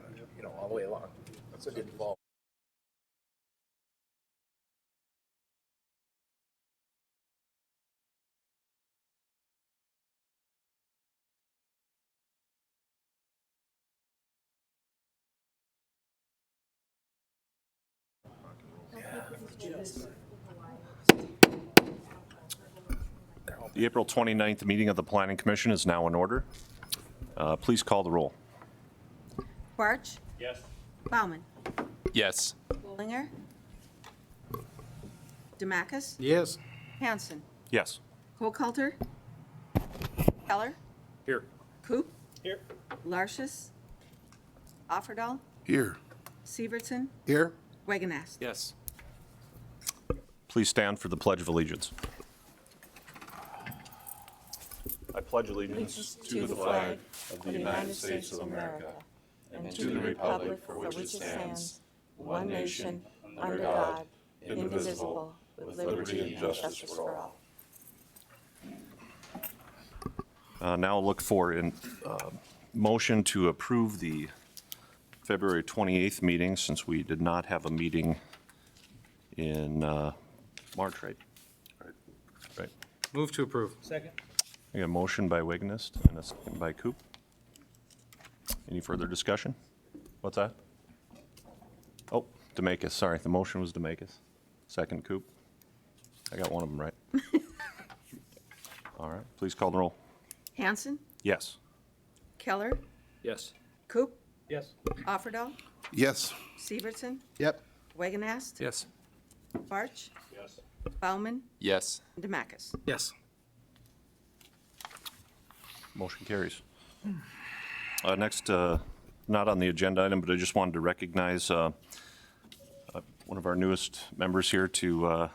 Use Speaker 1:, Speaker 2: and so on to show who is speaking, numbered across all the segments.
Speaker 1: of, all the way along. So it didn't fall.
Speaker 2: The April 29th meeting of the Planning Commission is now in order. Please call the roll.
Speaker 3: Bartsch?
Speaker 1: Yes.
Speaker 3: Bauman?
Speaker 4: Yes.
Speaker 3: Bollinger? Demacus?
Speaker 1: Yes.
Speaker 3: Hanson?
Speaker 2: Yes.
Speaker 3: Hochhalter? Keller?
Speaker 1: Here.
Speaker 3: Coop?
Speaker 1: Here.
Speaker 3: Lartius? Offerdahl?
Speaker 5: Here.
Speaker 3: Severson?
Speaker 5: Here.
Speaker 3: Wagonast?
Speaker 4: Yes.
Speaker 2: Please stand for the Pledge of Allegiance. I pledge allegiance
Speaker 6: to the flag of the United States of America and to the republic for which it stands, one nation, under God, indivisible, with liberty and justice for all.
Speaker 2: Now look for a motion to approve the February 28th meeting, since we did not have a meeting in March, right? Right.
Speaker 1: Move to approve. Second.
Speaker 2: I got a motion by Wagonist and a second by Coop. Any further discussion? What's that? Oh, Demacus, sorry. The motion was Demacus. Second, Coop. I got one of them right. All right, please call the roll.
Speaker 3: Hanson?
Speaker 2: Yes.
Speaker 3: Keller?
Speaker 4: Yes.
Speaker 3: Coop?
Speaker 1: Yes.
Speaker 3: Offerdahl?
Speaker 5: Yes.
Speaker 3: Severson?
Speaker 5: Yep.
Speaker 3: Wagonast?
Speaker 4: Yes.
Speaker 3: Bartsch?
Speaker 1: Yes.
Speaker 3: Bauman?
Speaker 4: Yes.
Speaker 3: Demacus?
Speaker 1: Yes.
Speaker 2: Motion carries. Next, not on the agenda item, but I just wanted to recognize one of our newest members here to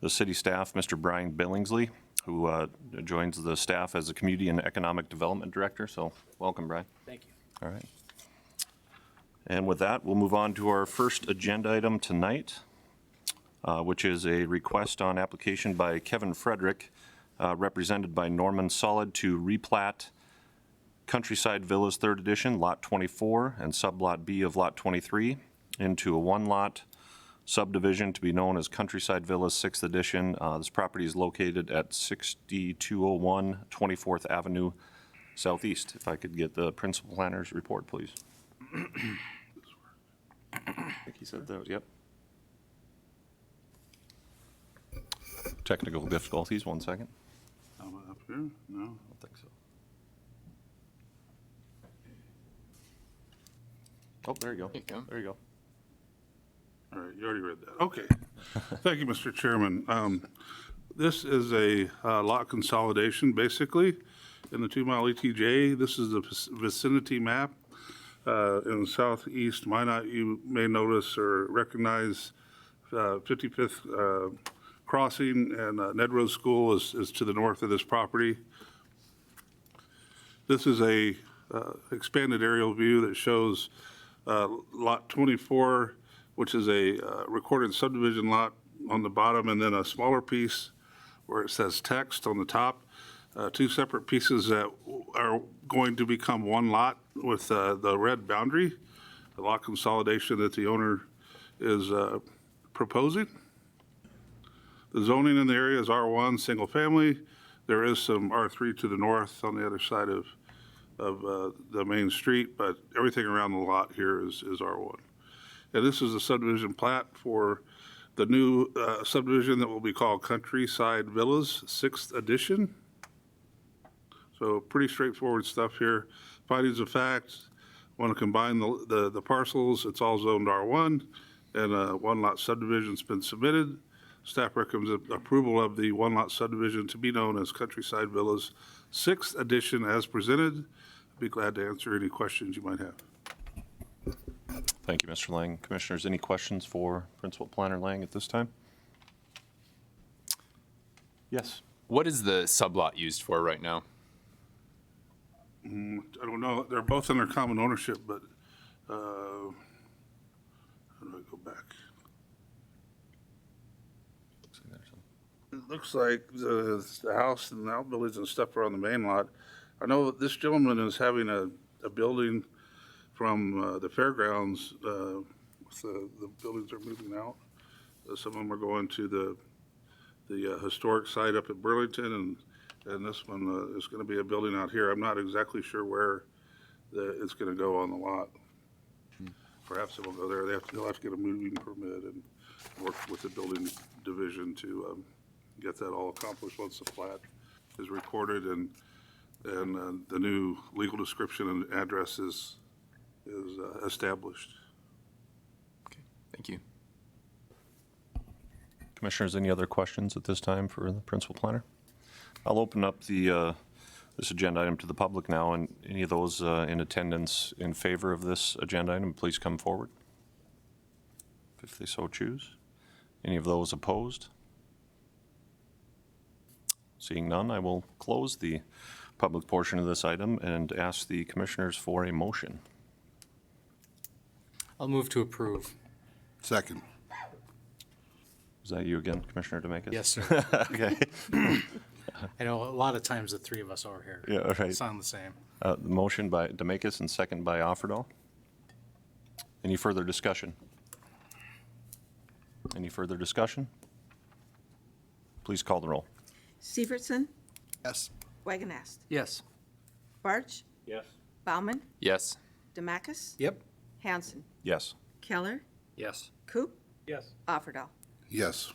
Speaker 2: the city staff, Mr. Brian Billingsley, who joins the staff as the Community and Economic Development Director. So welcome, Brian.
Speaker 1: Thank you.
Speaker 2: All right. And with that, we'll move on to our first agenda item tonight, which is a request on application by Kevin Frederick, represented by Norman Solid, to replat Countryside Villas 3rd Edition, Lot 24, and Sublot B of Lot 23 into a one-lot subdivision to be known as Countryside Villas 6th Edition. This property is located at 6201 24th Avenue Southeast. If I could get the principal planner's report, please. I think he said that, yep. Technical difficulties, 1 second.
Speaker 5: Up here? No.
Speaker 2: I don't think so. Oh, there you go.
Speaker 4: There you go.
Speaker 2: There you go.
Speaker 5: All right, you already read that. Okay. Thank you, Mr. Chairman. This is a lot consolidation, basically, in the 2 Mile ETJ. This is the vicinity map in southeast Minot. You may notice or recognize 55th Crossing and Ned Rose School is to the north of this property. This is a expanded aerial view that shows Lot 24, which is a recorded subdivision lot on the bottom, and then a smaller piece where it says text on the top. 2 separate pieces that are going to become one lot with the red boundary, the lot consolidation that the owner is proposing. The zoning in the area is R1, single family. There is some R3 to the north on the other side of the main street, but everything around the lot here is R1. And this is a subdivision plat for the new subdivision that will be called Countryside Villas 6th Edition. So pretty straightforward stuff here. Findings of fact, want to combine the parcels. It's all zoned R1, and a one-lot subdivision's been submitted. Staff recommends approval of the one-lot subdivision to be known as Countryside Villas 6th Edition as presented. I'd be glad to answer any questions you might have.
Speaker 2: Thank you, Mr. Lang. Commissioners, any questions for Principal Planner Lang at this time? Yes.
Speaker 4: What is the sublot used for right now?
Speaker 5: I don't know. They're both under common ownership, but how do I go back? It looks like the house and the outbuildings and stuff are on the main lot. I know that this gentleman is having a building from the fairgrounds. The buildings are moving out. Some of them are going to the historic site up at Burlington, and this one is going to be a building out here. I'm not exactly sure where it's going to go on the lot. Perhaps it will go there. They'll have to get a moving permit and work with the building division to get that all accomplished once the plat is recorded and the new legal description and address is established.
Speaker 4: Thank you.
Speaker 2: Commissioners, any other questions at this time for the principal planner? I'll open up this agenda item to the public now, and any of those in attendance in favor of this agenda item, please come forward, if they so choose. Any of those opposed? Seeing none, I will close the public portion of this item and ask the commissioners for a motion.
Speaker 1: I'll move to approve.
Speaker 7: Second.
Speaker 2: Is that you again, Commissioner Demakis?
Speaker 1: Yes, sir.
Speaker 2: Okay.
Speaker 1: I know a lot of times the three of us over here
Speaker 2: Yeah, all right.
Speaker 1: sound the same.
Speaker 2: The motion by Demakis and second by Offerdahl. Any further discussion? Any further discussion? Please call the roll.
Speaker 3: Severson,
Speaker 7: Yes.
Speaker 3: Wagonest,
Speaker 1: Yes.
Speaker 3: Barch,
Speaker 1: Yes.
Speaker 3: Bauman,
Speaker 4: Yes.
Speaker 3: Demacus,
Speaker 1: Yep.
Speaker 3: Hanson,
Speaker 2: Yes.
Speaker 3: Keller,
Speaker 1: Yes.
Speaker 3: Coop,
Speaker 1: Yes.
Speaker 3: Offerdahl.
Speaker 7: Yes.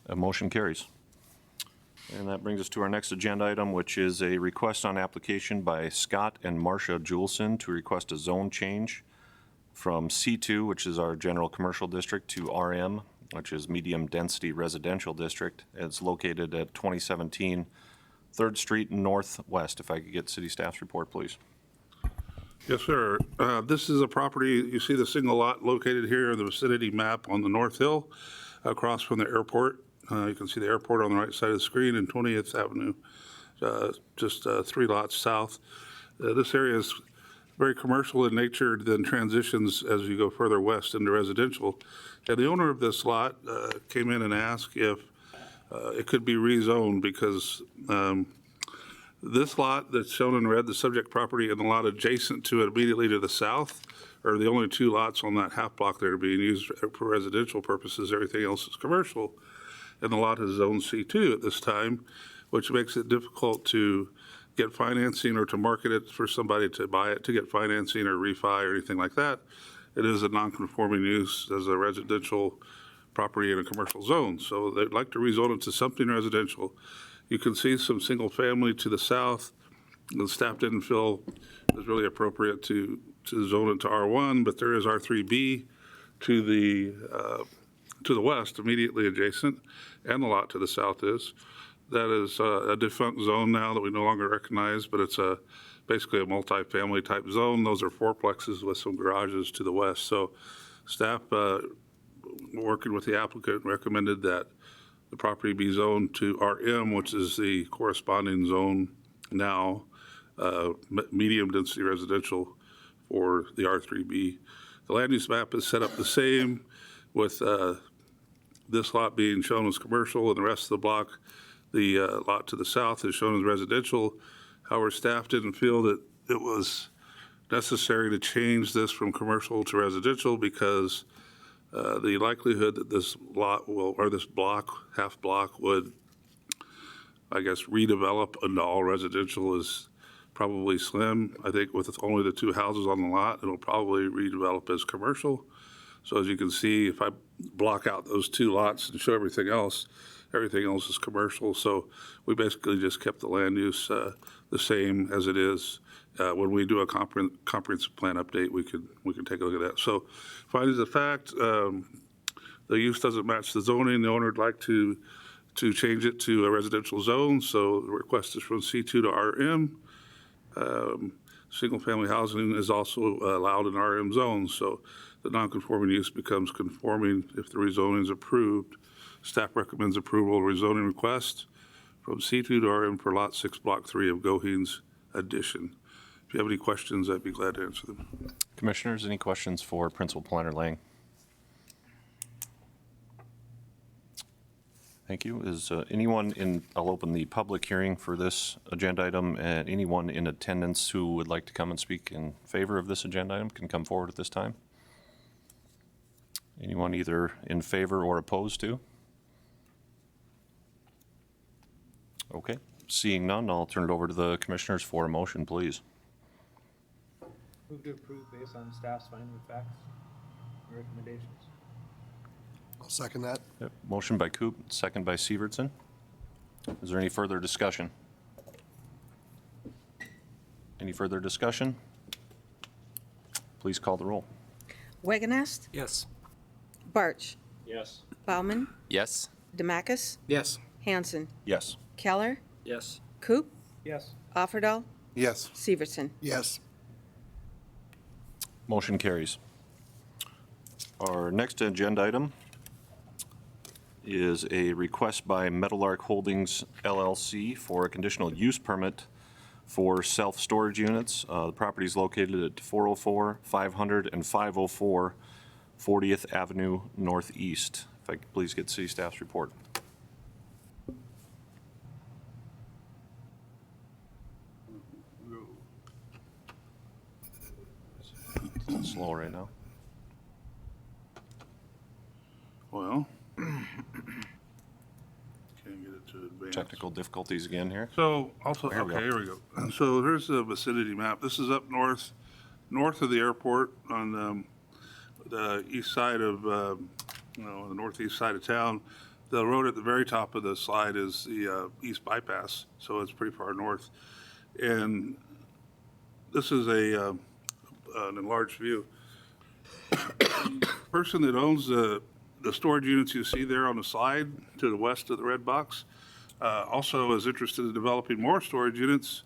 Speaker 2: A motion carries. And that brings us to our next agenda item, which is a request on application by Scott and Marcia Juleson to request a zone change from C2, which is our general commercial district, to RM, which is medium density residential district. It's located at 2017 3rd Street Northwest. If I could get city staff's report, please.
Speaker 5: Yes, sir. This is a property, you see the single lot located here, the vicinity map on the North Hill, across from the airport. You can see the airport on the right side of the screen and 20th Avenue, just 3 lots south. This area is very commercial in nature, then transitions as you go further west into residential. And the owner of this lot came in and asked if it could be rezoned because this lot that's shown in red, the subject property, and the lot adjacent to it immediately to the south are the only 2 lots on that half block that are being used for residential purposes. Everything else is commercial. And the lot is zone C2 at this time, which makes it difficult to get financing or to market it for somebody to buy it, to get financing or refi or anything like that. It is a non-conforming use as a residential property in a commercial zone. So they'd like to rezone it to something residential. You can see some single family to the south. The staff didn't feel it was really appropriate to zone it to R1, but there is R3B to the west, immediately adjacent, and the lot to the south is. That is a defunct zone now that we no longer recognize, but it's basically a multifamily type zone. Those are fourplexes with some garages to the west. So staff, working with the applicant, recommended that the property be zoned to RM, which is the corresponding zone now, medium density residential for the R3B. The land use map is set up the same with this lot being shown as commercial and the rest of the block, the lot to the south is shown as residential. However, staff didn't feel that it was necessary to change this from commercial to residential because the likelihood that this lot will, or this block, half block would, I guess, redevelop into all residential is probably slim. I think with only the 2 houses on the lot, it'll probably redevelop as commercial. So as you can see, if I block out those 2 lots and show everything else is commercial. So we basically just kept the land use the same as it is. When we do a comprehensive plan update, we can take a look at that. So findings of fact, the use doesn't match the zoning. The owner would like to change it to a residential zone. So the request is from C2 to RM. Single-family housing is also allowed in RM zones. So the non-conforming use becomes conforming if the rezoning is approved. Staff recommends approval of rezoning request from C2 to RM for Lot 6, Block 3 of Goheen's addition. If you have any questions, I'd be glad to answer them.
Speaker 2: Commissioners, any questions for Principal Planner Lang? Thank you. Is anyone in, I'll open the public hearing for this agenda item, and anyone in attendance who would like to come and speak in favor of this agenda item can come forward at this time. Anyone either in favor or opposed to? Okay, seeing none, I'll turn it over to the commissioners for a motion, please.
Speaker 8: Move to approve based on staff's finding of facts and recommendations.
Speaker 7: I'll second that.
Speaker 2: Yep, motion by Coop, second by Severson. Is there any further discussion? Any further discussion? Please call the roll.
Speaker 3: Wagonest,
Speaker 4: Yes.
Speaker 8: Yes.
Speaker 3: Bartsch, Bauman,
Speaker 4: Yes.
Speaker 3: Demacus,
Speaker 1: Yes.
Speaker 3: Hanson,
Speaker 2: Yes.
Speaker 3: Keller,
Speaker 1: Yes.
Speaker 3: Coop,
Speaker 8: Yes.
Speaker 3: Offerdahl,
Speaker 7: Yes.
Speaker 3: Severson.
Speaker 7: Yes.
Speaker 2: Motion carries. Our next agenda item is a request by Meadowlark Holdings LLC for a conditional use permit for self-storage units. The property is located at 404, 500, and 504 40th Avenue Northeast. If I could please get city staff's report. It's slow right now.
Speaker 5: Well, can't get it to advance.
Speaker 2: Technical difficulties again here.
Speaker 5: So also,
Speaker 2: There we
Speaker 5: okay,
Speaker 2: go.
Speaker 5: here we go. So here's the vicinity map. This is up north of the airport on the east side of, the northeast side of town. The road at the very top of the slide is the east bypass, so it's pretty far north. And this is an enlarged view. The person that owns the storage units you see there on the slide to the west of the red box also is interested in developing more storage units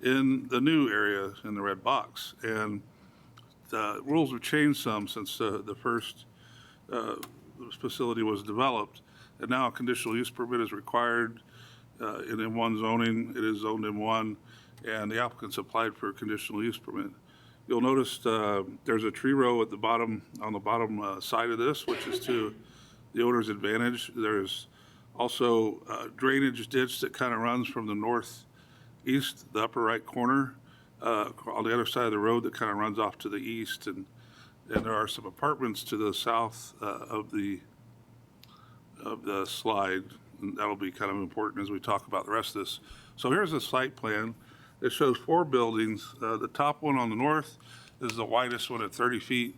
Speaker 5: in the new area in the red box. And the rules have changed some since the first facility was developed. And now a conditional use permit is required in M1 zoning. It is zoned M1, and the applicants applied for a conditional use permit. You'll notice there's a tree row at the bottom, on the bottom side of this, which is to the owner's advantage. There's also a drainage ditch that kind of runs from the northeast, the upper right corner, on the other side of the road that kind of runs off to the east. And there are some apartments to the south of the slide. And that'll be kind of important as we talk about the rest of this. So here's a site plan. It shows 4 buildings. The top one on the north is the widest one at 30 feet.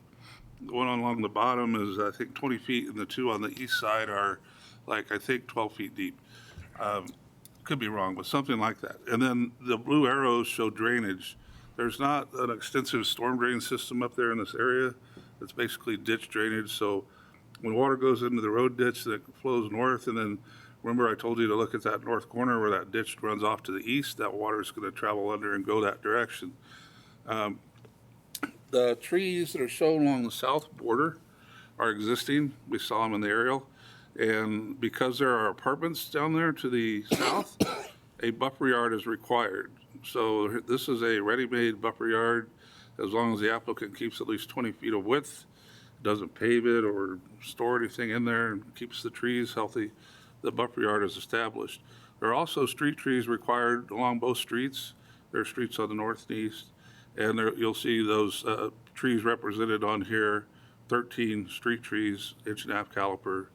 Speaker 5: The one along the bottom is, I think, 20 feet, and the 2 on the east side are, like, I think 12 feet deep. Could be wrong, but something like that. And then the blue arrows show drainage. There's not an extensive storm drain system up there in this area. It's basically ditch drainage. So when water goes into the road ditch, that flows north, and then remember I told you to look at that north corner where that ditch runs off to the east, that water is going to travel under and go that direction. The trees that are shown along the south border are existing. We saw them in the aerial. And because there are apartments down there to the south, a buffer yard is required. So this is a ready-made buffer yard, as long as the applicant keeps at least 20 feet of width, doesn't pave it or store anything in there, and keeps the trees healthy, the buffer yard is established. There are also street trees required along both streets. There are streets on the north and east, and there, you'll see those trees represented on here, 13 street trees, 1.5 caliper.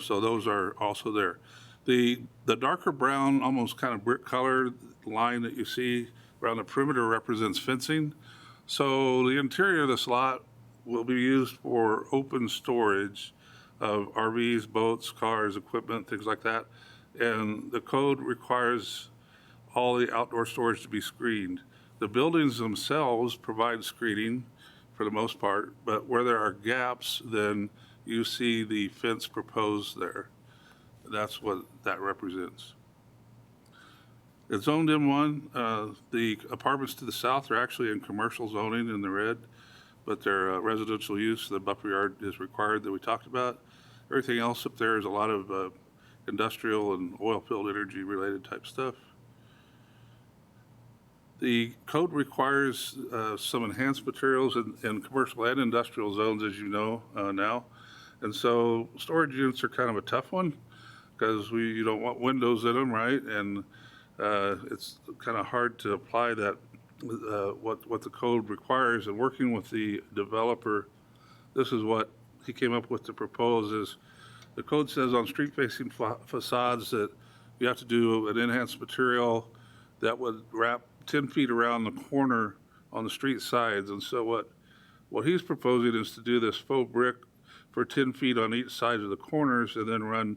Speaker 5: So those are also there. The darker brown, almost kind of brick colored line that you see around the perimeter represents fencing. So the interior of this lot will be used for open storage of RVs, boats, cars, equipment, things like that. And the code requires all the outdoor storage to be screened. The buildings themselves provide screening for the most part, but where there are gaps, then you see the fence proposed there. That's what that represents. It's zoned M1. The apartments to the south are actually in commercial zoning in the red, but they're residential use. The buffer yard is required that we talked about. Everything else up there is a lot of industrial and oil field energy related type stuff. The code requires some enhanced materials in commercial and industrial zones, as you know now. And so storage units are kind of a tough one because you don't want windows in them, right? And it's kind of hard to apply that, what the code requires. And working with the developer, this is what he came up with to propose is, the code says on street-facing facades that you have to do an enhanced material that would wrap 10 feet around the corner on the street sides. And so what he's proposing is to do this faux brick for 10 feet on each side of the corners and then run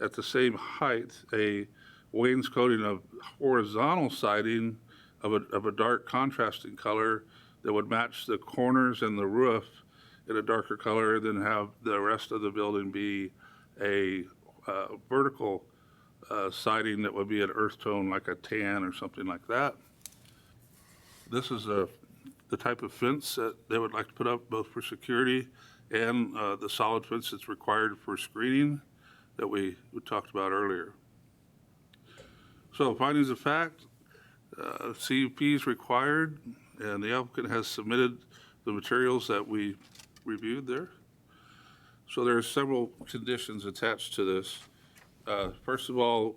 Speaker 5: at the same height a wainscoting of horizontal siding of a dark contrasting color that would match the corners and the roof in a darker color, then have the rest of the building be a vertical siding that would be an earth tone, like a tan or something like that. This is the type of fence that they would like to put up, both for security and the solid fence that's required for screening that we talked about earlier. So findings of fact, CUP is required, and the applicant has submitted the materials that we reviewed there. So there are several conditions attached to this. First of all,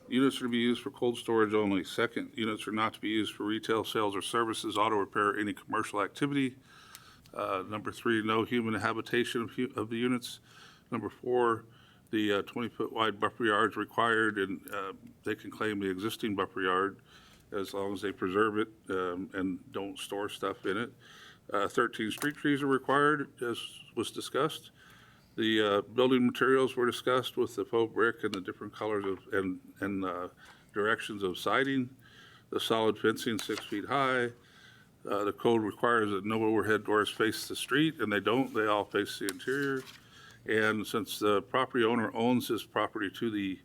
Speaker 5: units are to be used for cold storage only. Second, units are not to be used for retail sales or services, auto repair, or any commercial activity. Number 3, no human habitation of the units. Number 4, the 20-foot wide buffer yard is required, and they can claim the existing buffer yard as long as they preserve it and don't store stuff in it. 13 street trees are required, as was discussed. The building materials were discussed with the faux brick and the different colors of and directions of siding. The solid fencing 6 feet high. The code requires that no overhead doors face the street, and they don't. They all face the interior. And since the property owner owns this property to the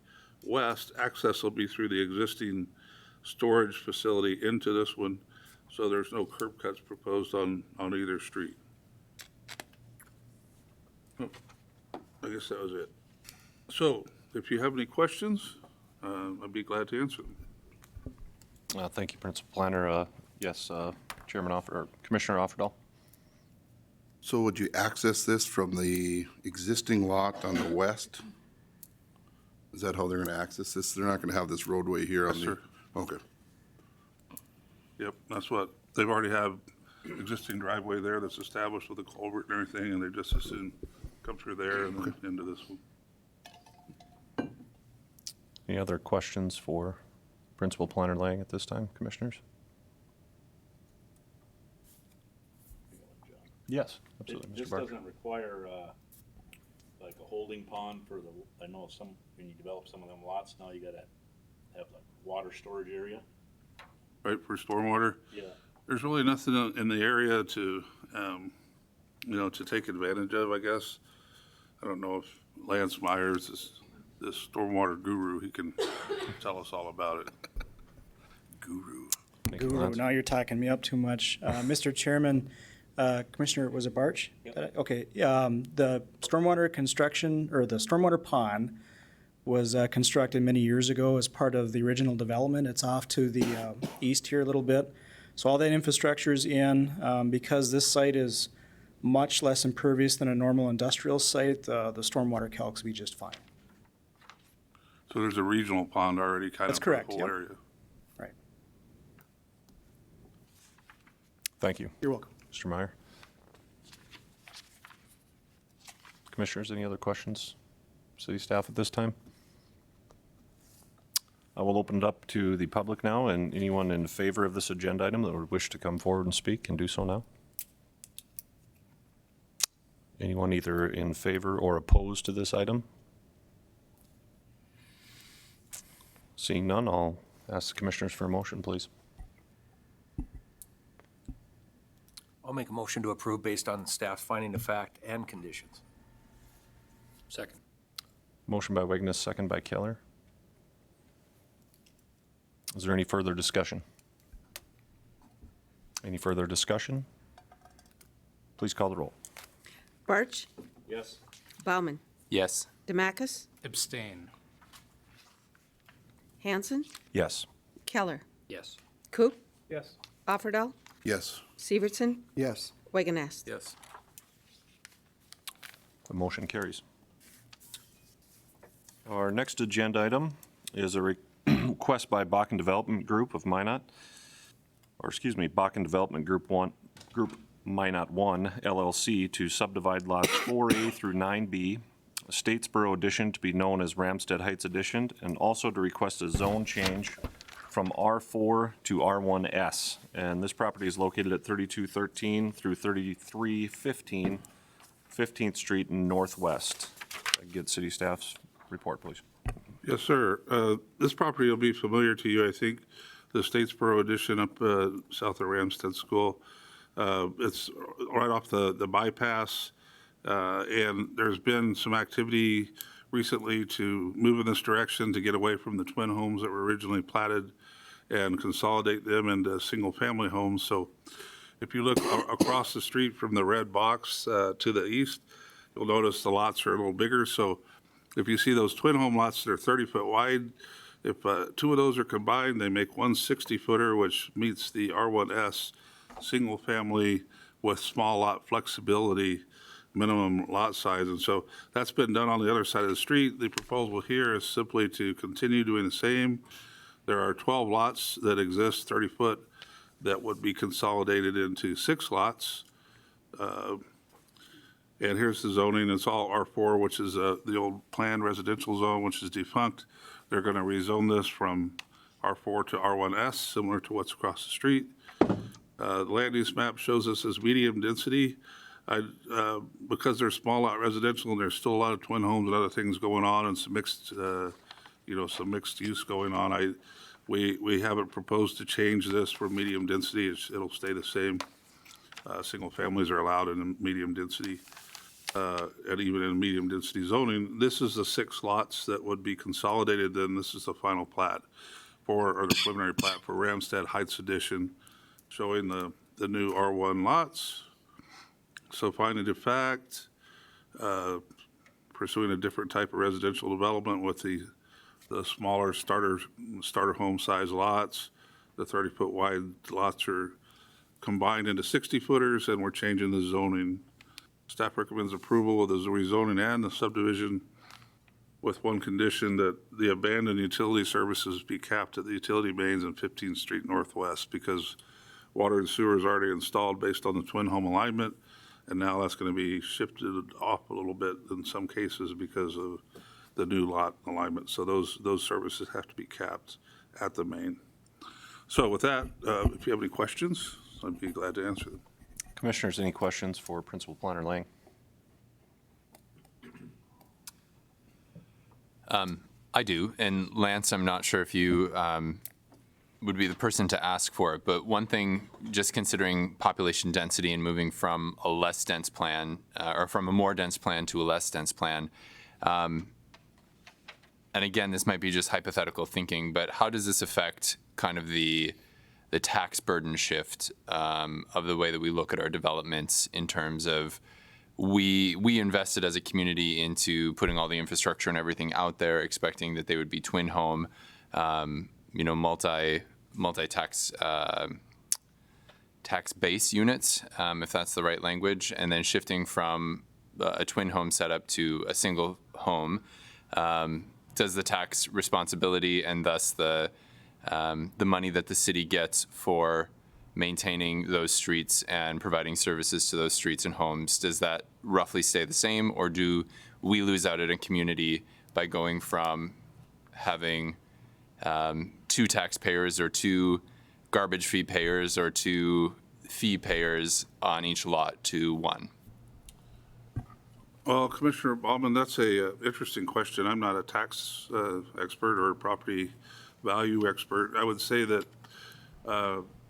Speaker 5: west, access will be through the existing storage facility into this one. So there's no curb cuts proposed on either street. Oh, I guess that was it. So if you have any questions, I'd be glad to answer them.
Speaker 2: Thank you, Principal Planner. Yes, Commissioner Offerdahl.
Speaker 9: So would you access this from the existing lot on the west? Is that how they're going to access this? They're not going to have this roadway here on
Speaker 5: Yes,
Speaker 9: the?
Speaker 5: sir.
Speaker 9: Okay.
Speaker 5: Yep, that's what, they've already have existing driveway there that's established with a culvert and everything, and they just as soon come through there and then into this one.
Speaker 2: Any other questions for Principal Planner Lang at this time, Commissioners? Yes, absolutely, Mr.
Speaker 10: This
Speaker 2: Barker.
Speaker 10: doesn't require, like a holding pond for I know when you develop some of them lots, now you gotta have like water storage area.
Speaker 5: Right, for stormwater?
Speaker 10: Yeah.
Speaker 5: There's really nothing in the area to, to take advantage of, I guess. I don't know if Lance Myers is this stormwater guru. He can tell us all about it.
Speaker 9: Guru.
Speaker 2: Thank you,
Speaker 8: Guru,
Speaker 2: Lance.
Speaker 8: now you're talking me up too much. Mr. Chairman, Commissioner, was it Barch?
Speaker 10: Yep.
Speaker 8: Okay, the stormwater construction, or the stormwater pond was constructed many years ago as part of the original development. It's off to the east here a little bit. So all that infrastructure is in. Because this site is much less impervious than a normal industrial site, the stormwater calcs will be just fine.
Speaker 5: So there's a regional pond already kind
Speaker 8: That's
Speaker 5: of
Speaker 8: correct,
Speaker 5: for the whole
Speaker 8: yep.
Speaker 5: area.
Speaker 8: Right.
Speaker 2: Thank you,
Speaker 8: You're welcome.
Speaker 2: Mr. Meyer. Commissioners, any other questions? City staff at this time? I will open it up to the public now, and anyone in favor of this agenda item that would wish to come forward and speak can do so now. Anyone either in favor or opposed to this item? Seeing none, I'll ask the commissioners for a motion, please.
Speaker 11: I'll make a motion to approve based on staff's finding of fact and conditions.
Speaker 1: Second.
Speaker 2: Motion by Wiggness, second by Keller. Is there any further discussion? Any further discussion? Please call the roll.
Speaker 3: Barch,
Speaker 10: Yes.
Speaker 3: Bauman,
Speaker 4: Yes.
Speaker 3: Demacus,
Speaker 1: Abstain.
Speaker 3: Hanson,
Speaker 2: Yes.
Speaker 3: Keller,
Speaker 11: Yes.
Speaker 3: Coop,
Speaker 8: Yes.
Speaker 3: Offerdahl,
Speaker 9: Yes.
Speaker 3: Severson,
Speaker 7: Yes.
Speaker 3: Wagonest.
Speaker 11: Yes.
Speaker 2: The motion carries. Our next agenda item is a request by Bakken Development Group of Minot, Bakken Development Group Minot 1 LLC to subdivide lots 4A through 9B, Statesboro Addition to be known as Ramstead Heights Addition, and also to request a zone change from R4 to R1S. And this property is located at 3213 through 3315 15th Street in Northwest. Get city staff's report, please.
Speaker 5: Yes, sir. This property will be familiar to you, I think, the Statesboro Addition up south of Ramstead School. It's right off the bypass, and there's been some activity recently to move in this direction to get away from the twin homes that were originally platted and consolidate them into single-family homes. So if you look across the street from the red box to the east, you'll notice the lots are a little bigger. So if you see those twin home lots that are 30-foot wide, if two of those are combined, they make one 60-footer, which meets the R1S single-family with small lot flexibility minimum lot size. And so that's been done on the other side of the street. The proposal here is simply to continue doing the same. There are 12 lots that exist, 30-foot, that would be consolidated into 6 lots. And here's the zoning. It's all R4, which is the old planned residential zone, which is defunct. They're going to rezone this from R4 to R1S, similar to what's across the street. The land use map shows this as medium density. Because they're small lot residential and there's still a lot of twin homes and other things going on and some mixed, some mixed use going on, we haven't proposed to change this for medium density. It'll stay the same. Single families are allowed in medium density, and even in medium density zoning. This is the 6 lots that would be consolidated. Then this is the final plat or the preliminary plat for Ramstead Heights Addition, showing the new R1 lots. So finding of fact, pursuing a different type of residential development with the smaller starter home size lots. The 30-foot wide lots are combined into 60-footers, and we're changing the zoning. Staff recommends approval of the rezoning and the subdivision with one condition, that the abandoned utility services be capped at the utility mains in 15th Street Northwest, because water and sewer is already installed based on the twin home alignment. And now that's going to be shifted off a little bit in some cases because of the new lot alignment. So those services have to be capped at the main. So with that, if you have any questions, I'd be glad to answer them.
Speaker 2: Commissioners, any questions for Principal Planner Lang?
Speaker 4: I do. And Lance, I'm not sure if you would be the person to ask for it, but one thing, just considering population density and moving from a less dense plan, or from a more dense plan to a less dense plan, and again, this might be just hypothetical thinking, but how does this affect kind of the tax burden shift of the way that we look at our developments, in terms of we invested as a community into putting all the infrastructure and everything out there, expecting that they would be twin home, multi-tax tax base units, if that's the right language, and then shifting from a twin home setup to a single home. Does the tax responsibility and thus the money that the city gets for maintaining those streets and providing services to those streets and homes, does that roughly stay the same, or do we lose out at a community by going from having 2 taxpayers or 2 garbage fee payers or 2 fee payers on each lot to 1?
Speaker 5: Well, Commissioner Baumann, that's a interesting question. I'm not a tax expert or a property value expert. I would say that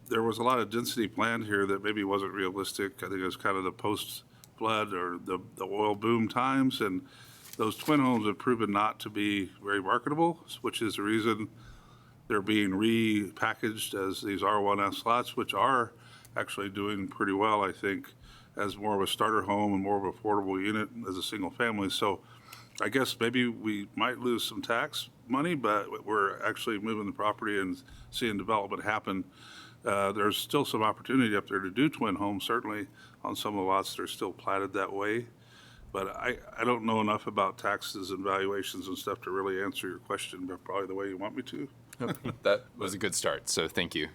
Speaker 5: there was a lot of density planned here that maybe wasn't realistic. I think it was kind of the post-flood or the oil boom times, and those twin homes have proven not to be very marketable, which is the reason they're being repackaged as these R1S lots, which are actually doing pretty well, I think, as more of a starter home and more of an affordable unit as a single family. So I guess maybe we might lose some tax money, but we're actually moving the property and seeing development happen. There's still some opportunity up there to do twin homes, certainly on some of the lots that are still platted that way. But I don't know enough about taxes and valuations and stuff to really answer your question, but probably the way you want me to.
Speaker 4: That was a good start, so thank you.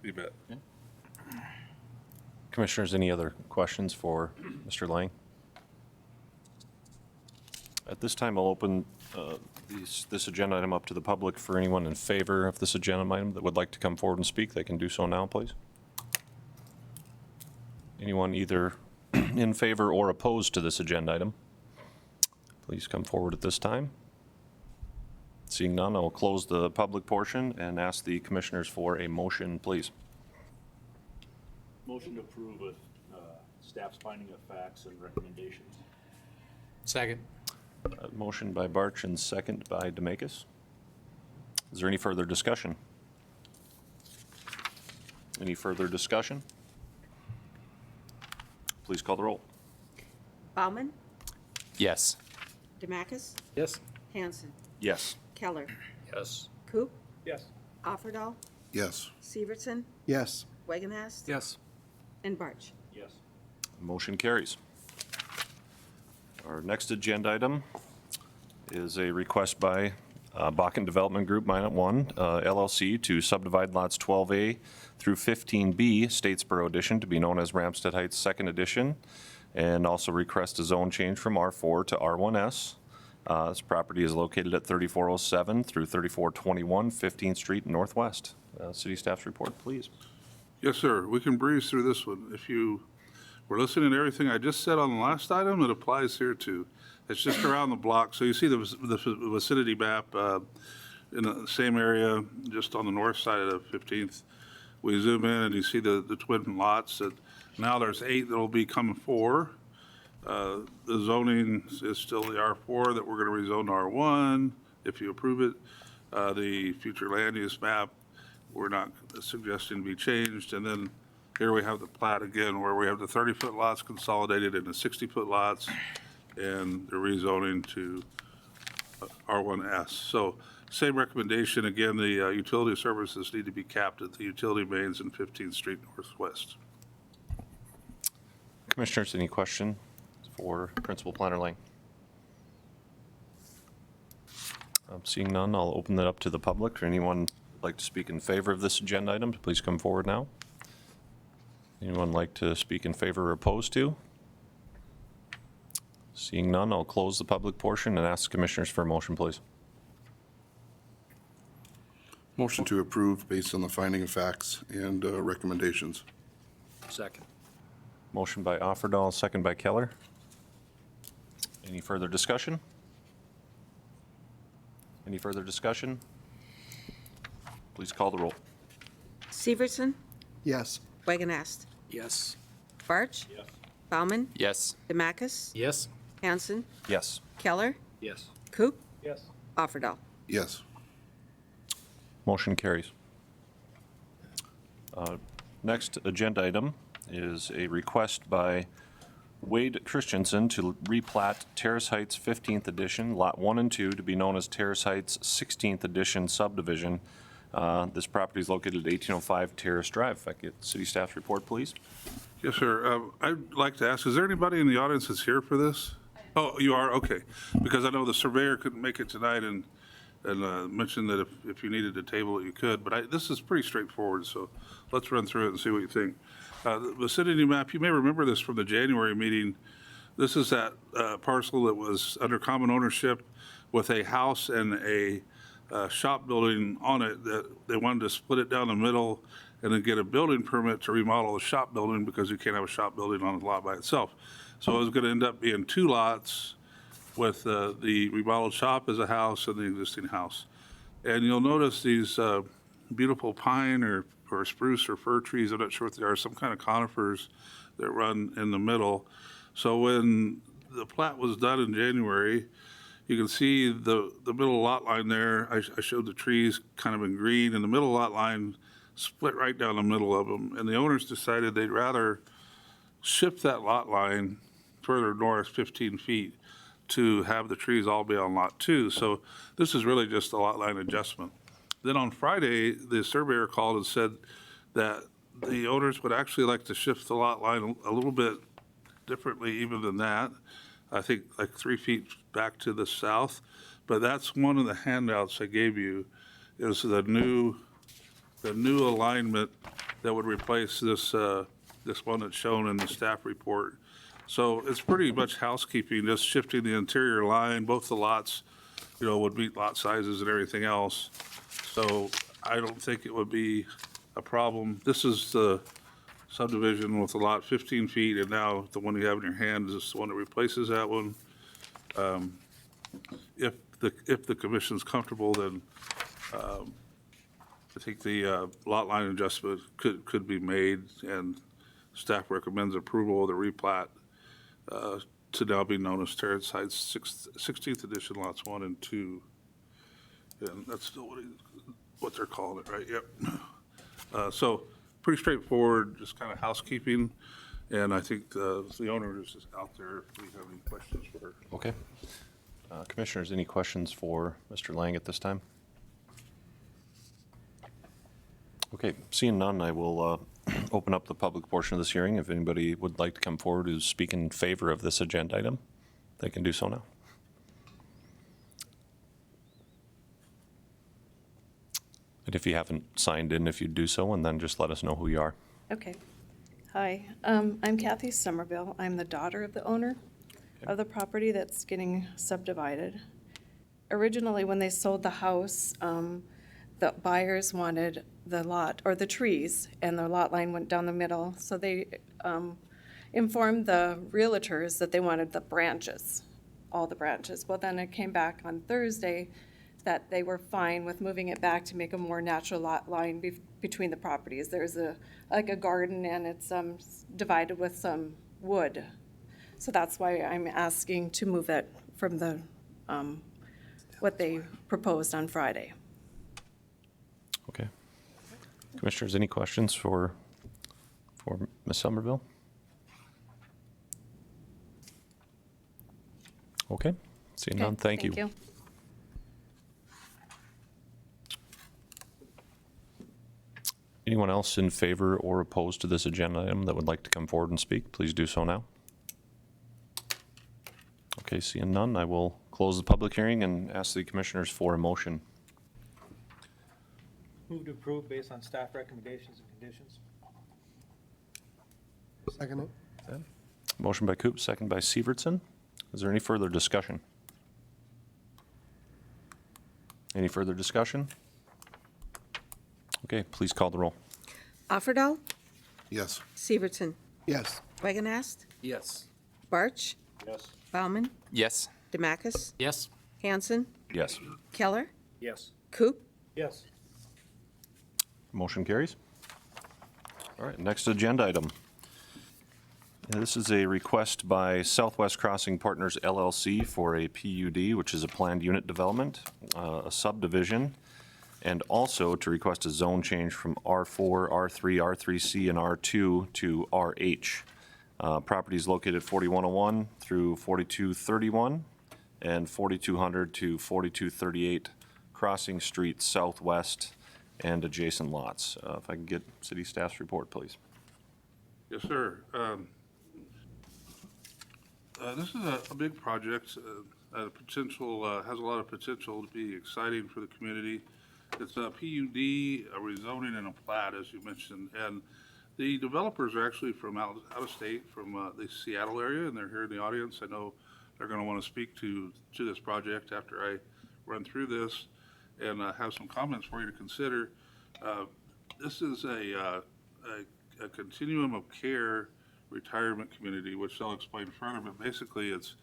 Speaker 5: You bet.
Speaker 2: Commissioners, any other questions for Mr. Lang? At this time, I'll open this agenda item up to the public. For anyone in favor of this agenda item that would like to come forward and speak, they can do so now, please. Anyone either in favor or opposed to this agenda item, please come forward at this time. Seeing none, I will close the public portion and ask the commissioners for a motion, please.
Speaker 10: Motion to approve with staff's finding of facts and recommendations.
Speaker 1: Second.
Speaker 2: Motion by Barch and second by Demekis. Is there any further discussion? Any further discussion? Please call the roll.
Speaker 3: Bauman,
Speaker 4: Yes.
Speaker 3: Demacus,
Speaker 11: Yes.
Speaker 3: Hanson,
Speaker 2: Yes.
Speaker 3: Keller,
Speaker 11: Yes.
Speaker 3: Coop,
Speaker 10: Yes.
Speaker 3: Offerdahl,
Speaker 9: Yes.
Speaker 3: Severson,
Speaker 7: Yes.
Speaker 3: Wagenhast,
Speaker 11: Yes.
Speaker 3: and Barch.
Speaker 10: Yes.
Speaker 2: Motion carries. Our next agenda item is a request by Bakken Development Group, Minot One, LLC, to subdivide lots 12A through 15B, Statesboro Edition, to be known as Ramstead Heights Second Edition, and also request a zone change from R4 to R1S. This property is located at 3407 through 3421 15th Street Northwest. City staff's report, please.
Speaker 5: Yes, sir. We can breeze through this one. If you were listening to everything I just said on the last item, it applies here too. It's just around the block. So you see the vicinity map in the same area, just on the north side of 15th. We zoom in and you see the twin lots. That now there's 8 that'll become 4. The zoning is still the R4 that we're going to rezone to R1 if you approve it. The future land use map, we're not suggesting be changed. And then here we have the plat again, where we have the 30-foot lots consolidated into 60-foot lots, and the rezoning to R1S. So same recommendation. Again, the utility services need to be capped at the utility mains in 15th Street Northwest.
Speaker 2: Commissioners, any question for Principal Planner Lang? Seeing none, I'll open that up to the public. For anyone who'd like to speak in favor of this agenda item, please come forward now. Anyone like to speak in favor or opposed to? Seeing none, I'll close the public portion and ask commissioners for a motion, please.
Speaker 9: Motion to approve based on the finding of facts and recommendations.
Speaker 11: Second.
Speaker 2: Motion by Offerdahl, second by Keller. Any further discussion? Any further discussion? Please call the roll.
Speaker 3: Severson,
Speaker 7: Yes.
Speaker 3: Wagenhast,
Speaker 11: Yes.
Speaker 3: Barch,
Speaker 10: Yes.
Speaker 3: Bauman,
Speaker 4: Yes.
Speaker 3: Demacus,
Speaker 11: Yes.
Speaker 3: Hanson,
Speaker 2: Yes.
Speaker 3: Keller,
Speaker 11: Yes.
Speaker 3: Coop,
Speaker 10: Yes.
Speaker 3: Offerdahl.
Speaker 9: Yes.
Speaker 2: Motion carries. Next agenda item is a request by Wade Christensen to replat Terrace Heights 15th Edition, Lot 1 and 2, to be known as Terrace Heights 16th Edition subdivision. This property is located at 1805 Terrace Drive. If I could get city staff's report, please.
Speaker 5: Yes, sir. I'd like to ask, is there anybody in the audience that's here for this? Oh, you are? Okay. Because I know the surveyor couldn't make it tonight and mentioned that if you needed to table it, you could. But this is pretty straightforward, so let's run through it and see what you think. The vicinity map, you may remember this from the January meeting. This is that parcel that was under common ownership with a house and a shop building on it, that they wanted to split it down the middle and then get a building permit to remodel the shop building, because you can't have a shop building on a lot by itself. So it was going to end up being 2 lots with the remodeled shop as a house and the existing house. And you'll notice these beautiful pine or spruce or fir trees, I'm not sure what they are, some kind of conifers that run in the middle. So when the plat was done in January, you can see the middle lot line there. I showed the trees kind of in green, and the middle lot line split right down the middle of them. And the owners decided they'd rather shift that lot line further north 15 feet to have the trees all be on lot 2. So this is really just a lot line adjustment. Then on Friday, the surveyor called and said that the owners would actually like to shift the lot line a little bit differently even than that. I think like 3 feet back to the south. But that's one of the handouts I gave you, is the new alignment that would replace this one that's shown in the staff report. So it's pretty much housekeeping, just shifting the interior line. Both the lots, would meet lot sizes and everything else. So I don't think it would be a problem. This is the subdivision with the lot 15 feet, and now the one you have in your hand is the one that replaces that one. If the commission's comfortable, then I think the lot line adjustment could be made, and staff recommends approval of the replat to now be known as Terrace Heights 16th Edition lots 1 and 2. And that's still what they're calling it, right? Yep. So pretty straightforward, just kind of housekeeping. And I think the owner is out there if we have any questions for her.
Speaker 2: Okay. Commissioners, any questions for Mr. Lang at this time? Okay, seeing none, I will open up the public portion of this hearing. If anybody would like to come forward to speak in favor of this agenda item, they can do so now. And if you haven't signed in, if you'd do so, and then just let us know who you are.
Speaker 6: Okay. Hi, I'm Kathy Somerville. I'm the daughter of the owner of the property that's getting subdivided. Originally, when they sold the house, the buyers wanted the lot, or the trees, and the lot line went down the middle. So they informed the realtors that they wanted the branches, all the branches. Well, then it came back on Thursday that they were fine with moving it back to make a more natural lot line between the properties. There's like a garden, and it's divided with some wood. So that's why I'm asking to move it from the what they proposed on Friday.
Speaker 2: Okay. Commissioners, any questions for Ms. Somerville? Okay, seeing none, thank you.
Speaker 6: Thank you.
Speaker 2: Anyone else in favor or opposed to this agenda item that would like to come forward and speak, please do so now. Okay, seeing none, I will close the public hearing and ask the commissioners for a motion.
Speaker 12: Move to approve based on staff recommendations and conditions.
Speaker 7: Second it.
Speaker 2: Motion by Coop, second by Severson. Is there any further discussion? Any further discussion? Okay, please call the roll.
Speaker 3: Offerdahl,
Speaker 9: Yes.
Speaker 3: Severson,
Speaker 7: Yes.
Speaker 3: Wagonast,
Speaker 11: Yes.
Speaker 3: Barch,
Speaker 10: Yes.
Speaker 3: Bauman,
Speaker 4: Yes.
Speaker 3: Demacus,
Speaker 1: Yes.
Speaker 3: Hanson,
Speaker 2: Yes.
Speaker 3: Keller,
Speaker 12: Yes.
Speaker 3: Coop,
Speaker 12: Yes.
Speaker 2: Motion carries. All right, next agenda item. This is a request by Southwest Crossing Partners LLC for a PUD, which is a planned unit development, a subdivision, and also to request a zone change from R4, R3, R3C, and R2 to RH. Property is located 4101 through 4231 and 4200 to 4238 Crossing Street Southwest and adjacent lots. If I can get city staff's report, please.
Speaker 5: Yes, sir. This is a big project, potential, has a lot of potential to be exciting for the community. It's a PUD, a rezoning, and a plat, as you mentioned. And the developers are actually from out of state, from the Seattle area, and they're here in the audience. I know they're going to want to speak to this project after I run through this and have some comments for you to consider. This is a continuum of care retirement community, which I'll explain further, but basically it's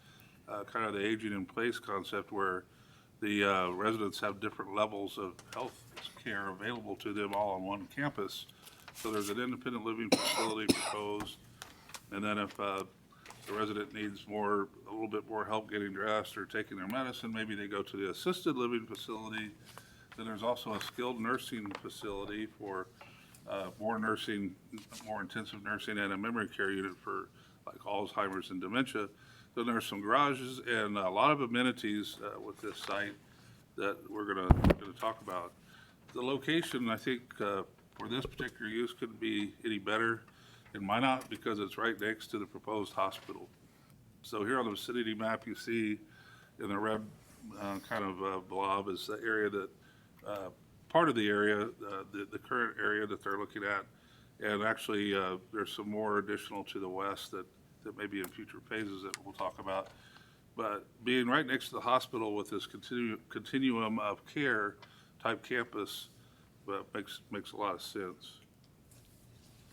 Speaker 5: kind of the aging in place concept where the residents have different levels of health care available to them all on one campus. So there's an independent living facility proposed, and then if the resident needs a little bit more help getting dressed or taking their medicine, maybe they go to the assisted living facility. Then there's also a skilled nursing facility for more nursing, more intensive nursing, and a memory care unit for like Alzheimer's and dementia. Then there's some garages and a lot of amenities with this site that we're gonna talk about. The location, I think, for this particular use couldn't be any better in Minot because it's right next to the proposed hospital. So here on the vicinity map, you see in the red kind of blob is the area that, part of the area, the current area that they're looking at. And actually, there's some more additional to the west that may be in future phases that we'll talk about. But being right next to the hospital with this continuum of care type campus makes a lot of sense.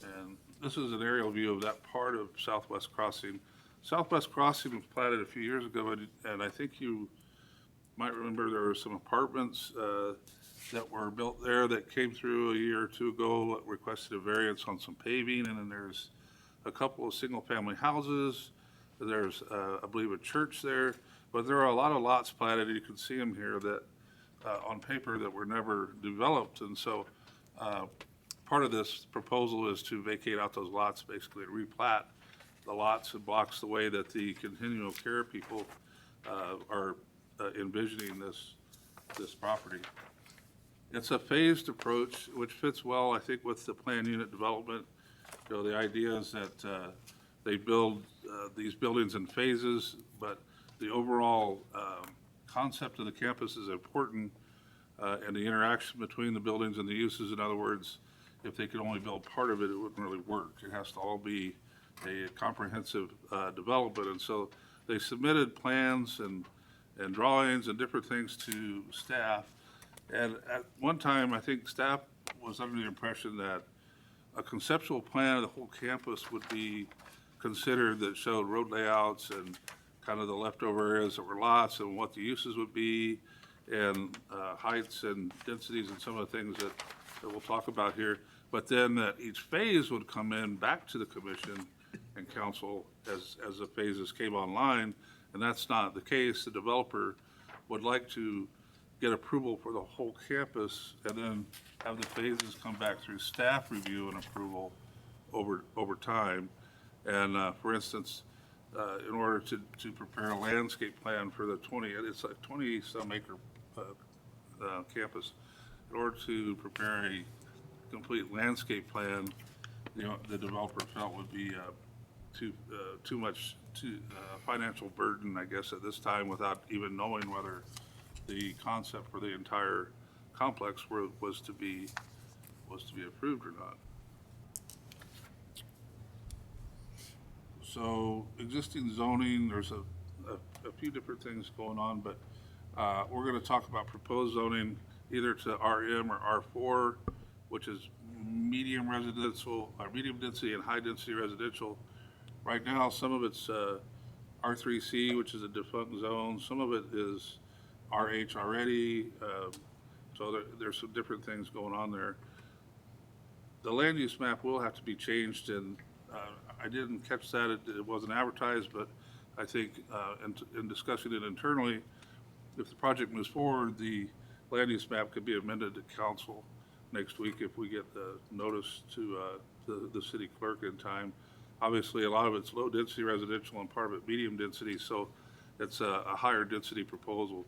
Speaker 5: And this is an aerial view of that part of Southwest Crossing. Southwest Crossing was platted a few years ago, and I think you might remember there were some apartments that were built there that came through a year or two ago that requested a variance on some paving, and then there's a couple of single-family houses. There's, I believe, a church there, but there are a lot of lots platted, and you can see them here that, on paper, that were never developed, and so part of this proposal is to vacate out those lots, basically replat the lots and blocks the way that the continual care people are envisioning this property. It's a phased approach, which fits well, I think, with the plan unit development. You know, the idea is that they build these buildings in phases, but the overall concept of the campus is important, and the interaction between the buildings and the uses. In other words, if they could only build part of it, it wouldn't really work. It has to all be a comprehensive development. And so they submitted plans and drawings and different things to staff. And at one time, I think staff was under the impression that a conceptual plan of the whole campus would be considered that showed road layouts and kind of the leftover areas that were lots and what the uses would be, and heights and densities and some of the things that we'll talk about here. But then that each phase would come in back to the commission and council as the phases came online, and that's not the case. The developer would like to get approval for the whole campus and then have the phases come back through staff review and approval over time. And for instance, in order to prepare a landscape plan for the 20-some acre campus, in order to prepare a complete landscape plan, the developer felt would be too much financial burden, I guess, at this time, without even knowing whether the concept for the entire complex was to be approved or not. So existing zoning, there's a few different things going on, but we're going to talk about proposed zoning either to RM or R4, which is medium residential, or medium density and high density residential. Right now, some of it's R3C, which is a defunct zone. Some of it is RH already. So there's some different things going on there. The land use map will have to be changed, and I didn't catch that. It wasn't advertised, but I think in discussing it internally, if the project moves forward, the land use map could be amended to council next week if we get the notice to the city clerk in time. Obviously, a lot of it's low density residential and part of it medium density, so it's a higher density proposal.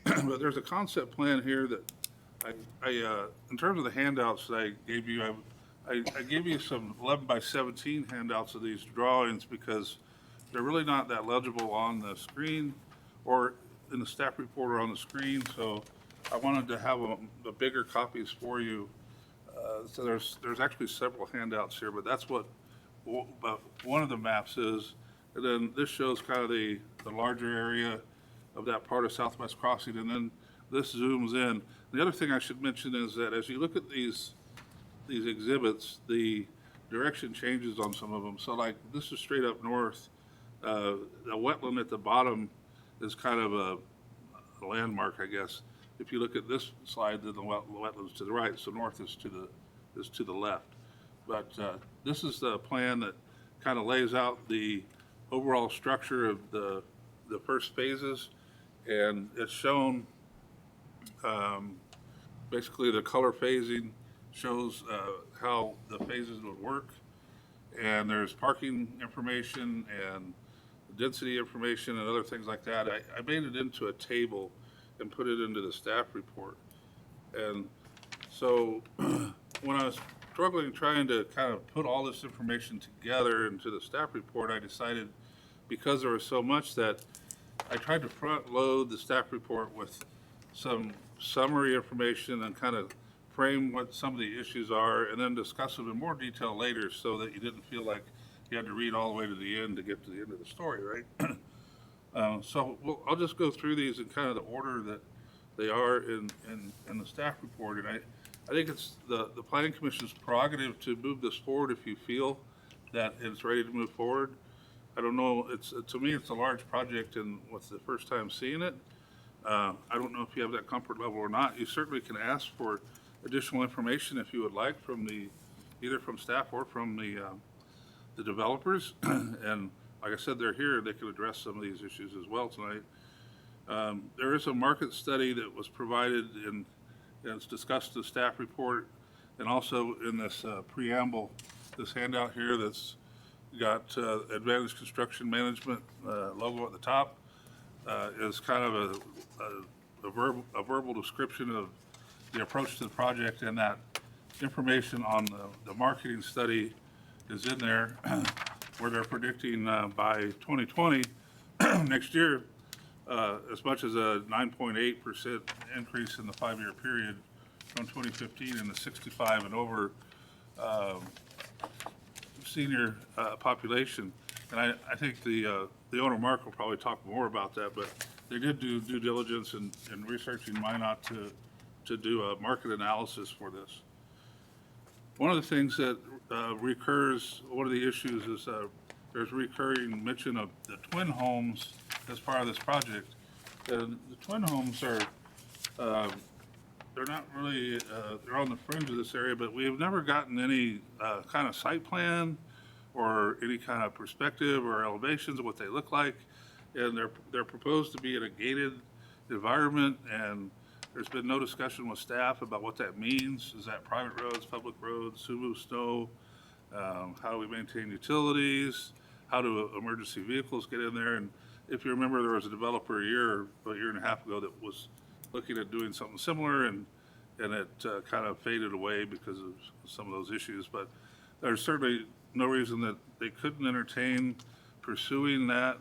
Speaker 5: But there's a concept plan here that I in terms of the handouts that I gave you, I gave you some 11 by 17 handouts of these drawings because they're really not that legible on the screen or in the staff report or on the screen. So I wanted to have the bigger copies for you. So there's actually several handouts here, but that's what one of the maps is. And then this shows kind of the larger area of that part of Southwest Crossing, and then this zooms in. The other thing I should mention is that as you look at these exhibits, the direction changes on some of them. So like this is straight up north. The wetland at the bottom is kind of a landmark, I guess. If you look at this slide, then the wetlands to the right, so north is to the left. But this is the plan that kind of lays out the overall structure of the first phases, and it's shown basically the color phasing shows how the phases would work, and there's parking information and density information and other things like that. I made it into a table and put it into the staff report. And so when I was struggling trying to kind of put all this information together into the staff report, I decided because there was so much that I tried to front load the staff report with some summary information and kind of frame what some of the issues are and then discuss them in more detail later so that you didn't feel like you had to read all the way to the end to get to the end of the story, right? I'll just go through these in kind of the order that they are in the staff report. And I think it's the Planning Commission's prerogative to move this forward if you feel that it's ready to move forward. I don't know, to me, it's a large project and what's the first time seeing it. I don't know if you have that comfort level or not. You certainly can ask for additional information if you would like from either from staff or from the developers. And like I said, they're here, they can address some of these issues as well tonight. There is a market study that was provided and it's discussed in the staff report and also in this preamble, this handout here that's got Advantage Construction Management logo at the top. Is kind of a verbal description of the approach to the project, and that information on the marketing study is in there where they're predicting by 2020, next year, as much as a 9.8% increase in the 5-year period from 2015 in the 65 and over senior population. And I think the owner, Mark, will probably talk more about that, but they did do due diligence in researching Minot to do a market analysis for this. One of the things that recurs, one of the issues is there's recurring mention of the twin homes as part of this project. And the twin homes are, they're not really, they're on the fringe of this area, but we have never gotten any kind of site plan or any kind of perspective or elevations of what they look like. And they're proposed to be in a gated environment, and there's been no discussion with staff about what that means. Is that private roads, public roads, who moves snow? How do we maintain utilities? How do emergency vehicles get in there? And if you remember, there was a developer a year and a half ago that was looking at doing something similar, and it kind of faded away because of some of those issues. But there's certainly no reason that they couldn't entertain pursuing that.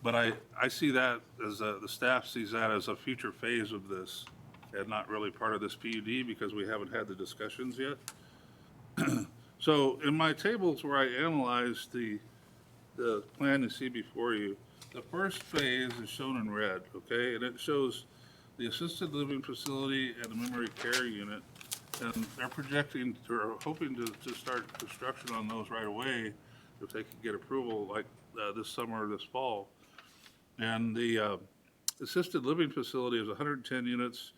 Speaker 5: But I see that as the staff sees that as a future phase of this and not really part of this PUD because we haven't had the discussions yet. So in my tables where I analyzed the plan you see before you, the first phase is shown in red, okay? And it shows the assisted living facility and the memory care unit. And they're projecting, or hoping to start construction on those right away if they can get approval like this summer or this fall. And the assisted living facility is 110 units.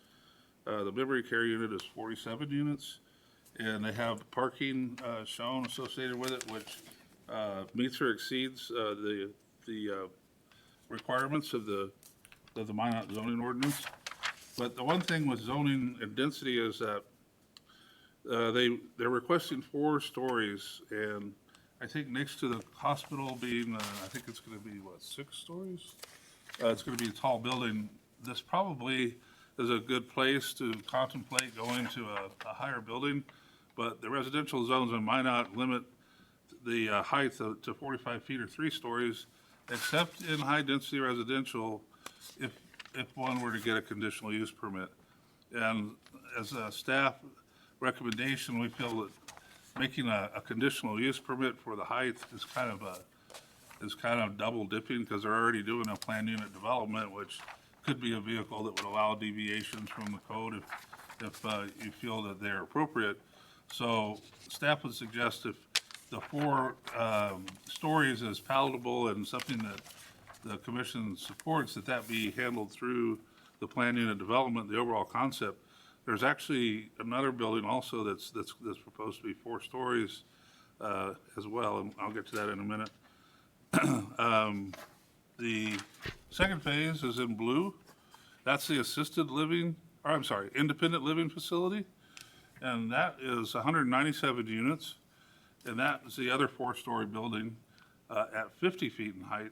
Speaker 5: The memory care unit is 47 units. And they have parking shown associated with it, which meets or exceeds the requirements of the Minot zoning ordinance. But the one thing with zoning and density is that they're requesting 4 stories, and I think next to the hospital being, I think it's going to be, 6 stories? It's going to be a tall building. This probably is a good place to contemplate going to a higher building, but the residential zones in Minot limit the height to 45 feet or 3 stories, except in high-density residential if one were to get a conditional use permit. And as a staff recommendation, we feel that making a conditional use permit for the height is kind of double dipping because they're already doing a planned unit development, which could be a vehicle that would allow deviations from the code if you feel that they're appropriate. So staff would suggest if the 4 stories is palatable and something that the commission supports, that be handled through the planned unit development, the overall concept. There's actually another building also that's proposed to be 4 stories as well, and I'll get to that in a minute. The second phase is in blue. That's the independent living facility, and that is 197 units, and that is the other 4-story building at 50 feet in height.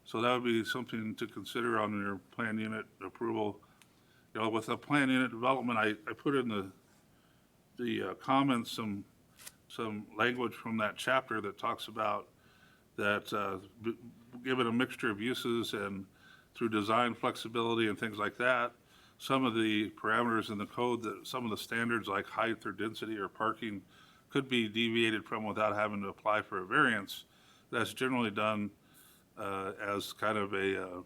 Speaker 5: So that would be something to consider on your planned unit approval. You know, with a planned unit development, I put in the comments some language from that chapter that talks about that, given a mixture of uses and through design flexibility and things like that, some of the parameters in the code, that some of the standards like height or density or parking could be deviated from without having to apply for a variance. That's generally done as kind of a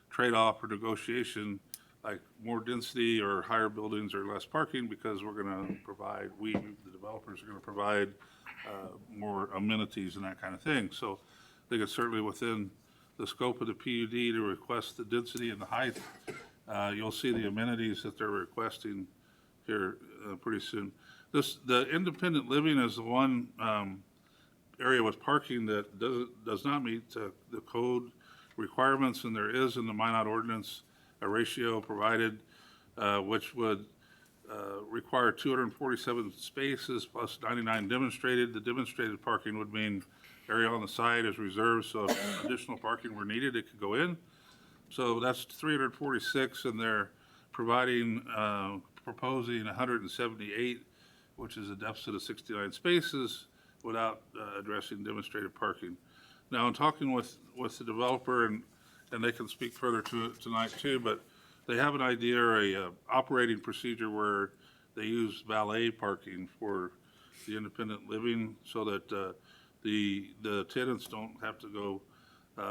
Speaker 5: trade-off or negotiation, like more density or higher buildings or less parking, because we're going to provide, the developers are going to provide more amenities and that kind of thing. So I think it's certainly within the scope of the PUD to request the density and the height. You'll see the amenities that they're requesting here pretty soon. The independent living is the one area with parking that does not meet the code requirements, and there is in the Minot ordinance a ratio provided which would require 247 spaces plus 99 demonstrated. The demonstrated parking would mean area on the side is reserved, so if additional parking were needed, it could go in. So that's 346, and they're providing, proposing 178, which is a deficit of 69 spaces without addressing demonstrated parking. Now, in talking with the developer, and they can speak further to it tonight too, but they have an idea or a operating procedure where they use valet parking for the independent living so that the tenants don't have to go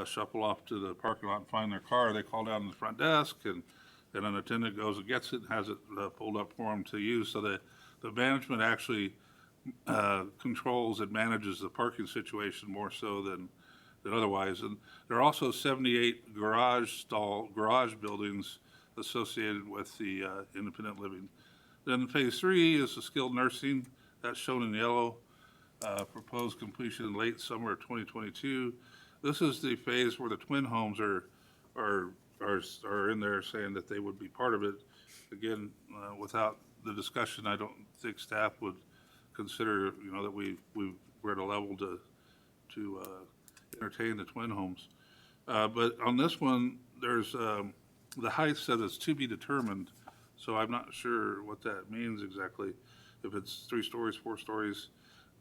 Speaker 5: shuffle off to the parking lot and find their car. They call down to the front desk, and then an attendant goes and gets it and has it pulled up for them to use. So that the management actually controls and manages the parking situation more so than otherwise. And there are also 78 garage buildings associated with the independent living. Then phase 3 is the skilled nursing. That's shown in yellow. Proposed completion in late summer of 2022. This is the phase where the twin homes are in there saying that they would be part of it. Again, without the discussion, I don't think staff would consider, that we're at a level to entertain the twin homes. But on this one, there's the height says it's to be determined, so I'm not sure what that means exactly. If it's 3 stories, 4 stories,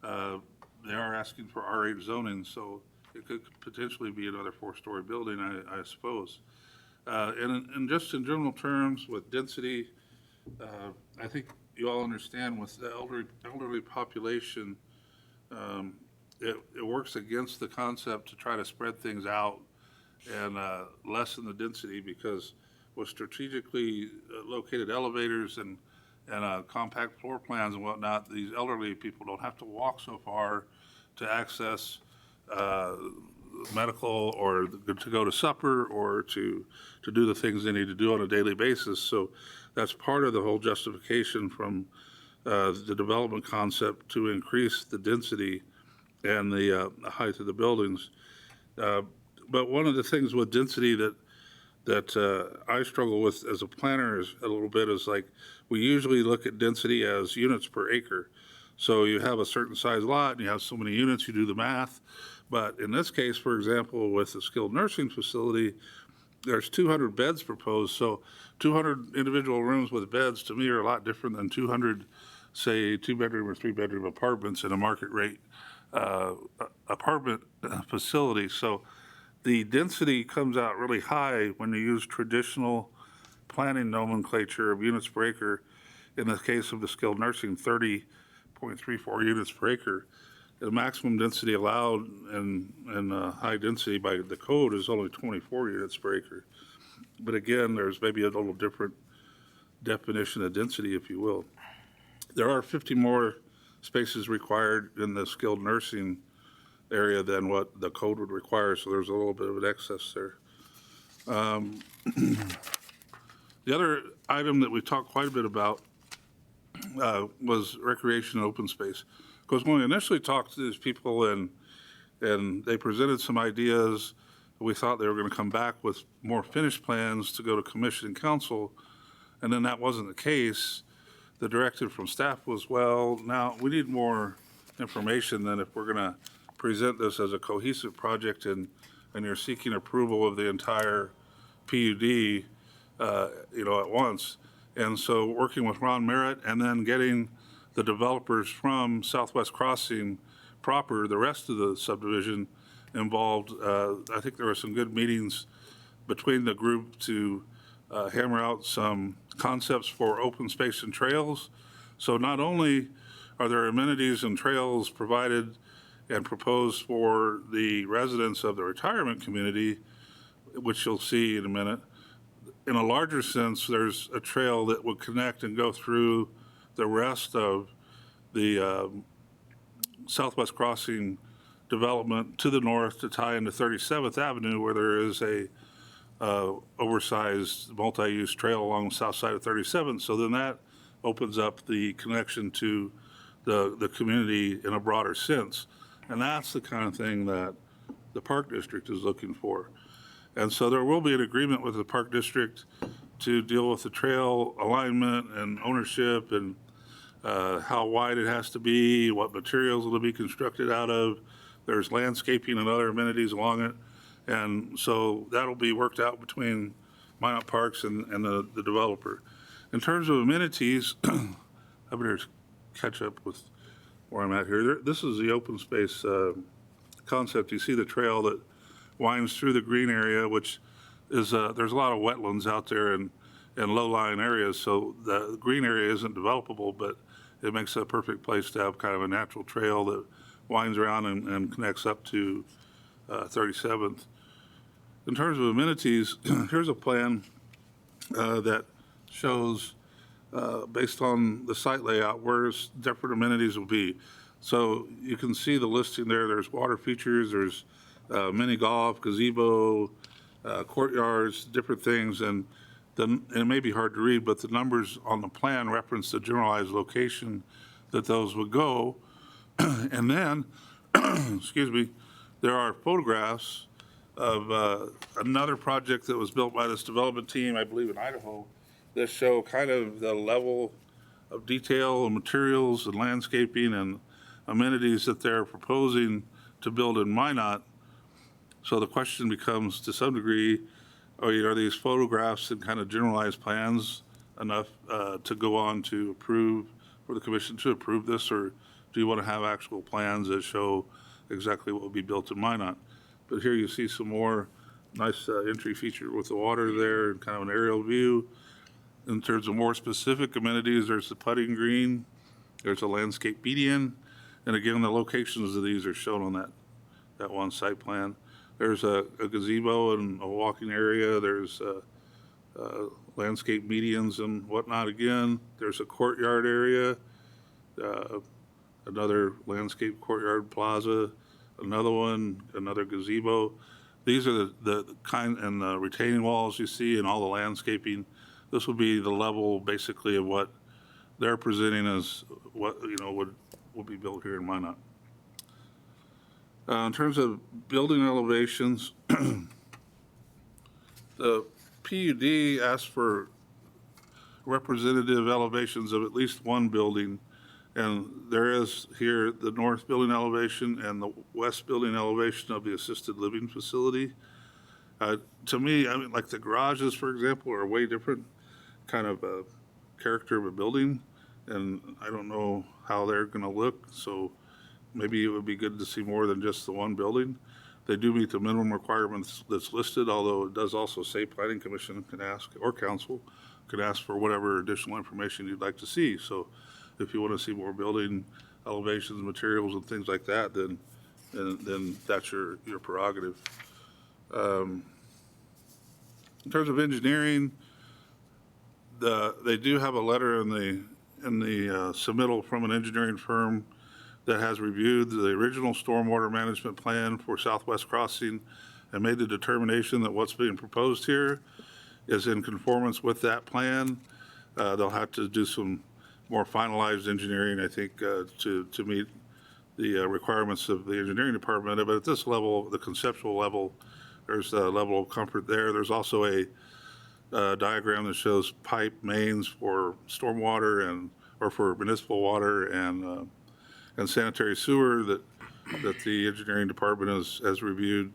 Speaker 5: they are asking for R8 zoning, so it could potentially be another 4-story building, I suppose. And just in general terms, with density, I think you all understand with the elderly population, it works against the concept to try to spread things out and lessen the density, because with strategically located elevators and compact floor plans and whatnot, these elderly people don't have to walk so far to access medical or to go to supper or to do the things they need to do on a daily basis. So that's part of the whole justification from the development concept to increase the density and the height of the buildings. But one of the things with density that I struggle with as a planner is a little bit is like, we usually look at density as units per acre. So you have a certain size lot and you have so many units, you do the math. But in this case, for example, with the skilled nursing facility, there's 200 beds proposed. So 200 individual rooms with beds to me are a lot different than 200, say, 2-bedroom or 3-bedroom apartments in a market rate apartment facility. So the density comes out really high when you use traditional planning nomenclature of units per acre. In the case of the skilled nursing, 30.34 units per acre. The maximum density allowed and high density by the code is only 24 units per acre. But again, there's maybe a little different definition of density, if you will. There are 50 more spaces required in the skilled nursing area than what the code would require, so there's a little bit of an excess there. The other item that we talked quite a bit about was recreation and open space. Because when we initially talked to these people and they presented some ideas, we thought they were going to come back with more finished plans to go to commission and council, and then that wasn't the case. The directive from staff was, well, now we need more information than if we're going to present this as a cohesive project and you're seeking approval of the entire PUD, at once. And so working with Ron Merritt and then getting the developers from Southwest Crossing proper, the rest of the subdivision, involved. I think there were some good meetings between the group to hammer out some concepts for open space and trails. So not only are there amenities and trails provided and proposed for the residents of the retirement community, which you'll see in a minute, in a larger sense, there's a trail that would connect and go through the rest of the Southwest Crossing development to the north to tie into 37th Avenue, where there is a oversized multi-use trail along the south side of 37th. So then that opens up the connection to the community in a broader sense. And that's the kind of thing that the Park District is looking for. And so there will be an agreement with the Park District to deal with the trail alignment and ownership and how wide it has to be, what materials it'll be constructed out of. There's landscaping and other amenities along it. And so that'll be worked out between Minot Parks and the developer. In terms of amenities, I better catch up with where I'm at here. This is the open space concept. You see the trail that winds through the green area, which is, there's a lot of wetlands out there and low-lying areas, so the green area isn't developable, but it makes a perfect place to have kind of a natural trail that winds around and connects up to 37th. In terms of amenities, here's a plan that shows, based on the site layout, where different amenities will be. So you can see the listing there. There's water features, there's mini golf, gazebo, courtyards, different things. And it may be hard to read, but the numbers on the plan reference the generalized location that those would go. And then, excuse me, there are photographs of another project that was built by this development team, I believe in Idaho, that show kind of the level of detail and materials and landscaping and amenities that they're proposing to build in Minot. So the question becomes, to some degree, are these photographs and kind of generalized plans enough to go on to approve, for the commission to approve this, or do you want to have actual plans that show exactly what will be built in Minot? But here you see some more nice entry feature with the water there and kind of an aerial view. In terms of more specific amenities, there's the putting green, there's a landscape median, and again, the locations of these are shown on that one site plan. There's a gazebo and a walking area. There's landscape medians and whatnot again. There's a courtyard area, another landscape courtyard plaza, another one, another gazebo. These are the kind, and the retaining walls you see and all the landscaping. This will be the level basically of what they're presenting as what, would be built here in Minot. In terms of building elevations, the PUD asked for representative elevations of at least one building, and there is here the north building elevation and the west building elevation of the assisted living facility. To me, I mean, like the garages, for example, are way different kind of character of a building, and I don't know how they're going to look, so maybe it would be good to see more than just the one building. They do meet the minimum requirements that's listed, although it does also say Planning Commission can ask, or Council can ask for whatever additional information you'd like to see. So if you want to see more building elevations, materials, and things like that, then that's your prerogative. In terms of engineering, they do have a letter in the submittal from an engineering firm that has reviewed the original stormwater management plan for Southwest Crossing and made the determination that what's being proposed here is in conformance with that plan. They'll have to do some more finalized engineering, I think, to meet the requirements of the engineering department. But at this level, the conceptual level, there's a level of comfort there. There's also a diagram that shows pipe mains for stormwater or for municipal water and sanitary sewer that the engineering department has reviewed.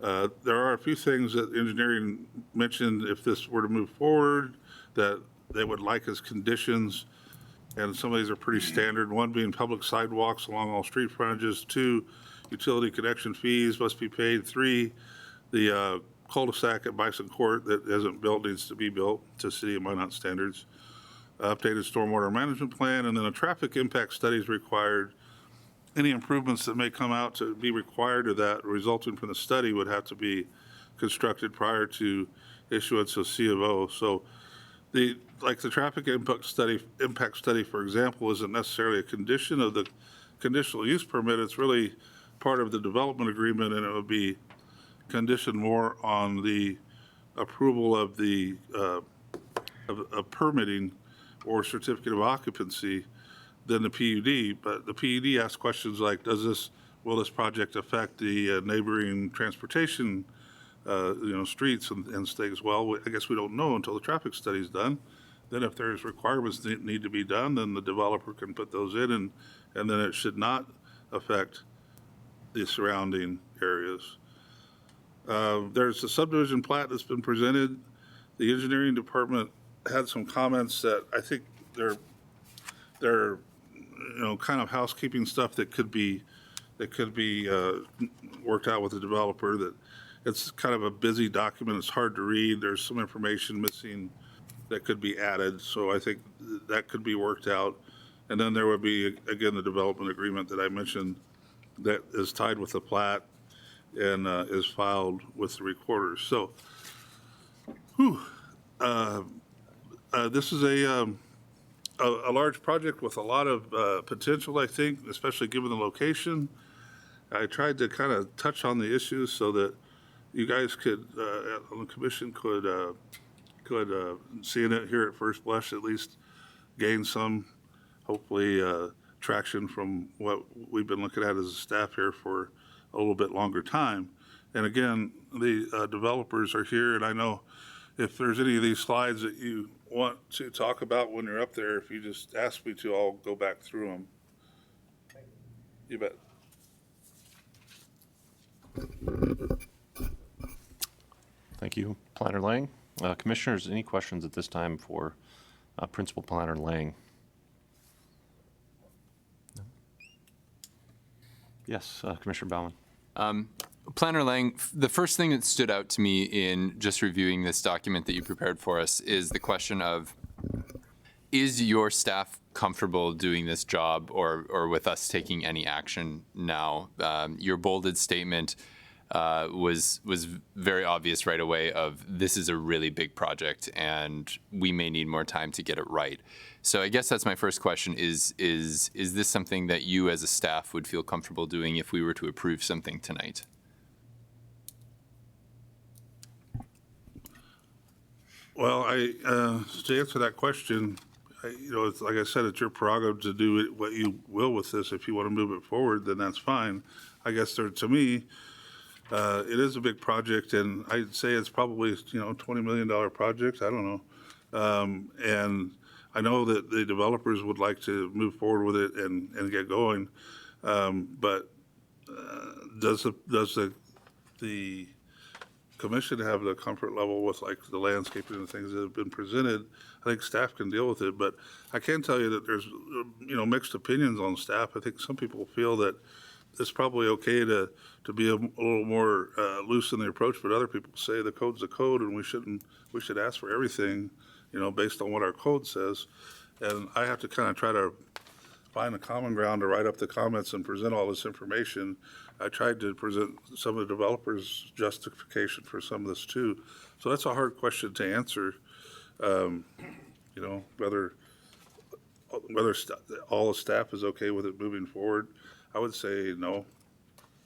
Speaker 5: There are a few things that engineering mentioned if this were to move forward that they would like as conditions, and some of these are pretty standard. One being public sidewalks along all street frontages. 2, utility connection fees must be paid. 3, the cul-de-sac at Bison Court that isn't built needs to be built to city of Minot standards. Updated stormwater management plan, and then a traffic impact study is required. Any improvements that may come out to be required of that resulting from the study would have to be constructed prior to issuance of C of O. So the traffic impact study, for example, isn't necessarily a condition of the conditional use permit. It's really part of the development agreement, and it would be conditioned more on the approval of the of permitting or certificate of occupancy than the PUD. But the PUD asks questions like, will this project affect the neighboring transportation streets and things? Well, I guess we don't know until the traffic study's done. Then if there's requirements that need to be done, then the developer can put those in, and then it should not affect the surrounding areas. There's a subdivision plat that's been presented. The engineering department had some comments that I think they're kind of housekeeping stuff that could be worked out with the developer. That it's kind of a busy document. It's hard to read. There's some information missing that could be added. So I think that could be worked out. And then there would be, again, the development agreement that I mentioned that is tied with the plat and is filed with the recorder. So, this is a large project with a lot of potential, I think, especially given the location. I tried to kind of touch on the issues so that you guys could, on the commission, could seeing it here at first blush, at least gain some, hopefully, traction from what we've been looking at as a staff here for a little bit longer time. And again, the developers are here, and I know if there's any of these slides that you want to talk about when you're up there, if you just ask me to, I'll go back through them. You bet.
Speaker 2: Thank you, Planner Lang. Commissioners, any questions at this time for Principal Planner Lang? No? Yes, Commissioner Bauman.
Speaker 4: Planner Lang, the first thing that stood out to me in just reviewing this document that you prepared for us is the question of, is your staff comfortable doing this job or with us taking any action now? Your bolded statement was very obvious right away of this is a really big project and we may need more time to get it right. So I guess that's my first question is this something that you as a staff would feel comfortable doing if we were to approve something tonight?
Speaker 5: Well, to answer that question, it's like I said, it's your prerogative to do what you will with this. If you want to move it forward, then that's fine. I guess to me, it is a big project, and I'd say it's probably $20 million project. I don't know, and I know that the developers would like to move forward with it and get going, but does the commission have the comfort level with like the landscaping and things that have been presented? I think staff can deal with it, but I can tell you that there's mixed opinions on staff. I think some people feel that it's probably okay to be a little more loose in the approach, but other people say the code's the code and we should ask for everything, based on what our code says. And I have to kind of try to find a common ground to write up the comments and present all this information. I tried to present some of the developers' justification for some of this too. So that's a hard question to answer. Whether all the staff is okay with it moving forward. I would say no,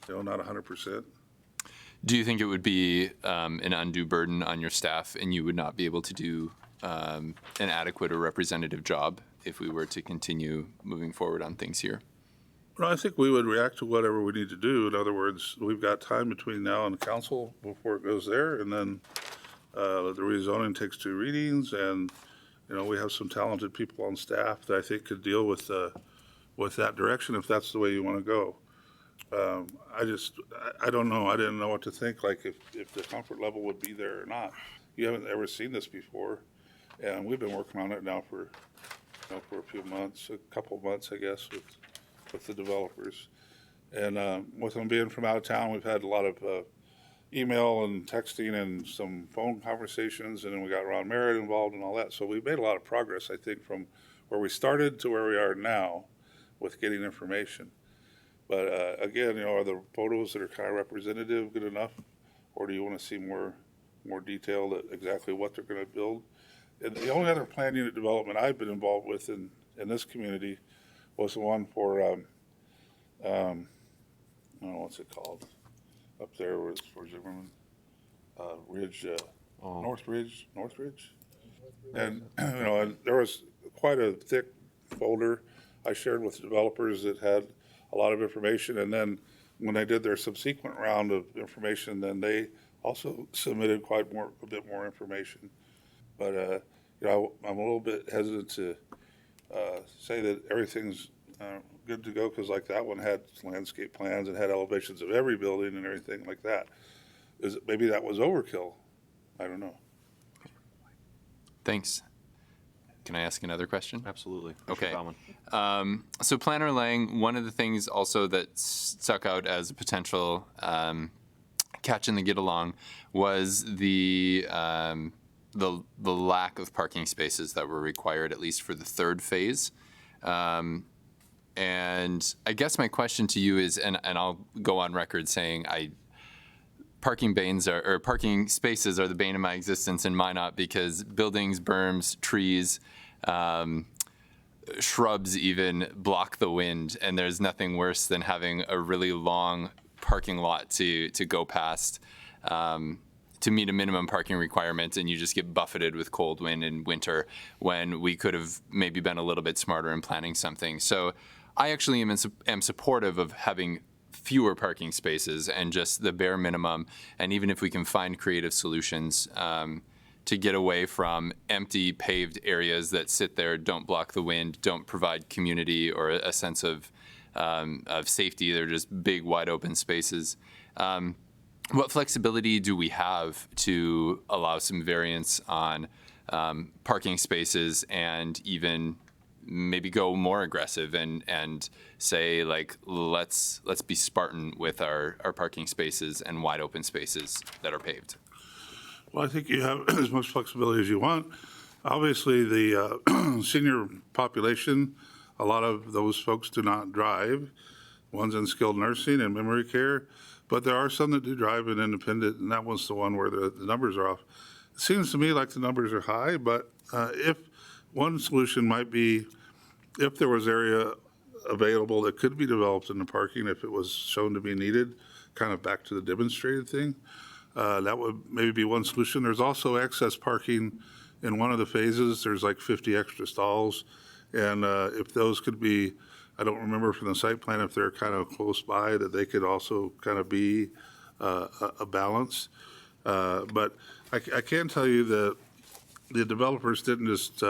Speaker 5: not 100%.
Speaker 4: Do you think it would be an undue burden on your staff and you would not be able to do an adequate or representative job if we were to continue moving forward on things here?
Speaker 5: Well, I think we would react to whatever we need to do. In other words, we've got time between now and the council before it goes there, and then the rezoning takes 2 readings, and we have some talented people on staff that I think could deal with that direction if that's the way you want to go. I don't know. I didn't know what to think, like if the comfort level would be there or not. You haven't ever seen this before, and we've been working on it now for a few months, a couple of months, I guess, with the developers. And with them being from out of town, we've had a lot of email and texting and some phone conversations, and then we got Ron Merritt involved and all that. So we've made a lot of progress, I think, from where we started to where we are now with getting information. But again, are the photos that are kind of representative good enough, or do you want to see more detailed at exactly what they're going to build? And the only other planned unit development I've been involved with in this community was the one for I don't know what's it called up there was for Zimmerman Ridge, North Ridge, and and there was quite a thick folder I shared with the developers that had a lot of information, and then when they did their subsequent round of information, then they also submitted a bit more information. But I'm a little bit hesitant to say that everything's good to go, because like that one had landscape plans and had elevations of every building and everything like that. Maybe that was overkill? I don't know.
Speaker 4: Thanks. Can I ask another question?
Speaker 2: Absolutely.
Speaker 4: Okay.
Speaker 2: Commissioner Baumann.
Speaker 4: So Planner Lang, one of the things also that stuck out as a potential catch in the get along was the lack of parking spaces that were required, at least for the third phase. And I guess my question to you is, and I'll go on record saying parking spaces are the bane of my existence in Minot, because buildings, berms, trees, shrubs even block the wind, and there's nothing worse than having a really long parking lot to go past to meet a minimum parking requirement, and you just get buffeted with cold wind in winter, when we could have maybe been a little bit smarter in planning something. So I actually am supportive of having fewer parking spaces and just the bare minimum, and even if we can find creative solutions to get away from empty paved areas that sit there, don't block the wind, don't provide community or a sense of safety. They're just big, wide open spaces. What flexibility do we have to allow some variance on parking spaces, and even maybe go more aggressive and say, like, let's be Spartan with our parking spaces and wide open spaces that are paved?
Speaker 5: Well, I think you have as much flexibility as you want. Obviously, the senior population, a lot of those folks do not drive. One's in skilled nursing and memory care, but there are some that do drive in independent, and that one's the one where the numbers are off. It seems to me like the numbers are high, but if one solution might be, if there was area available that could be developed in the parking, if it was shown to be needed, kind of back to the demonstrated thing, that would maybe be one solution. There's also excess parking in one of the phases. There's like 50 extra stalls. And if those could be, I don't remember from the site plan if they're kind of close by, that they could also kind of be a balance. But I can tell you that the developers didn't just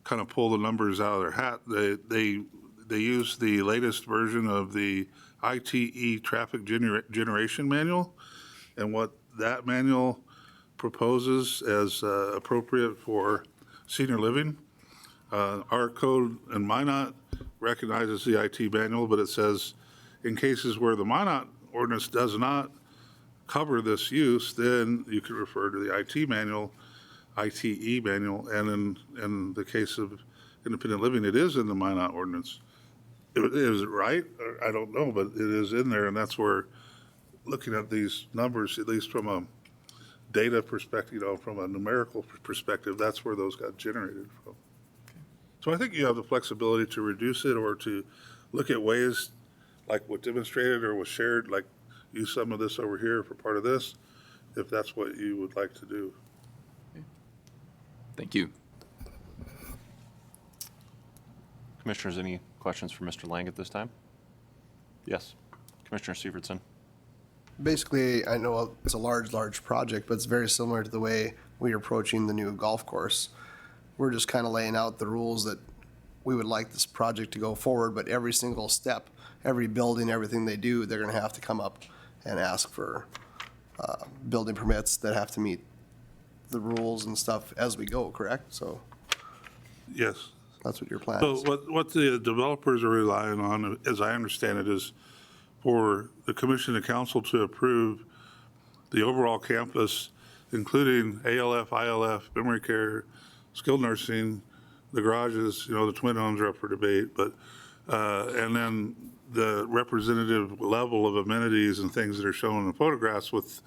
Speaker 5: kind of pull the numbers out of their hat. They used the latest version of the ITE traffic generation manual, and what that manual proposes as appropriate for senior living. Our code in Minot recognizes the IT manual, but it says in cases where the Minot ordinance does not cover this use, then you could refer to the IT manual, ITE manual, and in the case of independent living, it is in the Minot ordinance. Is it right? I don't know, but it is in there, and that's where, looking at these numbers, at least from a data perspective, from a numerical perspective, that's where those got generated from. So I think you have the flexibility to reduce it, or to look at ways like what demonstrated or was shared, like use some of this over here for part of this, if that's what you would like to do.
Speaker 4: Thank you.
Speaker 2: Commissioners, any questions for Mr. Lang at this time? Yes, Commissioner Sievertson.
Speaker 7: Basically, I know it's a large project, but it's very similar to the way we're approaching the new golf course. We're just kind of laying out the rules that we would like this project to go forward, but every single step, every building, everything they do, they're going to have to come up and ask for building permits that have to meet the rules and stuff as we go, correct? So
Speaker 5: Yes.
Speaker 7: that's what your plan
Speaker 5: So
Speaker 7: is.
Speaker 5: what the developers are relying on, as I understand it, is for the commission and council to approve the overall campus, including ALF, ILF, memory care, skilled nursing, the garages, the twin homes are up for debate, but, and then the representative level of amenities and things that are shown in the photographs with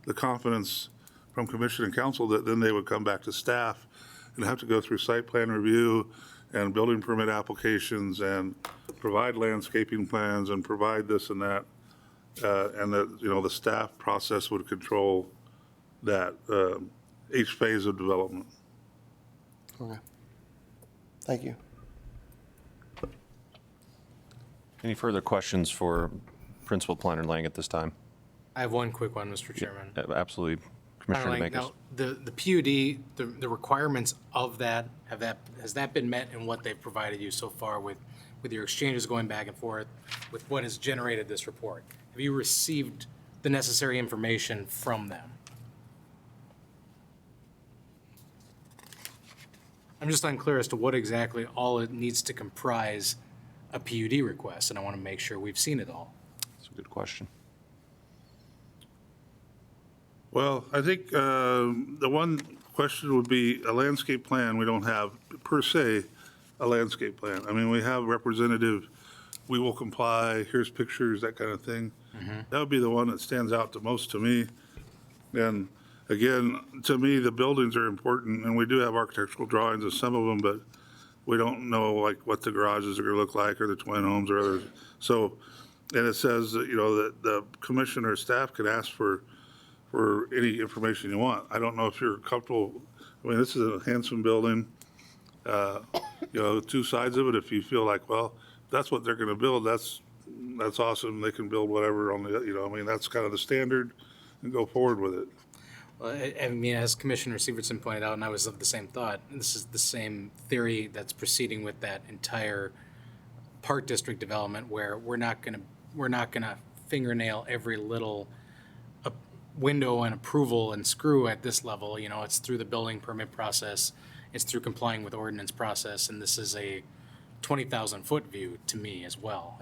Speaker 5: the confidence from commission and council that then they would come back to staff and have to go through site plan review and building permit applications and provide landscaping plans and provide this and that. And that, the staff process would control that, each phase of development.
Speaker 7: Okay. Thank you.
Speaker 2: Any further questions for Principal Planner Lang at this time?
Speaker 1: I have one quick one, Mr. Chairman.
Speaker 2: Absolutely. Commissioner
Speaker 1: Like,
Speaker 2: Demakis.
Speaker 1: now, the PUD, the requirements of that, has that been met in what they've provided you so far with your exchanges going back and forth with what has generated this report? Have you received the necessary information from them? I'm just unclear as to what exactly all it needs to comprise a PUD request, and I want to make sure we've seen it all.
Speaker 2: That's a good question.
Speaker 5: Well, I think the one question would be a landscape plan. We don't have per se a landscape plan. I mean, we have representative, we will comply, here's pictures, that kind of thing. That would be the one that stands out the most to me. And again, to me, the buildings are important, and we do have architectural drawings of some of them, but we don't know like what the garages are gonna look like or the twin homes or others. So, and it says that, that the commission or staff can ask for any information you want. I don't know if you're comfortable. I mean, this is a handsome building. Two sides of it. If you feel like, well, that's what they're going to build, that's awesome. They can build whatever on the, I mean, that's kind of the standard, and go forward with it.
Speaker 1: Well, I mean, as Commissioner Severson pointed out, and I was of the same thought, this is the same theory that's proceeding with that entire Park District development, where we're not gonna fingernail every little window and approval and screw at this level. It's through the building permit process, it's through complying with ordinance process, and this is a 20,000-foot view to me as well.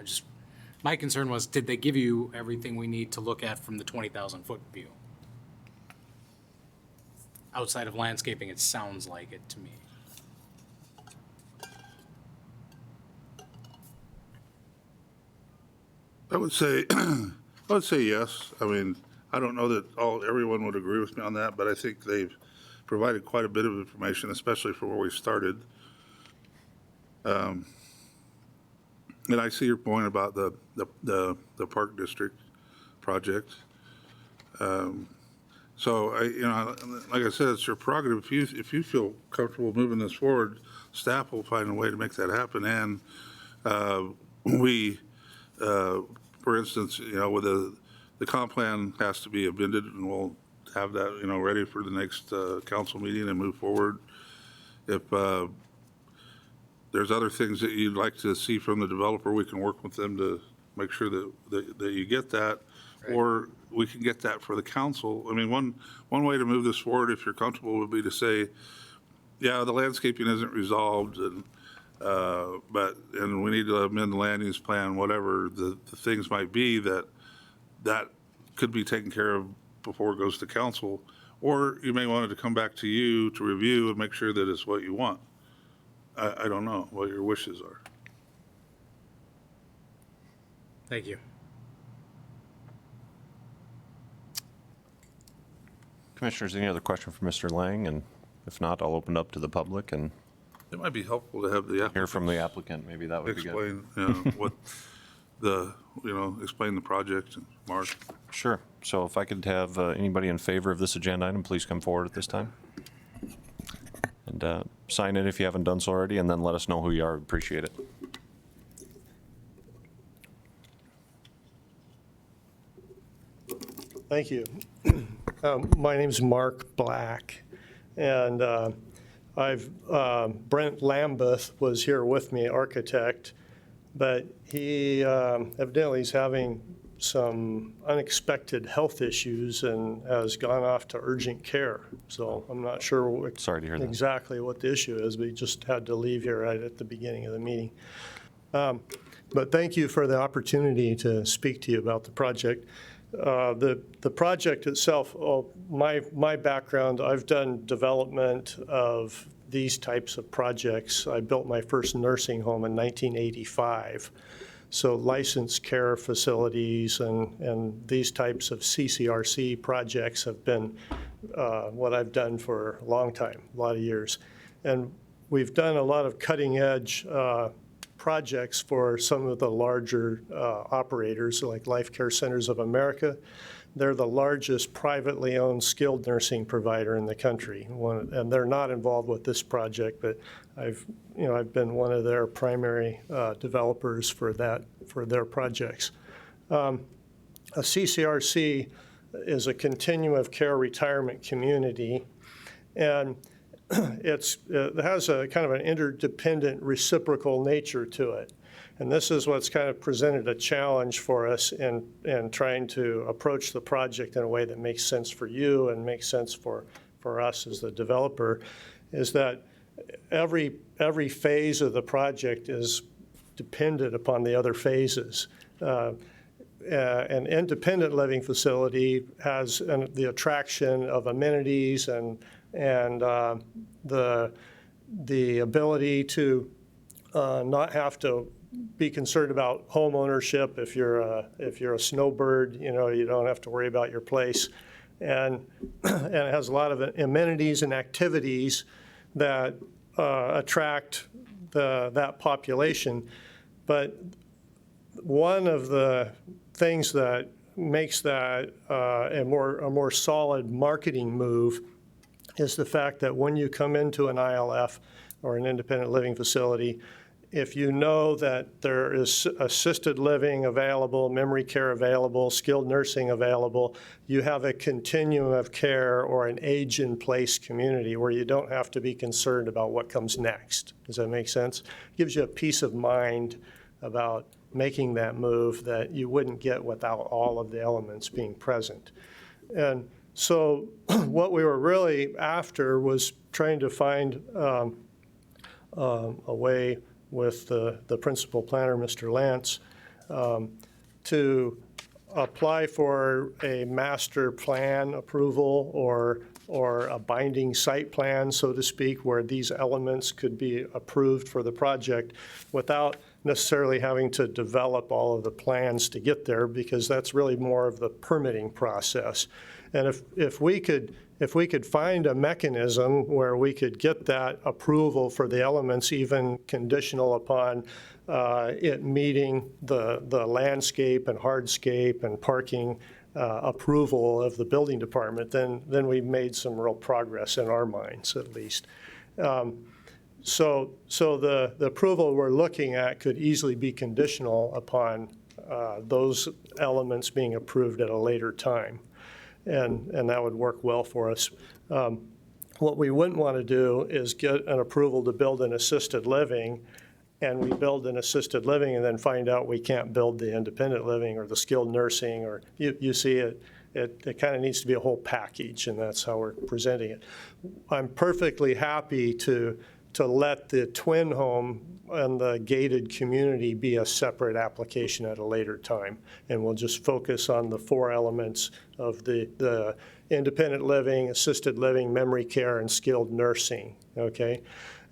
Speaker 1: My concern was, did they give you everything we need to look at from the 20,000-foot view? Outside of landscaping, it sounds like it to me.
Speaker 5: I would say yes. I mean, I don't know that everyone would agree with me on that, but I think they've provided quite a bit of information, especially for where we started. And I see your point about the Park District project. So like I said, it's your prerogative. If you feel comfortable moving this forward, staff will find a way to make that happen. And for instance, with the comp plan has to be amended, and we'll have that, ready for the next council meeting and move forward. If there's other things that you'd like to see from the developer, we can work with them to make sure that you get that, right. Or we can get that for the council. I mean, one way to move this forward, if you're comfortable, would be to say, yeah, the landscaping isn't resolved, and we need to amend the land use plan, whatever the things might be that could be taken care of before it goes to council. Or you may want it to come back to you to review and make sure that it's what you want. I don't know what your wishes are.
Speaker 1: Thank you.
Speaker 2: Commissioners, any other question for Mr. Lang? And if not, I'll open up to the public and
Speaker 5: It might be helpful to have the applicant
Speaker 2: hear from the applicant. Maybe that would be good.
Speaker 5: explain, what explain the project, and Mark.
Speaker 2: Sure. So if I could have anybody in favor of this agenda item, please come forward at this time. And sign in if you haven't done so already, and then let us know who you are. Appreciate it.
Speaker 13: Thank you. My name's Mark Black, and Brent Lambeth was here with me, architect, but he evidently is having some unexpected health issues and has gone off to urgent care. So I'm not sure
Speaker 2: Sorry to hear that.
Speaker 13: exactly what the issue is, but he just had to leave here right at the beginning of the meeting. But thank you for the opportunity to speak to you about the project. The project itself, my background, I've done development of these types of projects. I built my first nursing home in 1985. So licensed care facilities and these types of CCRC projects have been what I've done for a long time, a lot of years. And we've done a lot of cutting edge projects for some of the larger operators like Life Care Centers of America. They're the largest privately owned skilled nursing provider in the country. And they're not involved with this project, but I've been one of their primary developers for their projects. A CCRC is a continuum of care retirement community, and it has a kind of an interdependent reciprocal nature to it. And this is what's kind of presented a challenge for us in trying to approach the project in a way that makes sense for you and makes sense for us as the developer, is that every phase of the project is dependent upon the other phases. An independent living facility has the attraction of amenities and the ability to not have to be concerned about home ownership. If you're a snowbird, you don't have to worry about your place, and it has a lot of amenities and activities that attract that population. But one of the things that makes that a more solid marketing move is the fact that when you come into an ILF or an independent living facility, if you know that there is assisted living available, memory care available, skilled nursing available, you have a continuum of care or an age-in-place community where you don't have to be concerned about what comes next. Does that make sense? It gives you a peace of mind about making that move that you wouldn't get without all of the elements being present. And so what we were really after was trying to find a way with the principal planner, Mr. Lance, to apply for a master plan approval or a binding site plan, so to speak, where these elements could be approved for the project without necessarily having to develop all of the plans to get there, because that's really more of the permitting process. And if we could find a mechanism where we could get that approval for the elements, even conditional upon it meeting the landscape and hardscape and parking approval of the building department, then we've made some real progress in our minds, at least. So the approval we're looking at could easily be conditional upon those elements being approved at a later time. And that would work well for us. What we wouldn't want to do is get an approval to build an assisted living, and we build an assisted living and then find out we can't build the independent living or the skilled nursing, or you see it kind of needs to be a whole package, and that's how we're presenting it. I'm perfectly happy to let the twin home and the gated community be a separate application at a later time. And we'll just focus on the four elements of the independent living, assisted living, memory care, and skilled nursing, okay?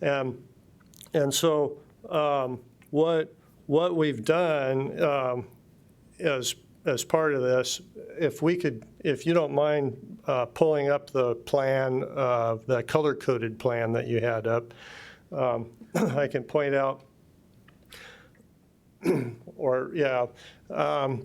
Speaker 13: And so what we've done as part of this, if you don't mind pulling up the plan, the color-coded plan that you had up, I can point out,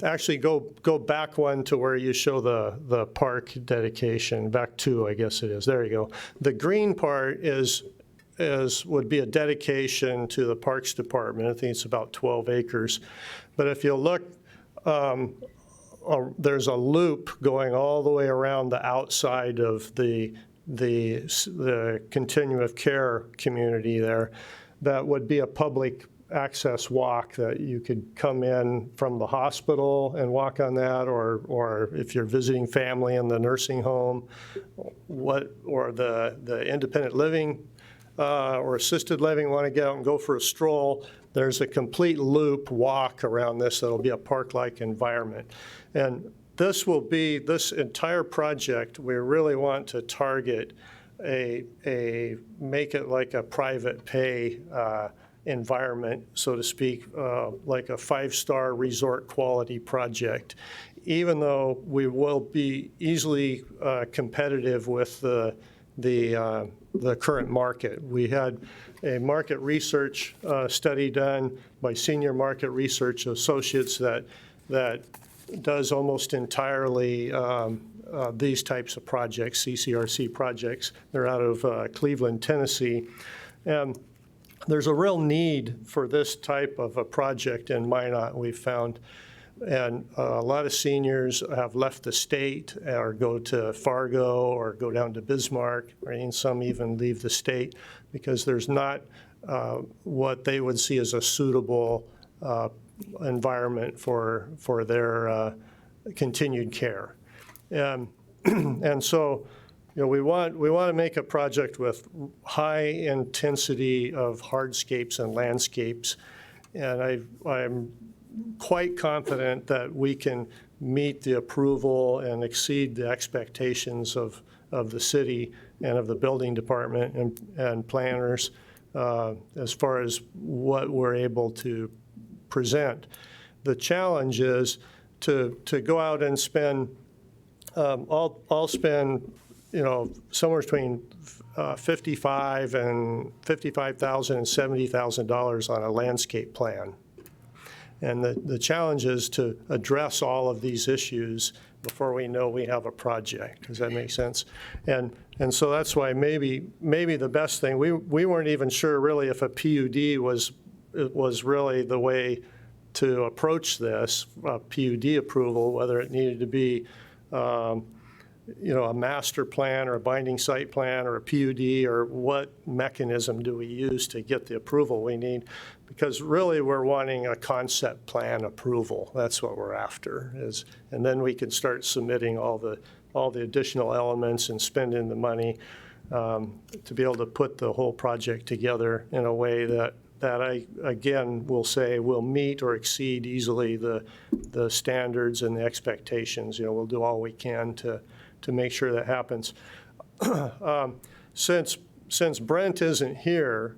Speaker 13: actually go back one to where you show the park dedication, back two, I guess it is. There you go. The green part would be a dedication to the Parks Department. I think it's about 12 acres. But if you look, there's a loop going all the way around the outside of the continuum of care community there. That would be a public access walk that you could come in from the hospital and walk on that, or if you're visiting family in the nursing home, or the independent living or assisted living want to get out and go for a stroll, there's a complete loop walk around this that'll be a park-like environment. And this entire project, we really want to target make it like a private pay environment, so to speak, like a 5-star resort quality project, even though we will be easily competitive with the current market. We had a market research study done by Senior Market Research Associates that does almost entirely these types of projects, CCRC projects. They're out of Cleveland, Tennessee. And there's a real need for this type of a project in Minot, we've found. And a lot of seniors have left the state or go to Fargo or go down to Bismarck, and some even leave the state because there's not what they would see as a suitable environment for their continued care. And so, we want to make a project with high intensity of hardscapes and landscapes, and I'm quite confident that we can meet the approval and exceed the expectations of the city and of the building department and planners as far as what we're able to present. The challenge is to go out and spend, I'll spend, somewhere between $55,000 and $70,000 on a landscape plan. And the challenge is to address all of these issues before we know we have a project. Does that make sense? And so that's why maybe the best thing, we weren't even sure really if a PUD was really the way to approach this, PUD approval, whether it needed to be a master plan or a binding site plan or a PUD, or what mechanism do we use to get the approval we need? Because really we're wanting a concept plan approval. That's what we're after, and then we can start submitting all the additional elements and spending the money to be able to put the whole project together in a way that I, again, will say will meet or exceed easily the standards and the expectations. We'll do all we can to make sure that happens. Since Brent isn't here,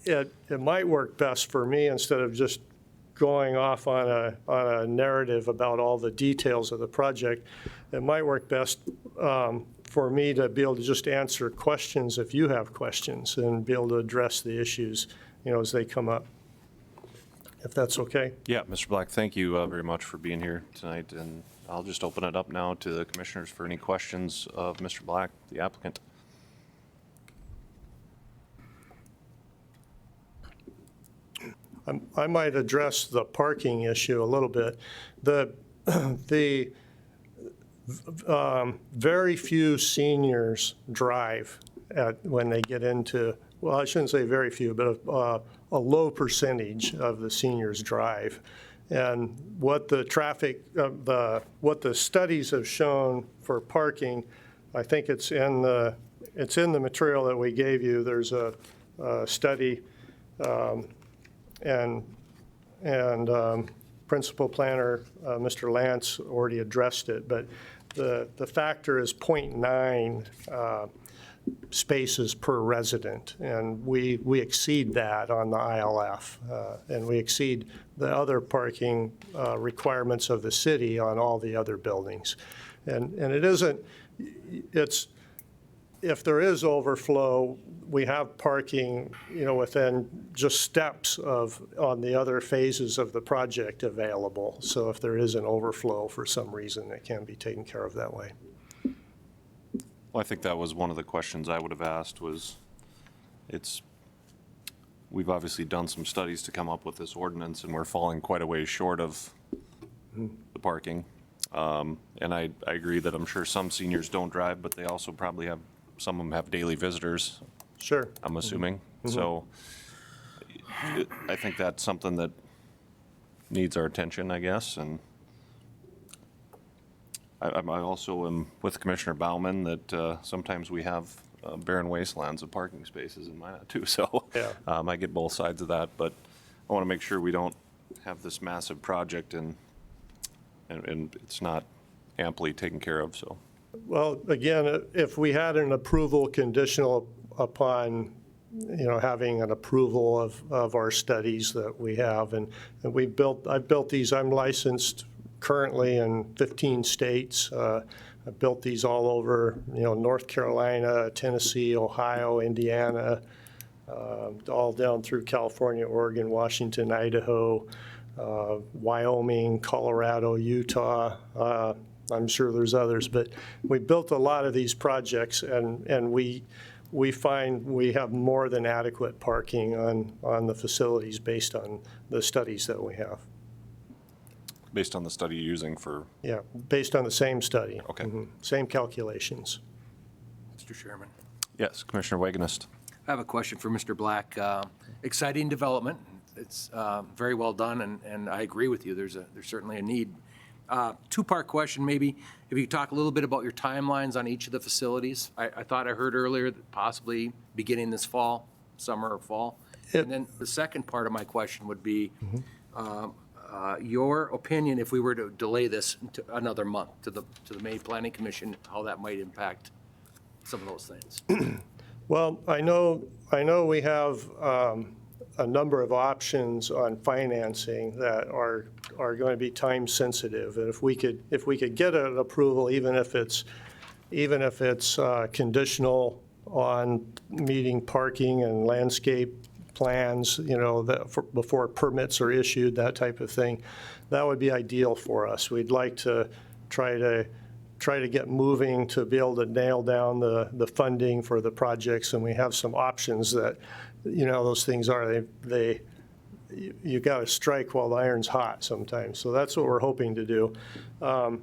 Speaker 13: it might work best for me, instead of just going off on a narrative about all the details of the project, it might work best for me to be able to just answer questions if you have questions, and be able to address the issues as they come up, if that's okay.
Speaker 2: Yeah, Mr. Black, thank you very much for being here tonight, and I'll just open it up now to the commissioners for any questions of Mr. Black, the applicant.
Speaker 13: I might address the parking issue a little bit. The very few seniors drive when they get into, well, I shouldn't say very few, but a low percentage of the seniors drive. And what the studies have shown for parking, I think it's in the material that we gave you. There's a study, and principal planner Mr. Lance already addressed it, but the factor is 0.9 spaces per resident, and we exceed that on the ILF, and we exceed the other parking requirements of the city on all the other buildings. And it isn't, if there is overflow, we have parking, within just steps on the other phases of the project available. So if there is an overflow for some reason, it can be taken care of that way.
Speaker 2: Well, I think that was one of the questions I would have asked was, we've obviously done some studies to come up with this ordinance, and we're falling quite a ways short of the parking. And I agree that I'm sure some seniors don't drive, but they also probably have, some of them have daily visitors.
Speaker 13: Sure.
Speaker 2: I'm assuming. So I think that's something that needs our attention, I guess. And I also am with Commissioner Bauman that sometimes we have barren wastelands of parking spaces in Minot too, so
Speaker 13: Yeah.
Speaker 2: I get both sides of that, but I want to make sure we don't have this massive project and it's not amply taken care of, so.
Speaker 13: Well, again, if we had an approval conditional upon, having an approval of our studies that we have, and I've built these, I'm licensed currently in 15 states. I've built these all over, North Carolina, Tennessee, Ohio, Indiana, all down through California, Oregon, Washington, Idaho, Wyoming, Colorado, Utah. I'm sure there's others, but we built a lot of these projects, and we find we have more than adequate parking on the facilities based on the studies that we have.
Speaker 2: Based on the study you're using for,
Speaker 13: Yeah, based on the same study.
Speaker 2: Okay.
Speaker 13: Same calculations.
Speaker 11: Mr. Chairman.
Speaker 2: yes, Commissioner Wagonist.
Speaker 11: I have a question for Mr. Black. Exciting development. It's very well done, and I agree with you. There's certainly a need. Two-part question, maybe. If you could talk a little bit about your timelines on each of the facilities. I thought I heard earlier that possibly beginning this fall, summer or fall. And then the second part of my question would be your opinion, if we were to delay this to another month to the May Planning Commission, how that might impact some of those things.
Speaker 13: Well, I know we have a number of options on financing that are going to be time sensitive. And if we could get an approval, even if it's conditional on meeting parking and landscape plans, before permits are issued, that type of thing, that would be ideal for us. We'd like to try to get moving to be able to nail down the funding for the projects, and we have some options that, those things are, you got to strike while the iron's hot sometimes. So that's what we're hoping to do. But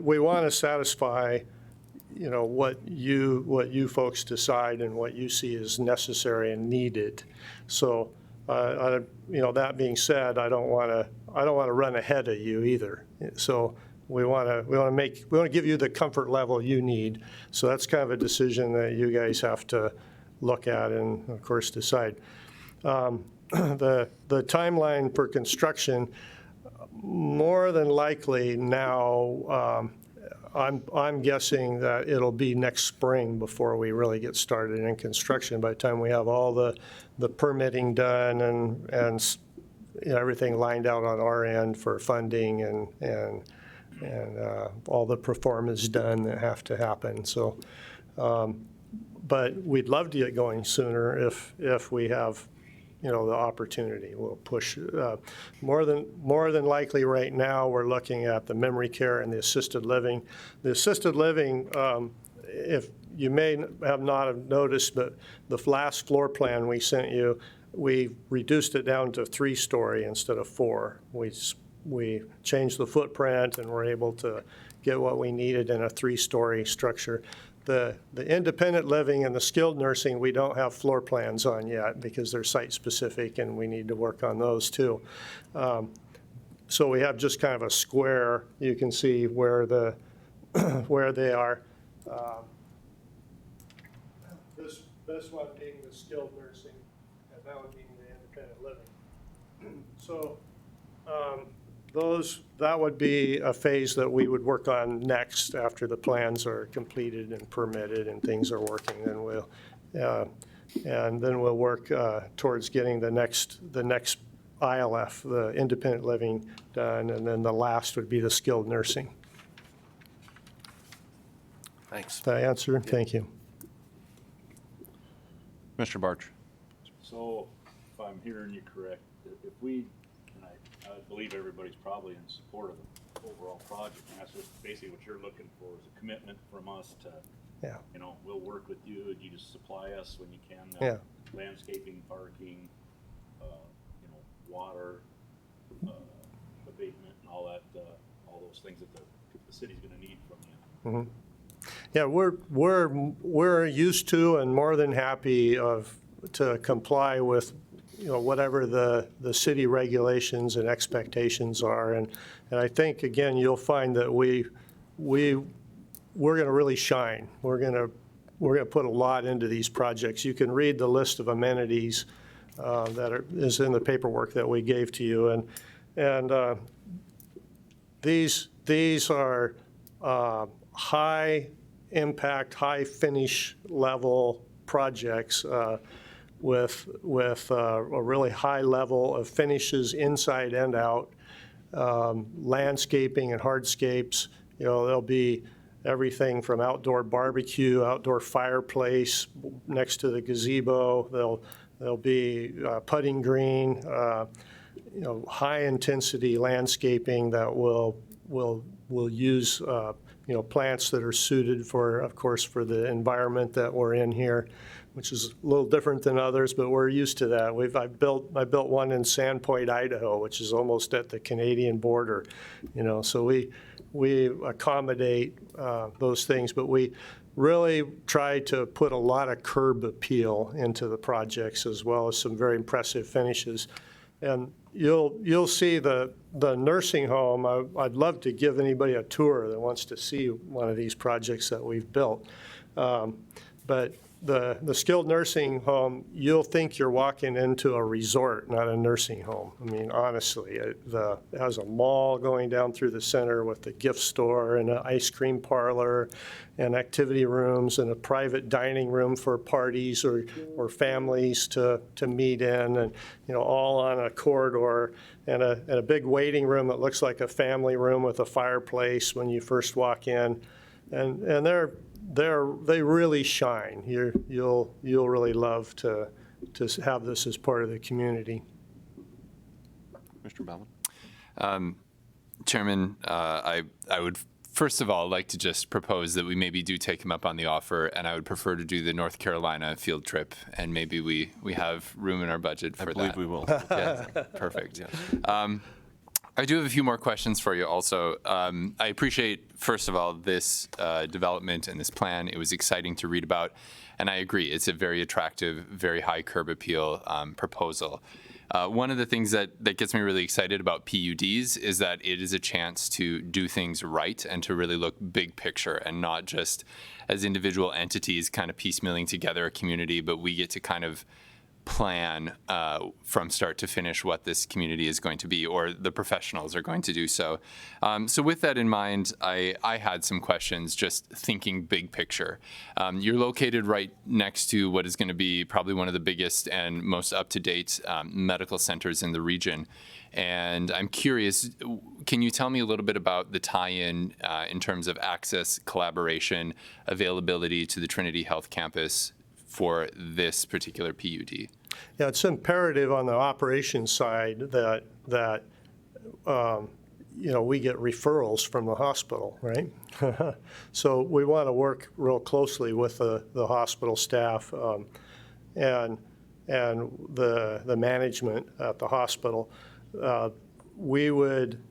Speaker 13: we want to satisfy, what you folks decide and what you see is necessary and needed. So, that being said, I don't want to run ahead of you either. So we want to give you the comfort level you need. So that's kind of a decision that you guys have to look at and, of course, decide. The timeline for construction, more than likely now, I'm guessing that it'll be next spring before we really get started in construction. By the time we have all the permitting done and everything lined out on our end for funding and all the performance done that have to happen. So, but we'd love to get going sooner if we have, the opportunity. We'll push more than likely. Right now, we're looking at the memory care and the assisted living. The assisted living, if you may not have noticed, but the last floor plan we sent you, we reduced it down to 3-story instead of 4. We changed the footprint and were able to get what we needed in a 3-story structure. The independent living and the skilled nursing, we don't have floor plans on yet because they're site-specific and we need to work on those too. So we have just kind of a square. You can see where where they are. This one being the skilled nursing, and that one being the independent living. So that would be a phase that we would work on next after the plans are completed and permitted and things are working. Then we'll work towards getting the next ILF, the independent living, done, and then the last would be the skilled nursing.
Speaker 11: Thanks.
Speaker 13: Did I answer? Thank you.
Speaker 2: Mr. Barch.
Speaker 10: So, if I'm hearing you correct, if we, and I believe everybody's probably in support of the overall project, and that's just basically what you're looking for is a commitment from us to,
Speaker 13: Yeah.
Speaker 10: We'll work with you, and you just supply us when you can,
Speaker 13: Yeah.
Speaker 10: landscaping, parking, water, abatement, and all that, all those things that the city's gonna need from you.
Speaker 13: Mm-hmm. Yeah, we're used to and more than happy to comply with, whatever the city regulations and expectations are. And I think, again, you'll find that we we're going to really shine. We're going to put a lot into these projects. You can read the list of amenities that is in the paperwork that we gave to you, and these are high impact, high finish level projects with a really high level of finishes inside and out, landscaping and hardscapes. You know, there'll be everything from outdoor barbecue, outdoor fireplace next to the gazebo. There'll be putting green, you know, high intensity landscaping that will use you know, plants that are suited for, of course, for the environment that we're in here, which is a little different than others, but we're used to that. I built one in Sandpoint, Idaho, which is almost at the Canadian border, you know. So we accommodate those things, but we really try to put a lot of curb appeal into the projects, as well as some very impressive finishes. And you'll see the nursing home. I'd love to give anybody a tour that wants to see one of these projects that we've built. But the skilled nursing home, you'll think you're walking into a resort, not a nursing home. I mean, honestly, it has a mall going down through the center with a gift store and an ice cream parlor and activity rooms and a private dining room for parties or families to meet in, and, you know, all on a corridor, and a big waiting room that looks like a family room with a fireplace when you first walk in. And they really shine. You'll really love to have this as part of the community.
Speaker 2: Mr. Bellman?
Speaker 4: Chairman, I would first of all like to just propose that we maybe do take him up on the offer, and I would prefer to do the North Carolina field trip, and maybe we have room in our budget for that.
Speaker 2: I believe we will.
Speaker 4: Yes, perfect. I do have a few more questions for you also. I appreciate, first of all, this development and this plan. It was exciting to read about, and I agree, it's a very attractive, very high curb appeal proposal. One of the things that gets me really excited about PUDs is that it is a chance to do things right and to really look big picture, and not just as individual entities kind of piecemealing together a community, but we get to kind of plan from start to finish what this community is going to be, or the professionals are going to do so. So with that in mind, I had some questions just thinking big picture. You're located right next to what is going to be probably one of the biggest and most up-to-date medical centers in the region. And I'm curious, can you tell me a little bit about the tie-in in terms of access, collaboration, availability to the Trinity Health Campus for this particular PUD?
Speaker 13: Yeah, it's imperative on the operations side that you know, we get referrals from the hospital, right? So we want to work real closely with the hospital staff and the management at the hospital. We would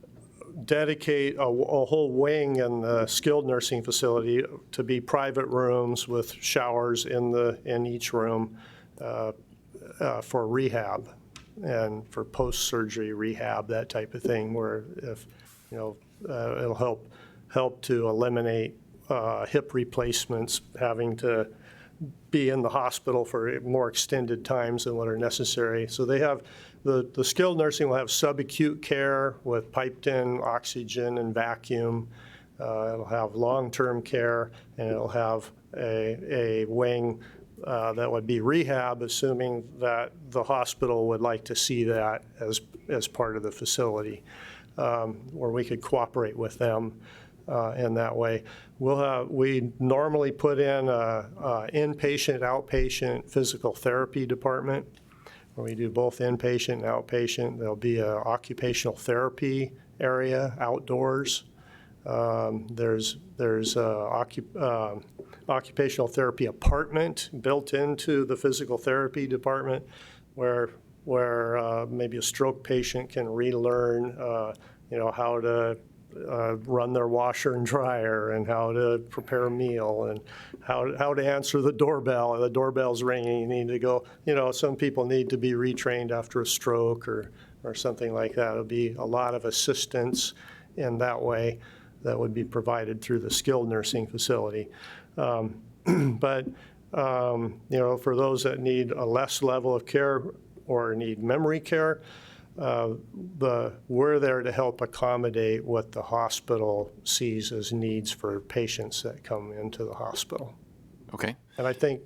Speaker 13: dedicate a whole wing in the skilled nursing facility to be private rooms with showers in each room for rehab and for post-surgery rehab, that type of thing, where if, you know, it'll help to eliminate hip replacements having to be in the hospital for more extended times than what are necessary. So they have, the skilled nursing will have subacute care with piped in oxygen and vacuum. It'll have long-term care, and it'll have a wing that would be rehab, assuming that the hospital would like to see that as part of the facility, where we could cooperate with them in that way. We normally put in a inpatient, outpatient physical therapy department, where we do both inpatient and outpatient. There'll be an occupational therapy area outdoors. There's a occupational therapy apartment built into the physical therapy department, where maybe a stroke patient can relearn, you know, how to run their washer and dryer, and how to prepare a meal, and how to answer the doorbell. The doorbell's ringing, you need to go. You know, some people need to be retrained after a stroke or something like that. It'll be a lot of assistance in that way. that would be provided through the skilled nursing facility. But, for those that need a less level of care or need memory care, we're there to help accommodate what the hospital sees as needs for patients that come into the hospital.
Speaker 4: Okay.
Speaker 13: And I think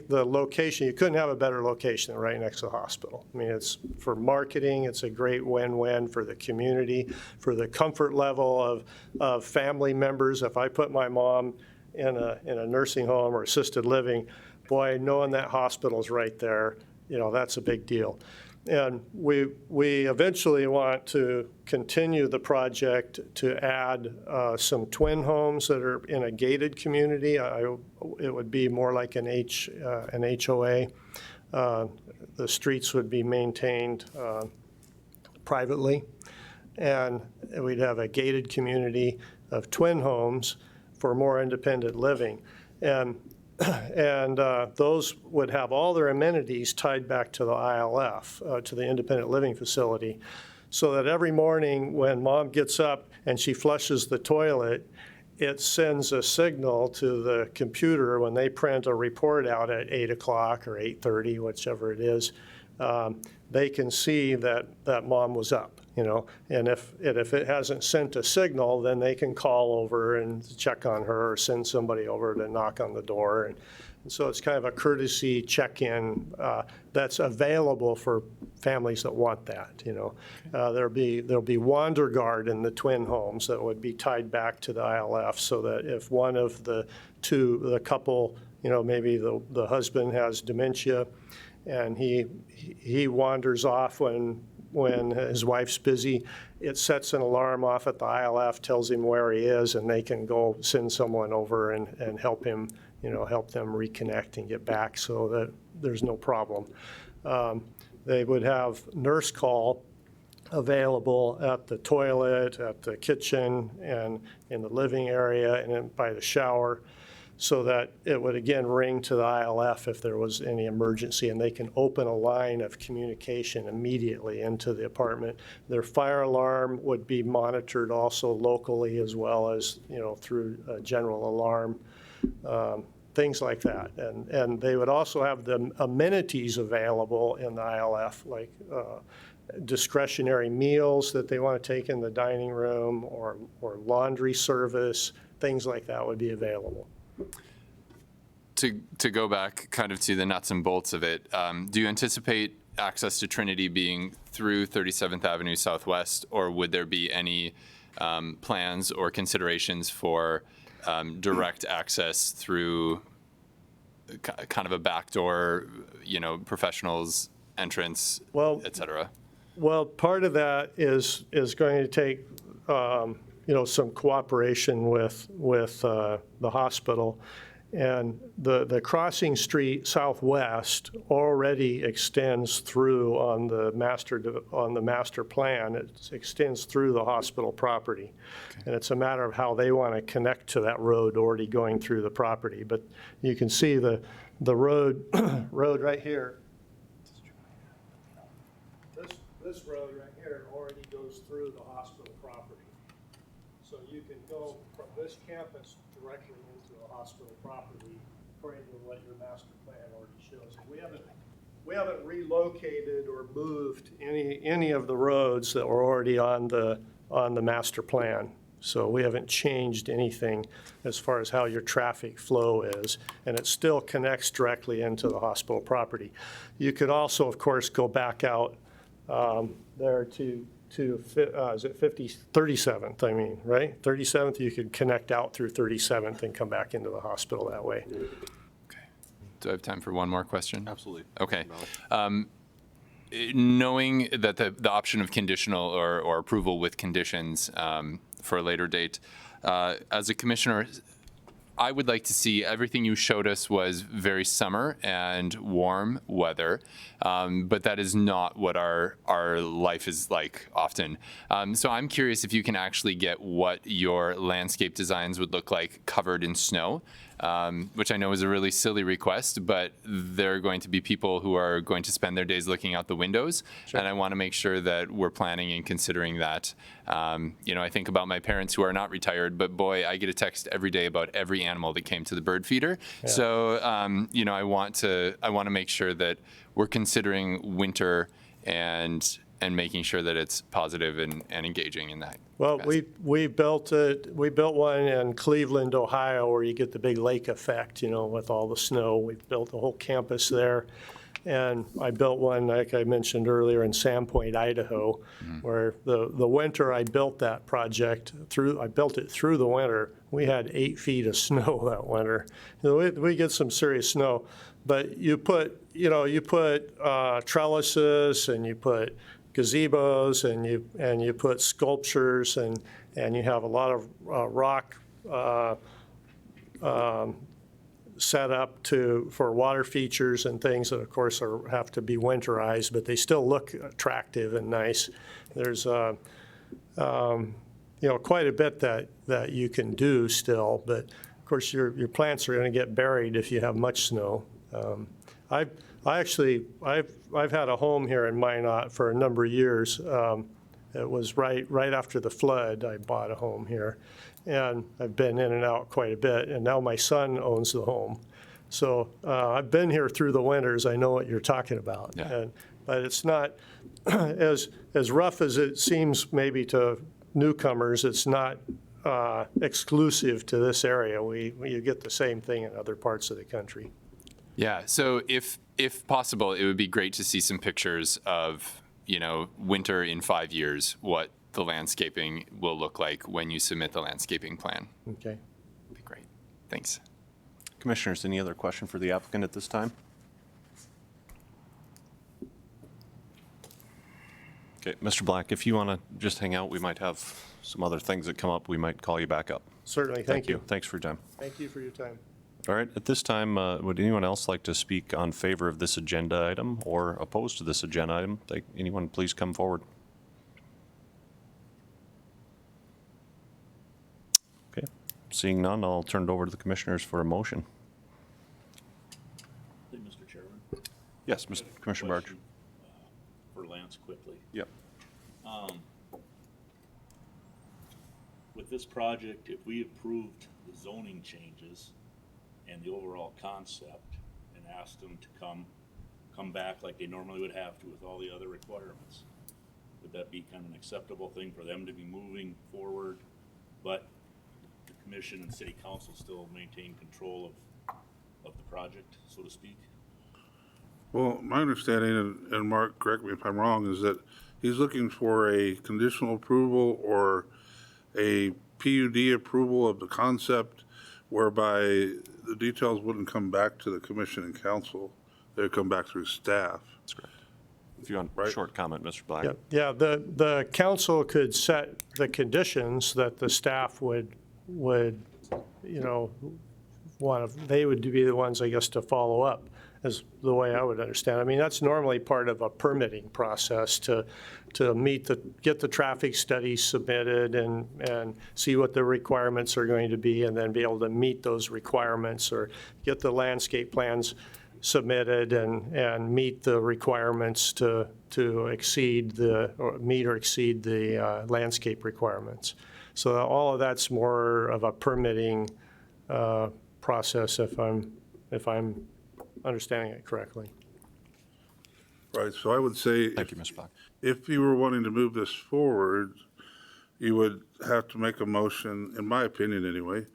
Speaker 13: the location, you couldn't have a better location than right next to the hospital. I mean, it's for marketing, it's a great win-win for the community, for the comfort level of family members. If I put my mom in a nursing home or assisted living, boy, knowing that hospital's right there, that's a big deal. And we eventually want to continue the project to add some twin homes that are in a gated community. It would be more like an HOA. The streets would be maintained privately. And we'd have a gated community of twin homes for more independent living. And those would have all their amenities tied back to the ILF, to the independent living facility, so that every morning when mom gets up and she flushes the toilet, it sends a signal to the computer when they print a report out at 8 o'clock or 8:30, whichever it is. They can see that mom was up, and if it hasn't sent a signal, then they can call over and check on her or send somebody over to knock on the door. And so it's kind of a courtesy check-in that's available for families that want that, There'll be Wander Guard in the twin homes that would be tied back to the ILF, so that if one of the couple, maybe the husband has dementia and he wanders off when his wife's busy, it sets an alarm off at the ILF, tells him where he is, and they can go send someone over and help him, help them reconnect and get back so that there's no problem. They would have nurse call available at the toilet, at the kitchen, and in the living area, and then by the shower, so that it would again ring to the ILF if there was any emergency, and they can open a line of communication immediately into the apartment. Their fire alarm would be monitored also locally, as well as through a general alarm, things like that. And they would also have the amenities available in the ILF, like discretionary meals that they want to take in the dining room, or laundry service, things like that would be available.
Speaker 4: To go back kind of to the nuts and bolts of it, do you anticipate access to Trinity being through 37th Avenue Southwest, or would there be any plans or considerations for direct access through kind of a backdoor, professionals entrance, et cetera?
Speaker 13: Well, part of that is going to take some cooperation with the hospital. And the crossing street southwest already extends through on the master plan. It extends through the hospital property. Okay. And it's a matter of how they want to connect to that road already going through the property. But you can see the road right here. This road right here already goes through the hospital property. So you can go from this campus directly into the hospital property according to what your master plan already shows. We haven't relocated or moved any of the roads that were already on the master plan. So we haven't changed anything as far as how your traffic flow is, and it still connects directly into the hospital property. You could also, of course, go back out there to 37th, I mean, right? 37th, you could connect out through 37th and come back into the hospital that way.
Speaker 4: Okay. Do I have time for one more question?
Speaker 2: Absolutely.
Speaker 4: Okay. Knowing that the option of conditional or approval with conditions for a later date, as a commissioner, I would like to see everything you showed us was very summer and warm weather, but that is not what our life is like often. So I'm curious if you can actually get what your landscape designs would look like covered in snow, which I know is a really silly request, but there are going to be people who are going to spend their days looking out the windows, and I want to make sure that we're planning and considering that I think about my parents who are not retired, but boy, I get a text every day about every animal that came to the bird feeder.
Speaker 13: Yeah.
Speaker 4: So, I want to make sure that we're considering winter and making sure that it's positive and engaging in that.
Speaker 13: Well,
Speaker 4: capacity.
Speaker 13: we built one in Cleveland, Ohio, where you get the big lake effect, with all the snow. We built a whole campus there. And I built one, like I mentioned earlier, in Sandpoint, Idaho, where the winter I built that project I built it through the winter. We had 8 feet of snow that winter. We get some serious snow, but you put trellises and you put gazebos and you put sculptures and you have a lot of rock set up for water features and things that, of course, have to be winterized, but they still look attractive and nice. There's quite a bit that you can do still, but of course your plants are going to get buried if you have much snow. I've had a home here in Minot for a number of years. It was right after the flood. I bought a home here, and I've been in and out quite a bit. And now my son owns the home, so I've been here through the winters. I know what you're talking about.
Speaker 4: Yeah.
Speaker 13: But it's not as rough as it seems maybe to newcomers. It's not exclusive to this area. You get the same thing in other parts of the country.
Speaker 4: Yeah. So if possible, it would be great to see some pictures of winter in 5 years, what the landscaping will look like when you submit the landscaping plan.
Speaker 13: Okay.
Speaker 4: Would be great. Thanks.
Speaker 2: Commissioners, any other question for the applicant at this time? Okay, Mr. Black, if you want to just hang out, we might have some other things that come up. We might call you back up.
Speaker 13: Certainly. Thank you.
Speaker 2: Thanks for your time.
Speaker 13: Thank you for your time.
Speaker 2: All right, at this time, would anyone else like to speak on favor of this agenda item or opposed to this agenda item? Anyone please come forward. Okay, seeing none, I'll turn it over to the commissioners for a motion.
Speaker 10: Hey, Mr. Chairman.
Speaker 2: Yes, Mr. Commissioner Barge.
Speaker 10: Question, for Lance quickly.
Speaker 2: Yep.
Speaker 10: With this project, if we approved the zoning changes and the overall concept and asked them to come back like they normally would have to with all the other requirements, would that be kind of an acceptable thing for them to be moving forward, but the commission and city council still maintain control of the project, so to speak?
Speaker 5: Well, my understanding, and Mark, correct me if I'm wrong, is that he's looking for a conditional approval or a PUD approval of the concept whereby the details wouldn't come back to the commission and council. They would come back through staff.
Speaker 2: That's correct. If you want a short comment, Mr. Black.
Speaker 13: Yeah, the council could set the conditions that the staff would they would be the ones, I guess, to follow up, is the way I would understand. I mean, that's normally part of a permitting process to get the traffic study submitted and see what the requirements are going to be, and then be able to meet those requirements, or get the landscape plans submitted and meet the requirements to meet or exceed the landscape requirements. So all of that's more of a permitting process, if I'm understanding it correctly.
Speaker 5: Right, so I would say.
Speaker 2: Thank you, Mr. Black.
Speaker 5: If you were wanting to move this forward, you would have to make a motion, in my opinion anyway,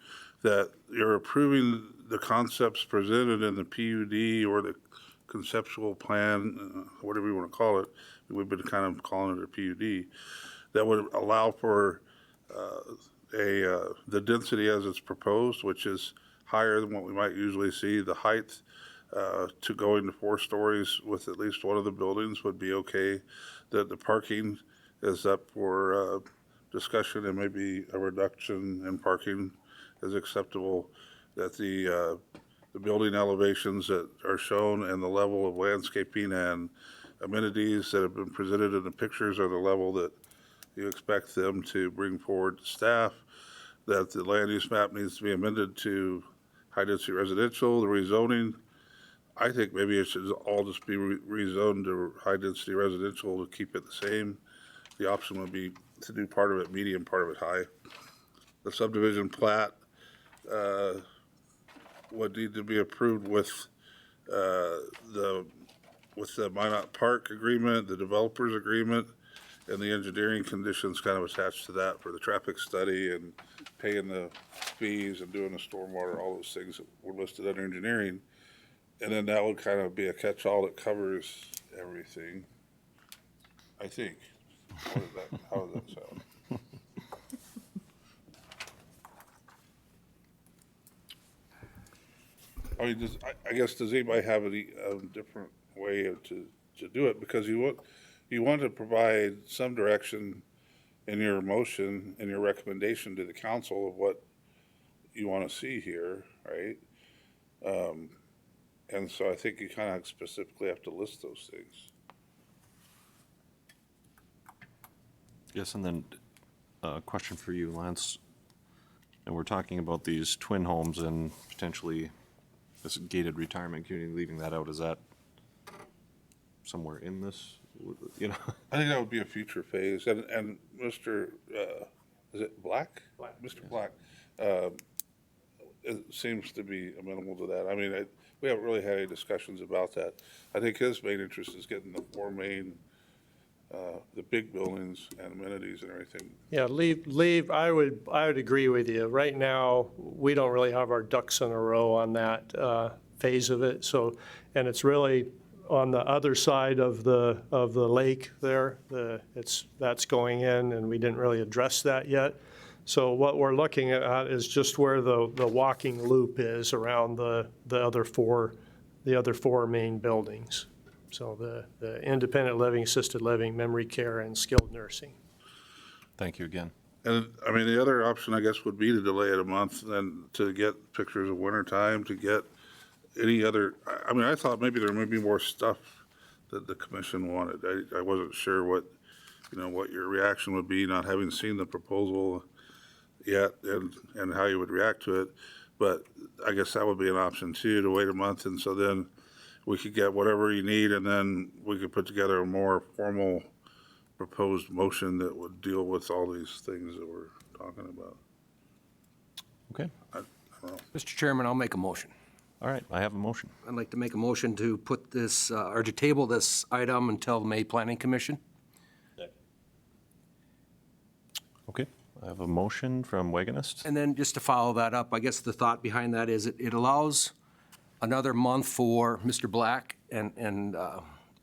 Speaker 5: that you're approving the concepts presented in the PUD or the conceptual plan, whatever you want to call it. We've been kind of calling it a PUD, that would allow for the density as it's proposed, which is higher than what we might usually see. The height to going to 4 stories with at least one of the buildings would be okay. That the parking is up for discussion, and maybe a reduction in parking is acceptable. That the building elevations that are shown and the level of landscaping and amenities that have been presented in the pictures are the level that you expect them to bring forward to staff. That the land use map needs to be amended to high-density residential, the rezoning. I think maybe it should all just be rezoned to high-density residential to keep it the same. The option would be to do part of it medium, part of it high. The subdivision plat would need to be approved with the Minot Park agreement, the developers agreement, and the engineering conditions kind of attached to that for the traffic study and paying the fees and doing the stormwater, all those things that were listed under engineering. And then that would kind of be a catch-all that covers everything, I think. How does that sound? I mean, I guess, does anybody have a different way to do it? Because you want to provide some direction in your motion and your recommendation to the council of what you want to see here, right? And so I think you kind of specifically have to list those things.
Speaker 2: Yes, and then a question for you, Lance. And we're talking about these twin homes and potentially this gated retirement community, leaving that out. Is that somewhere in this, you know?
Speaker 5: I think that would be a future phase. And Mr., is it Black? Black. Mr. Black, it seems to be amenable to that. I mean, we haven't really had any discussions about that. I think his main interest is getting the four main, the big buildings and amenities and everything.
Speaker 13: Yeah, leave, I would agree with you. Right now, we don't really have our ducks in a row on that phase of it. So, and it's really on the other side of the lake there. That's going in, and we didn't really address that yet. So what we're looking at is just where the walking loop is around the other four main buildings. So the independent living, assisted living, memory care, and skilled nursing.
Speaker 2: Thank you again.
Speaker 5: And I mean, the other option, I guess, would be to delay it a month, then to get pictures of wintertime, to get any other, I mean, I thought maybe there may be more stuff that the commission wanted. I wasn't sure what your reaction would be, not having seen the proposal yet, and how you would react to it. But I guess that would be an option too, to wait a month, and so then we could get whatever you need, and then we could put together a more formal proposed motion that would deal with all these things that we're talking about.
Speaker 2: Okay.
Speaker 5: I don't know.
Speaker 11: Mr. Chairman, I'll make a motion.
Speaker 2: All right, I have a motion.
Speaker 11: I'd like to make a motion to put this, or to table this item until the May Planning Commission.
Speaker 2: Okay, I have a motion from Wagonist.
Speaker 11: And then just to follow that up, I guess the thought behind that is it allows another month for Mr. Black and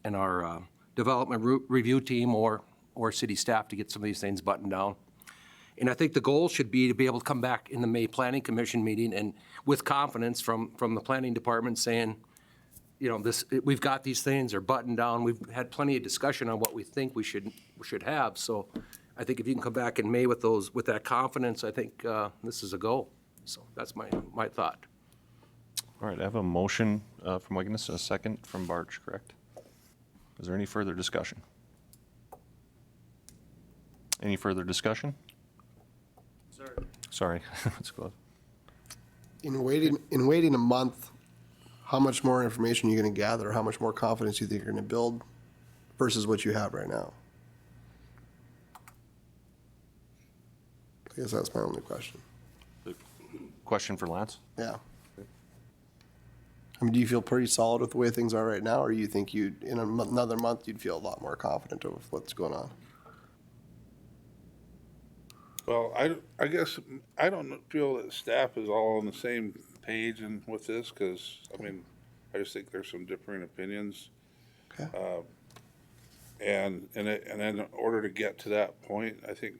Speaker 11: our development review team or city staff to get some of these things buttoned down. And I think the goal should be to be able to come back in the May Planning Commission meeting and with confidence from the planning department saying, we've got these things, they're buttoned down. We've had plenty of discussion on what we think we should have. So I think if you can come back in May with that confidence, I think this is a go. So that's my thought.
Speaker 2: All right, I have a motion from Wagonist and a second from Barch, correct? Is there any further discussion? Any further discussion? Sorry, let's go.
Speaker 7: In waiting a month, how much more information are you going to gather? How much more confidence do you think you're going to build versus what you have right now? I guess that's my only question.
Speaker 2: Question for Lance?
Speaker 7: Yeah. I mean, do you feel pretty solid with the way things are right now, or you think in another month you'd feel a lot more confident of what's going on?
Speaker 5: Well, I guess I don't feel that staff is all on the same page with this, because, I mean, I just think there's some differing opinions.
Speaker 7: Okay.
Speaker 5: And in order to get to that point, I think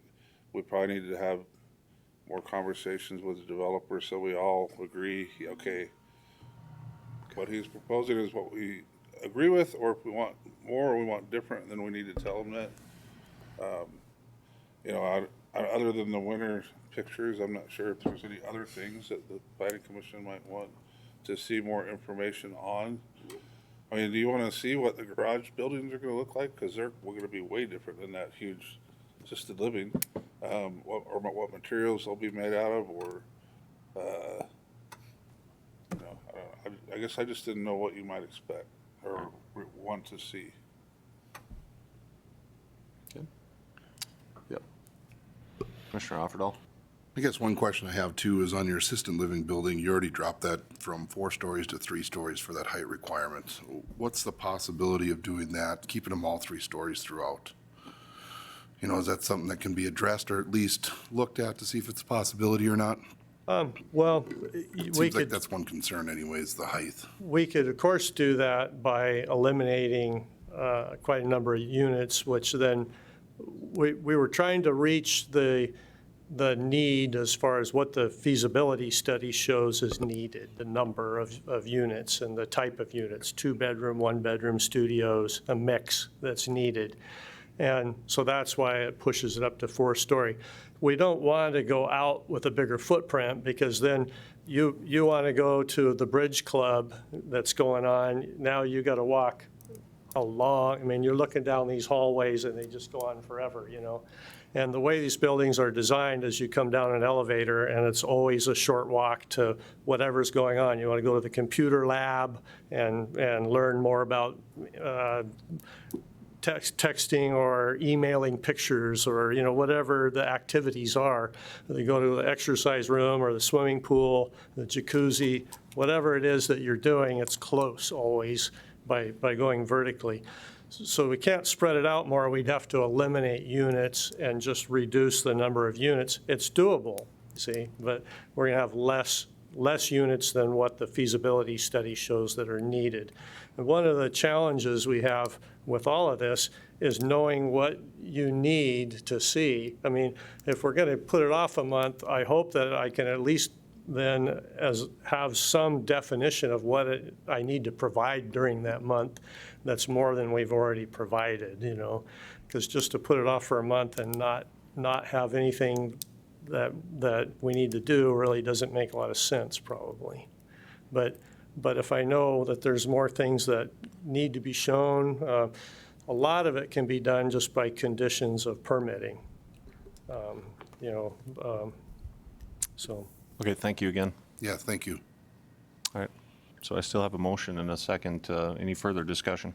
Speaker 5: we probably need to have more conversations with the developer so we all agree, okay, what he's proposing is what we agree with, or if we want more or we want different, then we need to tell him that. Other than the winter pictures, I'm not sure if there's any other things that the planning commission might want to see more information on. I mean, do you want to see what the garage buildings are going to look like? Because we're going to be way different than that huge assisted living. What materials they'll be made out of, or I guess I just didn't know what you might expect or want to see.
Speaker 2: Okay. Yep. Commissioner Offerdahl?
Speaker 9: I guess one question I have too is on your assisted living building, you already dropped that from 4 stories to 3 stories for that height requirement. What's the possibility of doing that, keeping them all 3 stories throughout? You know, is that something that can be addressed or at least looked at to see if it's a possibility or not?
Speaker 13: Well,
Speaker 9: It
Speaker 13: we
Speaker 9: seems like
Speaker 13: could,
Speaker 9: that's one concern anyways, the height.
Speaker 13: we could, of course, do that by eliminating quite a number of units, which then we were trying to reach the need as far as what the feasibility study shows is needed, the number of units and the type of units, 2-bedroom, 1-bedroom studios, a mix that's needed. And so that's why it pushes it up to 4-story. We don't want to go out with a bigger footprint because then you want to go to the bridge club that's going on. Now you got to walk along. I mean, you're looking down these hallways and they just go on forever, you know. And the way these buildings are designed is you come down an elevator and it's always a short walk to whatever's going on. You want to go to the computer lab and learn more about texting or emailing pictures or, you know, whatever the activities are. They go to the exercise room or the swimming pool, the jacuzzi, whatever it is that you're doing, it's close always by going vertically. So we can't spread it out more. We'd have to eliminate units and just reduce the number of units. It's doable, see, but we're going to have less units than what the feasibility study shows that are needed. And one of the challenges we have with all of this is knowing what you need to see. I mean, if we're going to put it off a month, I hope that I can at least then have some definition of what I need to provide during that month that's more than we've already provided, you know, because just to put it off for a month and not have anything that we need to do really doesn't make a lot of sense probably. But if I know that there's more things that need to be shown, a lot of it can be done just by conditions of permitting, you know, so.
Speaker 2: Okay, thank you again.
Speaker 9: Yeah, thank you.
Speaker 2: All right, so I still have a motion and a second. Any further discussion?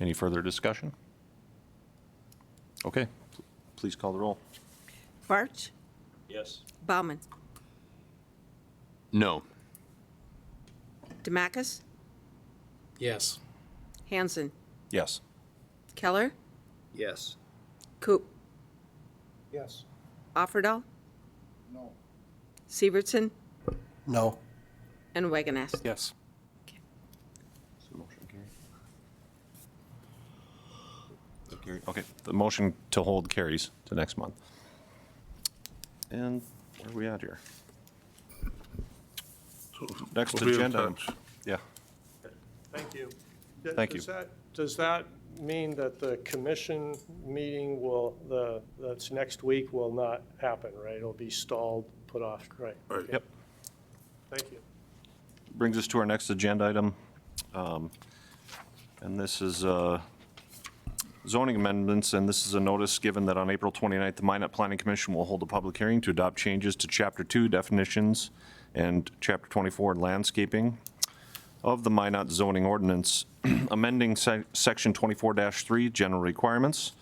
Speaker 2: Any further discussion? Okay, please call the roll.
Speaker 3: Barch,
Speaker 10: Yes.
Speaker 3: Bauman,
Speaker 4: No.
Speaker 3: Demacus,
Speaker 1: Yes.
Speaker 3: Hanson,
Speaker 2: Yes.
Speaker 3: Keller,
Speaker 12: Yes.
Speaker 3: Coop,
Speaker 12: Yes.
Speaker 3: Offerdahl? No. Severson
Speaker 7: No.
Speaker 3: and Wagonest?
Speaker 11: Yes.
Speaker 2: Okay, the motion to hold carries to next month. And where are we at here? Next
Speaker 5: We'll be in
Speaker 2: agenda.
Speaker 5: touch.
Speaker 2: Yeah,
Speaker 13: Thank you.
Speaker 2: Thank you.
Speaker 13: Does that mean that the commission meeting that's next week will not happen, right? It'll be stalled, put off, right?
Speaker 5: Right.
Speaker 13: Okay.
Speaker 2: Yep.
Speaker 13: Thank you.
Speaker 2: Brings us to our next agenda item. And this is zoning amendments, and this is a notice given that on April 29th, the Minot Planning Commission will hold a public hearing to adopt changes to Chapter 2 definitions and Chapter 24 landscaping of the Minot zoning ordinance, amending Section 24-3 general requirements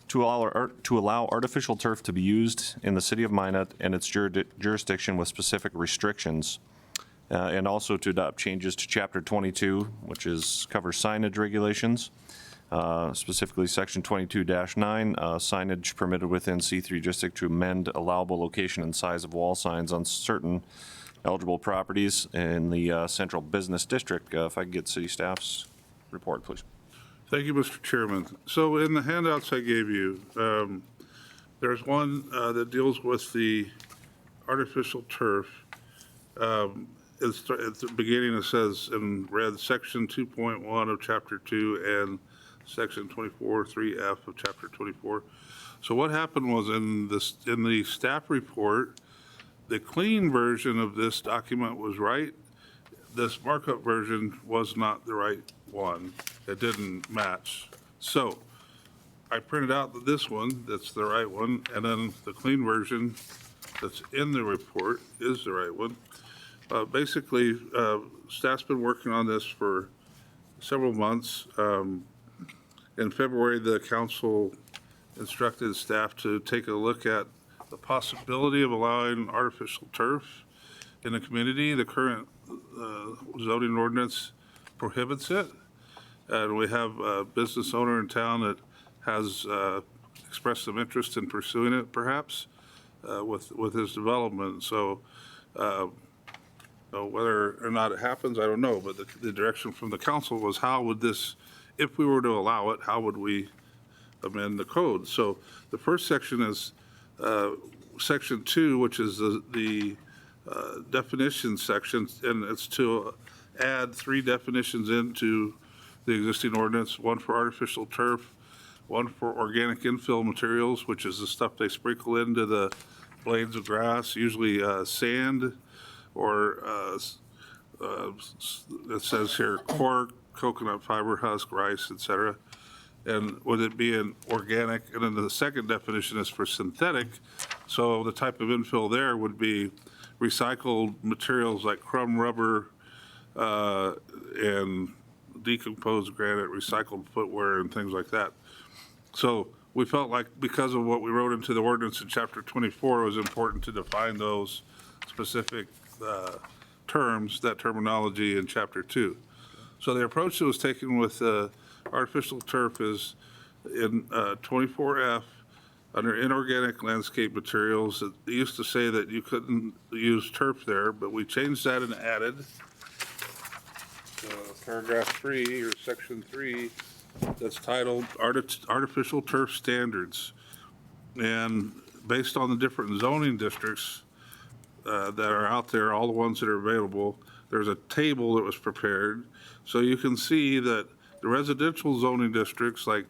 Speaker 2: to allow artificial turf to be used in the city of Minot and its jurisdiction with specific restrictions, and also to adopt changes to Chapter 22, which covers signage regulations, specifically Section 22-9, signage permitted within C3 district to amend allowable location and size of wall signs on certain eligible properties in the central business district. If I could get city staff's report, please.
Speaker 5: Thank you, Mr. Chairman. So in the handouts I gave you, there's one that deals with the artificial turf. At the beginning, it says in red, Section 2.1 of Chapter 2 and Section 24.3F of Chapter 24. So what happened was in the staff report, the clean version of this document was right. This markup version was not the right one. It didn't match. So I printed out this one, that's the right one, and then the clean version that's in the report is the right one. Basically, staff's been working on this for several months. In February, the council instructed staff to take a look at the possibility of allowing artificial turf in the community. The current zoning ordinance prohibits it. And we have a business owner in town that has expressed some interest in pursuing it, perhaps, with his development. So whether or not it happens, I don't know. But the direction from the council was, how would this, if we were to allow it, how would we amend the code? So the first section is section 2, which is the definition section, and it's to add 3 definitions into the existing ordinance: one for artificial turf, one for organic infill materials, which is the stuff they sprinkle into the blades of grass, usually sand, or it says here cork, coconut fiber husk, rice, etc. And would it be an organic? And then the second definition is for synthetic. So the type of infill there would be recycled materials like crumb rubber and decomposed granite, recycled footwear, and things like that. So we felt like, because of what we wrote into the ordinance in chapter 24, it was important to define those specific terms, that terminology, in chapter 2. So the approach that was taken with artificial turf is in 24F, under inorganic landscape materials. It used to say that you couldn't use turf there, but we changed that and added paragraph 3, or section 3, that's titled Artificial Turf Standards. And based on the different zoning districts that are out there, all the ones that are available, there's a table that was prepared. So you can see that the residential zoning districts, like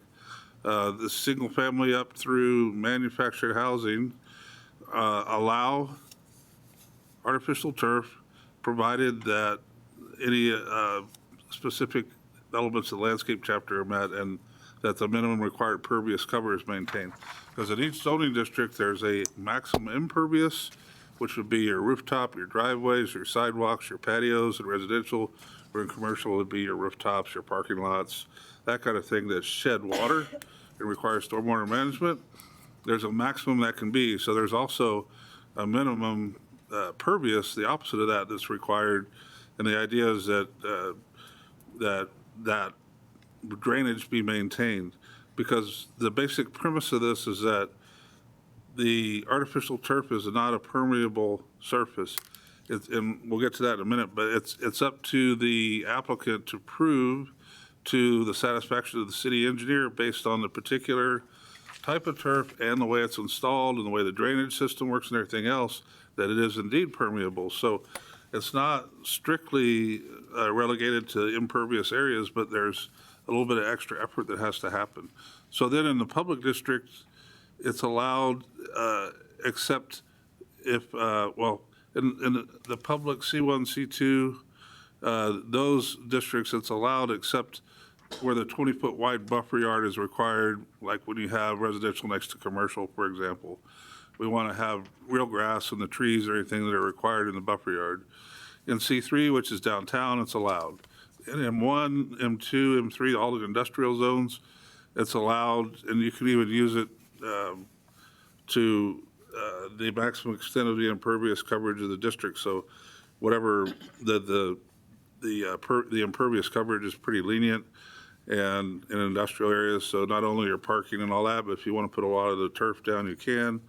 Speaker 5: the single family up through manufactured housing, allow artificial turf, provided that any specific elements of the landscape chapter are met, and that the minimum required pervious cover is maintained. Because in each zoning district, there's a maximum impervious, which would be your rooftop, your driveways, your sidewalks, your patios. In residential, or in commercial, it would be your rooftops, your parking lots, that kind of thing that shed water and requires stormwater management. There's a maximum that can be. So there's also a minimum pervious, the opposite of that, that's required. And the idea is that that drainage be maintained, because the basic premise of this is that the artificial turf is not a permeable surface. And we'll get to that in a minute, but it's up to the applicant to prove to the satisfaction of the city engineer, based on the particular type of turf and the way it's installed and the way the drainage system works and everything else, that it is indeed permeable. So it's not strictly relegated to impervious areas, but there's a little bit of extra effort that has to happen. So then in the public district, it's allowed, except if, in the public C1, C2, those districts, it's allowed except where the 20-foot wide buffer yard is required, like when you have residential next to commercial, for example. We want to have real grass and the trees or anything that are required in the buffer yard. In C3, which is downtown, it's allowed. In M1, M2, M3, all the industrial zones, it's allowed, and you can even use it to the maximum extent of the impervious coverage of the district. So whatever the impervious coverage is pretty lenient, and in industrial areas. So not only your parking and all that, but if you want to put a lot of the turf down, you can.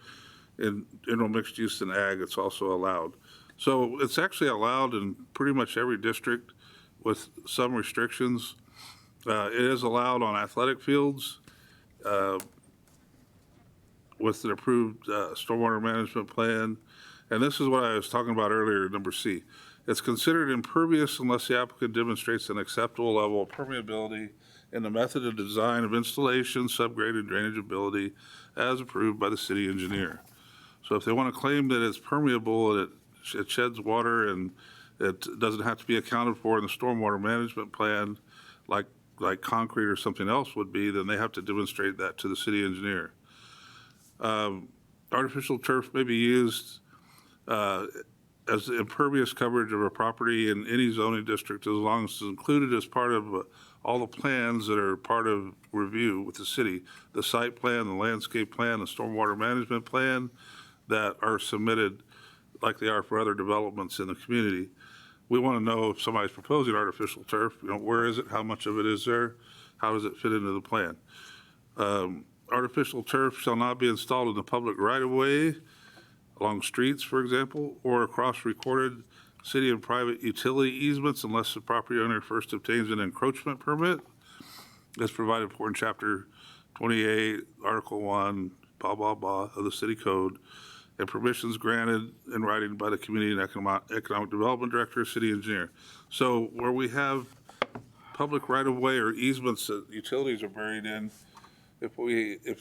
Speaker 5: In general mixed use and ag, it's also allowed. So it's actually allowed in pretty much every district with some restrictions. It is allowed on athletic fields with an approved stormwater management plan. And this is what I was talking about earlier, number C. It's considered impervious unless the applicant demonstrates an acceptable level of permeability in the method of design of installation, subgrade, and drainage ability as approved by the city engineer. So if they want to claim that it's permeable and it sheds water and it doesn't have to be accounted for in the stormwater management plan, like concrete or something else would be, then they have to demonstrate that to the city artificial turf may be used as as the impervious coverage of a property in any zoning district, as long as it's included as part of all the plans that are part of review with the city, the site plan, the landscape plan, the stormwater management plan that are submitted like they are for other developments in the community. We want to know if somebody's proposing artificial turf, where is it, how much of it is there, how does it fit into the plan? Artificial turf shall not be installed in the public right-of-way, along streets, for example, or across recorded city and private utility easements unless the property owner first obtains an encroachment permit as provided for in Chapter 28, Article 1, blah, blah, blah, of the city code, and permissions granted in writing by the Community and Economic Development Director, city engineer. So where we have public right-of-way or easements that utilities are buried in, if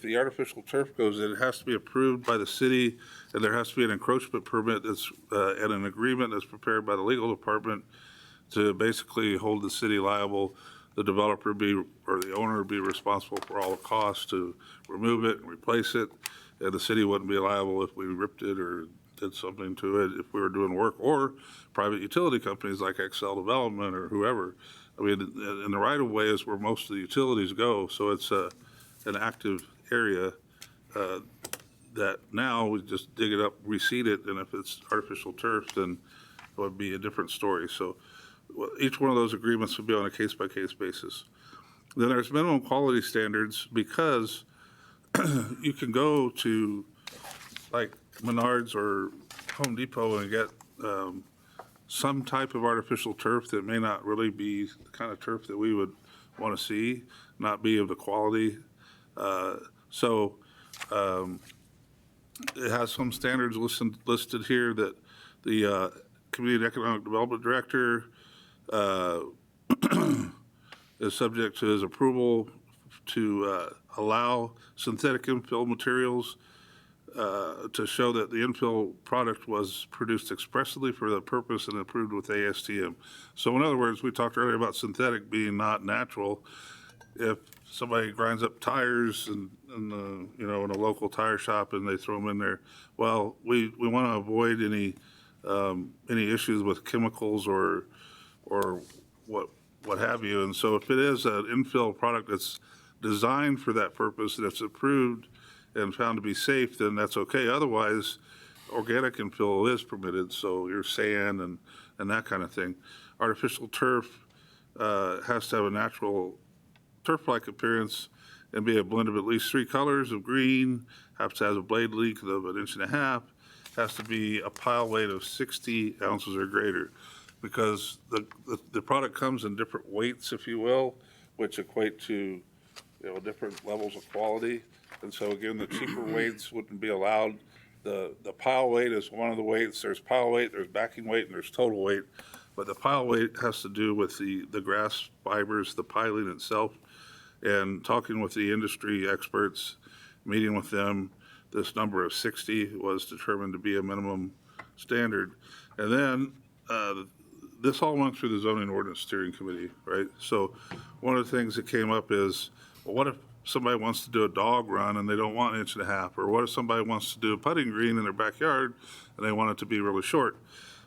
Speaker 5: the artificial turf goes in, it has to be approved by the city, and there has to be an encroachment permit that's, and an agreement that's prepared by the legal department to basically hold the city liable. The developer or the owner be responsible for all the costs to remove it and replace it, and the city wouldn't be liable if we ripped it or did something to it if we were doing work, or private utility companies like Excel Development or whoever. I mean, in the right-of-way is where most of the utilities go, so it's an active area that now we just dig it up, reseed it, and if it's artificial turf, then it would be a different story. So each one of those agreements would be on a case-by-case basis. Then there's minimum quality standards, because you can go to like Menards or Home Depot and get some type of artificial turf that may not really be the kind of turf that we would want to see, not be of the quality. It has some standards listed here that the Community and Economic Development Director is subject to his approval to allow synthetic infill materials to show that the infill product was produced expressly for the purpose and approved with ASTM. So in other words, we talked earlier about synthetic being not natural. If somebody grinds up tires in a local tire shop and they throw them in there, well, we want to avoid any issues with chemicals or what have you. And so if it is an infill product that's designed for that purpose and it's approved and found to be safe, then that's okay. Otherwise, organic infill is permitted, so your sand and that kind of thing. Artificial turf has to have a natural turf-like appearance and be a blend of at least 3 colors of green, has to have a blade length of 1.5 inches, has to be a pile weight of 60 ounces or greater, because the product comes in different weights, if you will, which equate to different levels of quality. And so again, the cheaper weights wouldn't be allowed. The pile weight is one of the weights. There's pile weight, there's backing weight, and there's total weight. But the pile weight has to do with the grass fibers, the piling itself. And talking with the industry experts, meeting with them, this number of 60 was determined to be a minimum standard. And then this all went through the Zoning Ordinance Steering Committee, right? So one of the things that came up is, well, what if somebody wants to do a dog run and they don't want 1.5 inches? Or what if somebody wants to do a putting green in their backyard and they want it to be really short?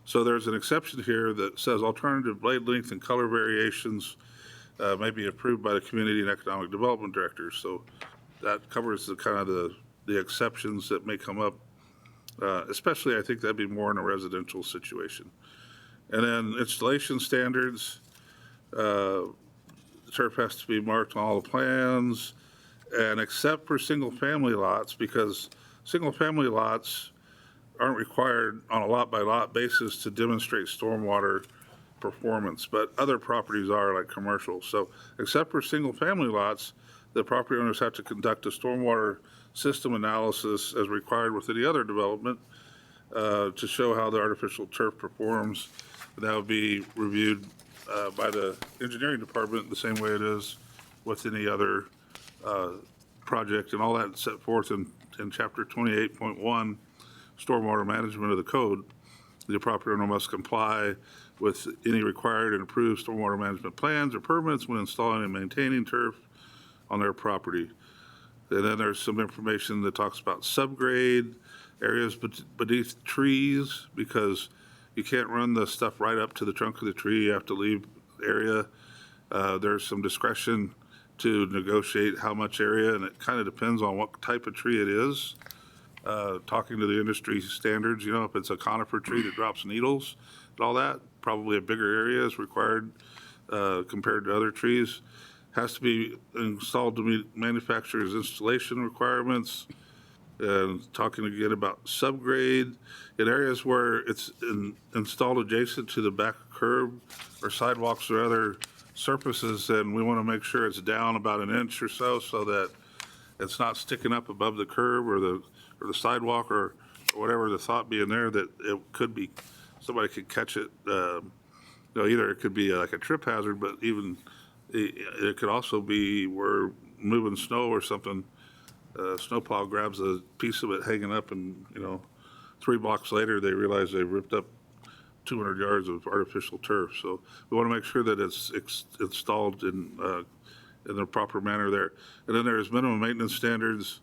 Speaker 5: So there's an exception here that says alternative blade length and color variations may be approved by the Community and Economic Development Director. So that covers the kind of the exceptions that may come up. Especially, I think that'd be more in a residential situation. And then installation standards, the turf has to be marked on all the plans, and except for single-family lots, because single-family lots aren't required on a lot-by-lot basis to demonstrate stormwater performance, but other properties are, like commercial. So except for single-family lots, the property owners have to conduct a stormwater system analysis as required with any other development to show how the artificial turf performs. That would be reviewed by the engineering department the same way it is with any other project, and all that set forth in Chapter 28.1, Stormwater Management of the Code. The property owner must comply with any required and approved stormwater management plans or permits when installing and maintaining turf on their property. And then there's some information that talks about subgrade areas beneath trees, because You can't run the stuff right up to the trunk of the tree. You have to leave area. There's some discretion to negotiate how much area, and it kind of depends on what type of tree it is. Talking to the industry standards, if it's a conifer tree that drops needles and all that, probably a bigger area is required compared to other trees. Has to be installed to meet manufacturer's installation requirements. And talking again about subgrade in areas where it's installed adjacent to the back curb or sidewalks or other surfaces, and we want to make sure it's down about an inch or so that it's not sticking up above the curb or the sidewalk or whatever the thought being there, that it could be, somebody could catch it. Either it could be like a trip hazard, but even it could also be where moving snow or something, snowplow grabs a piece of it hanging up, and 3 blocks later they realize they ripped up 200 yards of artificial turf. So we want to make sure that it's installed in the proper manner there. And then there's minimum maintenance standards.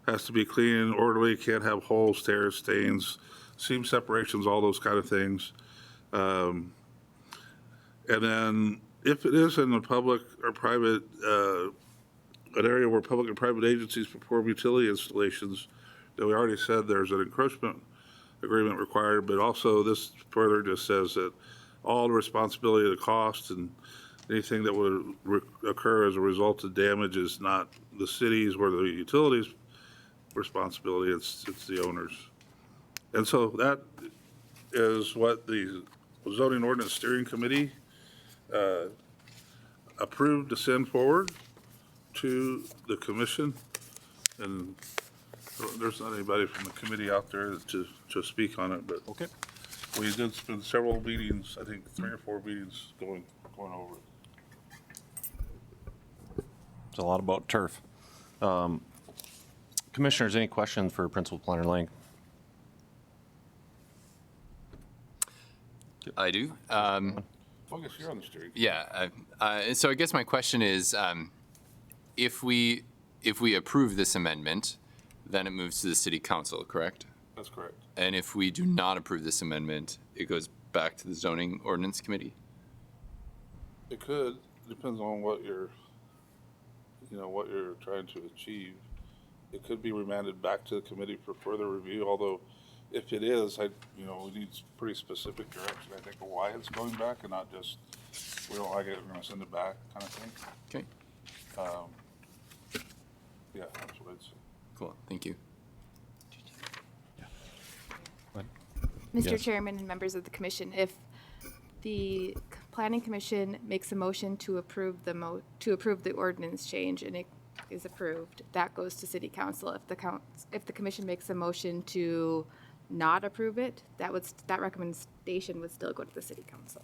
Speaker 5: Has to be clean, orderly, can't have holes, tears, stains, seam separations, all those kind of things. And then if it is in the public or private, an area where public and private agencies perform utility installations, that we already said there's an encroachment agreement required, but also this further just says that all the responsibility of the cost and anything that would occur as a result of damage is not the city's or the utilities' responsibility, it's the owners. And so that is what the Zoning Ordinance Steering Committee approved to send forward to the commission. And there's not anybody from the committee out there to speak on it, but
Speaker 2: Okay.
Speaker 5: we did spend several meetings, I think 3 or 4 meetings going over it.
Speaker 2: It's a lot about turf. Commissioners, any questions for Principal Planner Lang?
Speaker 4: I do.
Speaker 5: Focus, you're on the steering.
Speaker 4: Yeah. So I guess my question is, if we approve this amendment, then it moves to the city council, correct?
Speaker 5: That's correct.
Speaker 4: And if we do not approve this amendment, it goes back to the zoning ordinance committee?
Speaker 5: It could, depends on what you're trying to achieve. It could be remanded back to the committee for further review, although if it is, we need pretty specific direction, I think, of why it's going back and not just, we don't like it, we're gonna send it back kind of thing.
Speaker 4: Okay,
Speaker 5: Yeah, that's what I'd say.
Speaker 4: cool, thank you.
Speaker 6: Mr.
Speaker 2: Yes.
Speaker 6: Chairman and members of the commission, if the planning commission makes a motion to approve the ordinance change and it is approved, that goes to city council. If the commission makes a motion to not approve it, that recommendation would still go to the city council.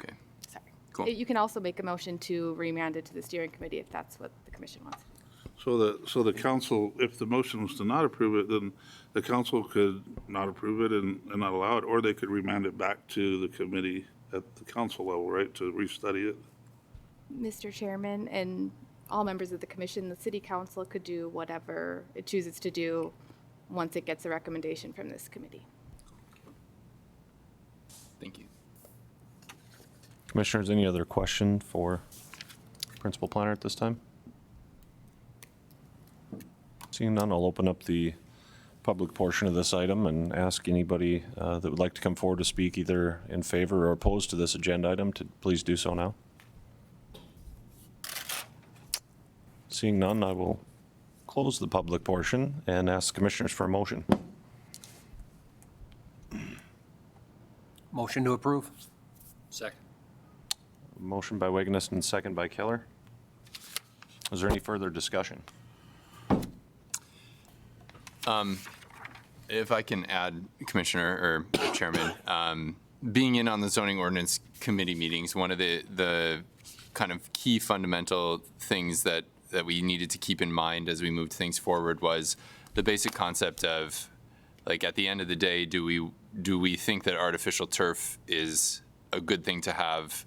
Speaker 4: Okay,
Speaker 6: Sorry.
Speaker 4: cool.
Speaker 6: You can also make a motion to remand it to the steering committee if that's what the commission wants.
Speaker 5: So the council, if the motion was to not approve it, then the council could not approve it and not allow it, or they could remand it back to the committee at the council level, right, to restudy it.
Speaker 6: Mr. Chairman and all members of the commission, the city council could do whatever it chooses to do once it gets a recommendation from this committee.
Speaker 4: Thank you.
Speaker 2: Commissioners, any other question for Principal Planner at this time? Seeing none, I'll open up the public portion of this item and ask anybody that would like to come forward to speak either in favor or opposed to this agenda item to please do so now. Seeing none, I will close the public portion and ask commissioners for a motion.
Speaker 11: Motion to approve.
Speaker 12: Second.
Speaker 2: Motion by Wagonest and second by Keller. Is there any further discussion?
Speaker 4: If I can add, Commissioner or Chairman, being in on the zoning ordinance committee meetings, one of the kind of key fundamental things that we needed to keep in mind as we moved things forward was the basic concept of, like, at the end of the day, do we think that artificial turf is a good thing to have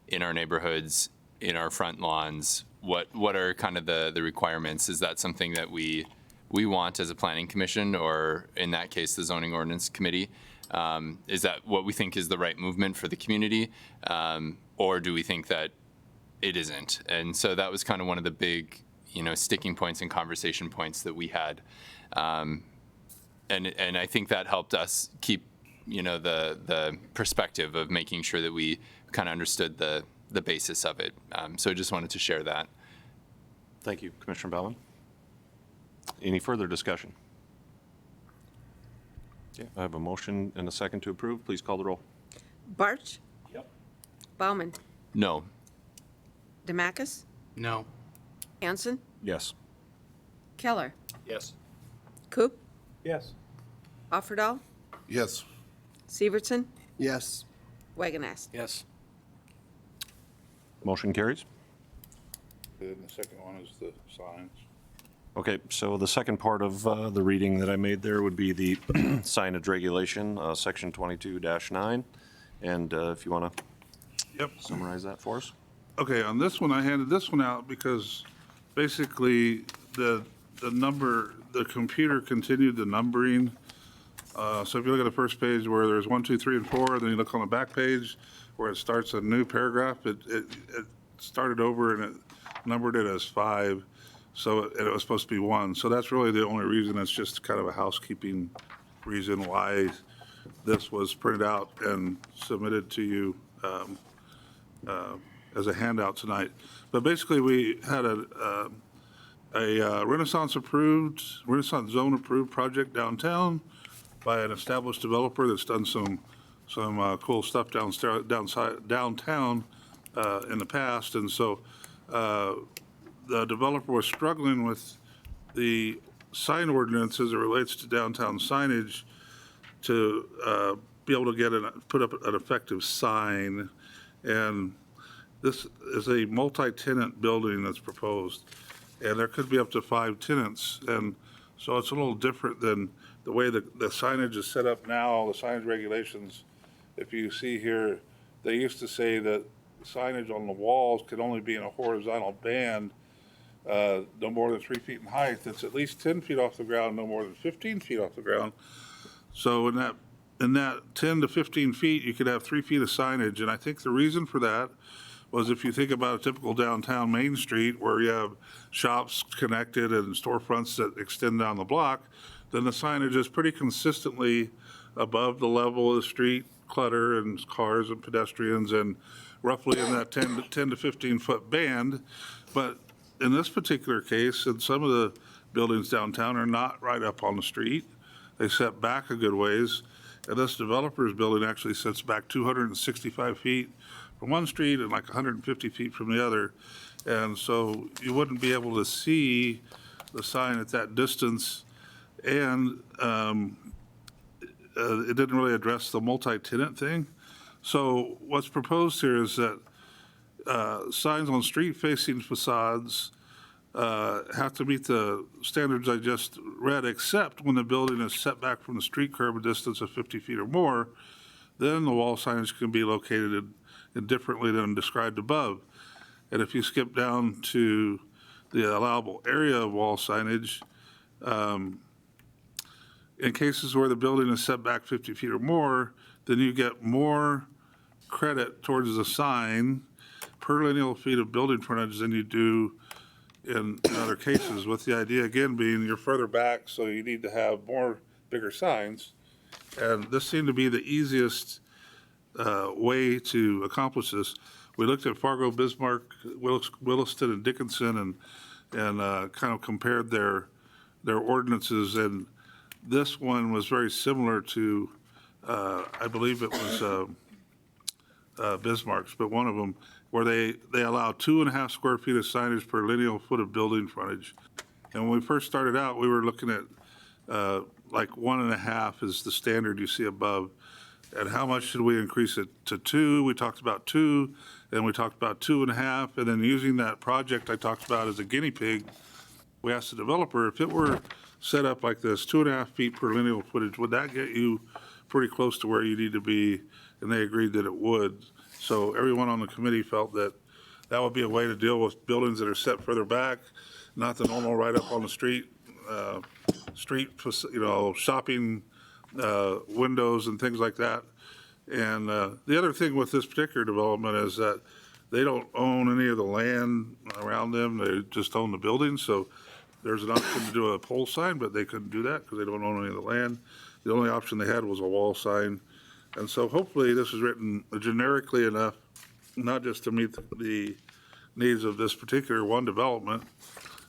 Speaker 4: in our neighborhoods, in our front lawns? What are kind of the requirements? Is that something that we we want as a planning commission, or in that case, the zoning ordinance committee. Is that what we think is the right movement for the community? Or do we think that it isn't? And so that was kind of one of the big, sticking points and conversation points that we had. And I think that helped us keep, the perspective of making sure that we kind of understood the basis of it. So I just wanted to share that.
Speaker 2: Thank you, Commissioner Baumann. Any further discussion? Okay, I have a motion and a second to approve. Please call the roll.
Speaker 3: Barch.
Speaker 10: Yep.
Speaker 3: Bauman.
Speaker 4: No.
Speaker 3: Demacus.
Speaker 1: No.
Speaker 3: Hanson.
Speaker 2: Yes.
Speaker 3: Keller.
Speaker 12: Yes.
Speaker 3: Coop.
Speaker 12: Yes.
Speaker 3: Offerdahl.
Speaker 9: Yes.
Speaker 3: Severson.
Speaker 7: Yes.
Speaker 3: Wagonest.
Speaker 11: Yes.
Speaker 2: Motion carries.
Speaker 5: And the second one is the signs.
Speaker 2: Okay, so the second part of the reading that I made there would be the signage regulation, section 22-9. And if you want to
Speaker 5: Yep.
Speaker 2: summarize that for us.
Speaker 5: Okay, on this one, I handed this one out because basically the computer continued the numbering. So if you look at the first page where there's 1, 2, 3, and 4, then you look on the back page where it starts a new paragraph, it started over and it numbered it as 5. So and it was supposed to be 1. So that's really the only reason. It's just kind of a housekeeping reason why this was printed out and submitted to you as a handout tonight. But basically, we had a Renaissance zone approved project downtown by an established developer that's done some cool stuff downtown in the past. And so the developer was struggling with the sign ordinance as it relates to downtown signage to be able to put up an effective sign. And this is a multi-tenant building that's proposed, and there could be up to 5 tenants. And so it's a little different than the way the signage is set up now, the signage regulations. If you see here, they used to say that signage on the walls could only be in a horizontal band, no more than 3 feet in height. It's at least 10 feet off the ground, no more than 15 feet off the ground. So in that 10 to 15 feet, you could have 3 feet of signage. And I think the reason for that was if you think about a typical downtown Main Street where you have shops connected and storefronts that extend down the block, then the signage is pretty consistently above the level of the street clutter and cars and pedestrians and roughly in that 10 to 15 foot band. But in this particular case, and some of the buildings downtown are not right up on the street. They set back a good ways. And this developer's building actually sits back 265 feet from one street and like 150 feet from the other. And so you wouldn't be able to see the sign at that distance. And it didn't really address the multi-tenant thing. So what's proposed here is that signs on street-facing facades have to meet the standards I just read, except when the building is set back from the street curb a distance of 50 feet or more. Then the wall signage can be located differently than described above. And if you skip down to the allowable area of wall signage, in cases where the building is set back 50 feet or more, then you get more credit towards the sign per lineal feet of building frontage than you do in other cases, with the idea again being you're further back, so you need to have bigger signs. And this seemed to be the easiest way to accomplish this. We looked at Fargo, Bismarck, Williston, and Dickinson and kind of compared their ordinances, and this one was very similar to, I believe it was Bismarck's, but one of them, where they allow 2.5 square feet of signage per lineal foot of building frontage. And when we first started out, we were looking at like 1.5 is the standard you see above. And how much should we increase it to 2? We talked about 2, and we talked about 2.5, and then using that project I talked about as a guinea pig, we asked the developer, if it were set up like this, 2.5 feet per lineal footage, would that get you pretty close to where you need to be? And they agreed that it would. So everyone on the committee felt that that would be a way to deal with buildings that are set further back, not the normal right up on the street street, shopping windows and things like that. And the other thing with this particular development is that they don't own any of the land around them. They just own the buildings. So there's an option to do a pole sign, but they couldn't do that because they don't own any of the land. The only option they had was a wall sign. And so hopefully this is written generically enough, not just to meet the needs of this particular one development,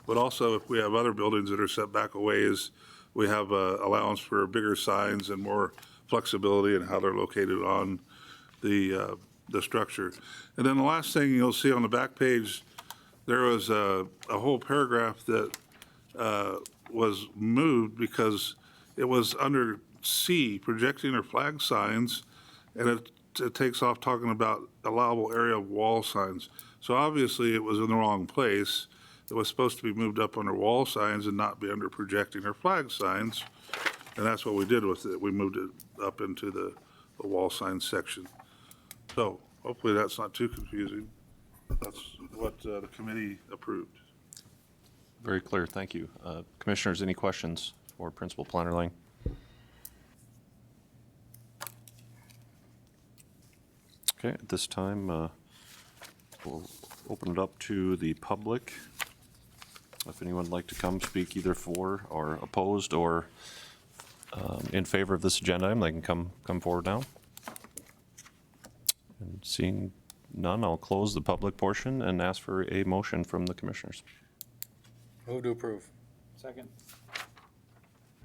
Speaker 5: but also if we have other buildings that are set back a ways, we have allowance for bigger signs and more flexibility in how they're located on the structure. And then the last thing you'll see on the back page, there was a whole paragraph that was moved because it was under C, projecting or flag signs, and it takes off talking about allowable area of wall signs. So obviously it was in the wrong place. It was supposed to be moved up under wall signs and not be under projecting or flag signs. And that's what we did with it. We moved it up into the wall sign section. So hopefully that's not too confusing. That's what the committee approved.
Speaker 2: Very clear, thank you. Commissioners, any questions for Principal Planner Lang? Okay, at this time, we'll open it up to the public. If anyone would like to come speak either for or opposed or in favor of this agenda item, they can come forward now. And seeing none, I'll close the public portion and ask for a motion from the commissioners.
Speaker 1: Move to approve. Second.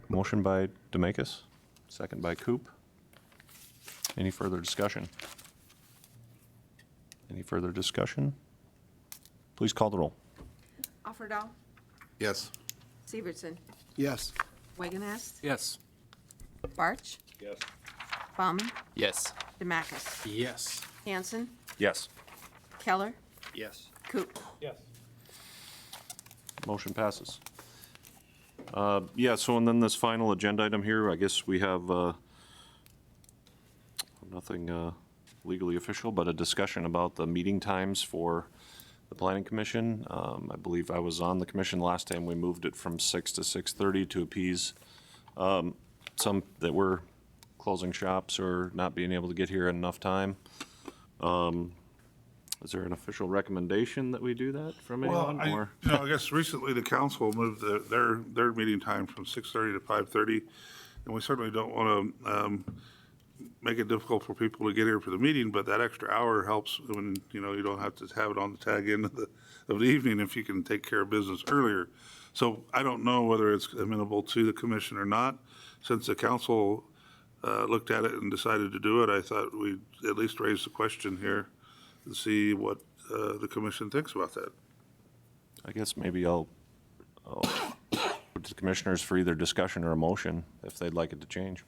Speaker 2: Motion by Demakis, second by Coop. Any further discussion? Any further discussion? Please call the roll.
Speaker 3: Offerdahl,
Speaker 9: Yes.
Speaker 3: Severson,
Speaker 7: Yes.
Speaker 3: Wagonest,
Speaker 11: Yes.
Speaker 3: Barch,
Speaker 10: Yes.
Speaker 3: Bauman,
Speaker 4: Yes.
Speaker 3: Demakus,
Speaker 1: Yes.
Speaker 3: Hanson,
Speaker 2: Yes.
Speaker 3: Keller,
Speaker 12: Yes.
Speaker 3: Coop.
Speaker 10: Yes.
Speaker 2: Motion passes. Yeah, so and then this final agenda item here, I guess we have nothing legally official, but a discussion about the meeting times for the Planning Commission. I believe I was on the commission last time. We moved it from 6 to 6:30 to appease some that were closing shops or not being able to get here in enough time. Is there an official recommendation that we do that from anyone? Or
Speaker 5: I guess recently the council moved their meeting time from 6:30 to 5:30, and we certainly don't want to make it difficult for people to get here for the meeting, but that extra hour helps when, you don't have to have it on the tag end of the evening if you can take care of business earlier. So I don't know whether it's amenable to the commission or not. Since the council looked at it and decided to do it, I thought we'd at least raise the question here to see what the commission thinks about that.
Speaker 2: I guess maybe I'll put to the commissioners for either discussion or a motion if they'd like it to change.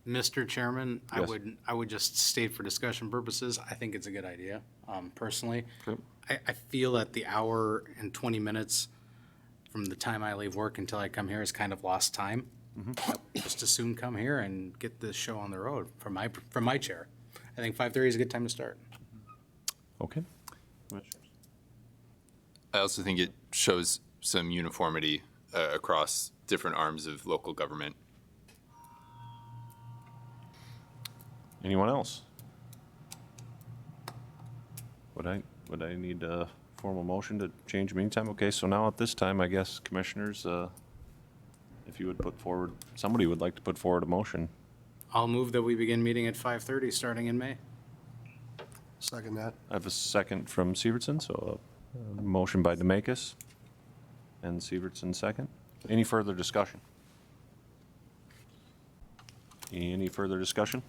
Speaker 1: Mr. Chairman,
Speaker 2: Yes.
Speaker 1: I would just state for discussion purposes, I think it's a good idea, personally.
Speaker 2: Okay.
Speaker 1: I feel that the hour and 20 minutes from the time I leave work until I come here is kind of lost time. Just as soon come here and get this show on the road from my chair. I think 5:30 is a good time to start.
Speaker 2: Okay.
Speaker 4: I also think it shows some uniformity across different arms of local government.
Speaker 2: Anyone else? Would I need a formal motion to change meeting time? Okay, so now at this time, I guess, commissioners, if you would put forward, somebody would like to put forward a motion.
Speaker 1: I'll move that we begin meeting at 5:30, starting in May.
Speaker 7: Second that.
Speaker 2: I have a second from Severson, so a motion by Demakis and Severson second. Any further discussion? Any further discussion?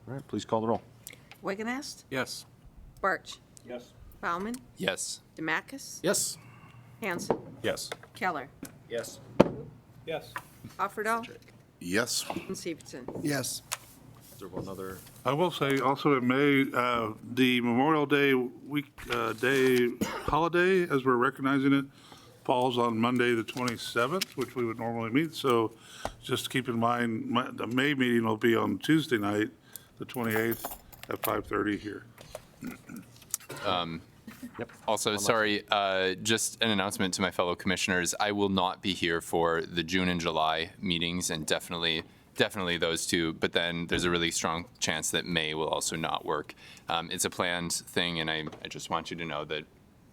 Speaker 2: All right, please call the roll.
Speaker 3: Wagonest,
Speaker 11: Yes.
Speaker 3: Barch,
Speaker 10: Yes.
Speaker 3: Bauman,
Speaker 4: Yes.
Speaker 3: Demakus,
Speaker 1: Yes.
Speaker 3: Hanson,
Speaker 2: Yes.
Speaker 3: Keller,
Speaker 12: Yes.
Speaker 10: Yes.
Speaker 3: Offerdahl,
Speaker 9: Yes.
Speaker 3: and Severson.
Speaker 7: Yes.
Speaker 2: Is there one other?
Speaker 5: I will say also in May, the Memorial Day day holiday, as we're recognizing it, falls on Monday, the 27th, which we would normally meet. So just keep in mind, the May meeting will be on Tuesday night, the 28th at 5:30 here.
Speaker 4: Also, sorry, just an announcement to my fellow commissioners. I will not be here for the June and July meetings, and definitely those two, but then there's a really strong chance that May will also not work. It's a planned thing, and I just want you to know that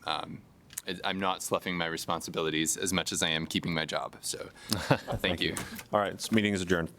Speaker 4: I'm not sloughing my responsibilities as much as I am keeping my job. So thank you.
Speaker 2: All right, this meeting is adjourned.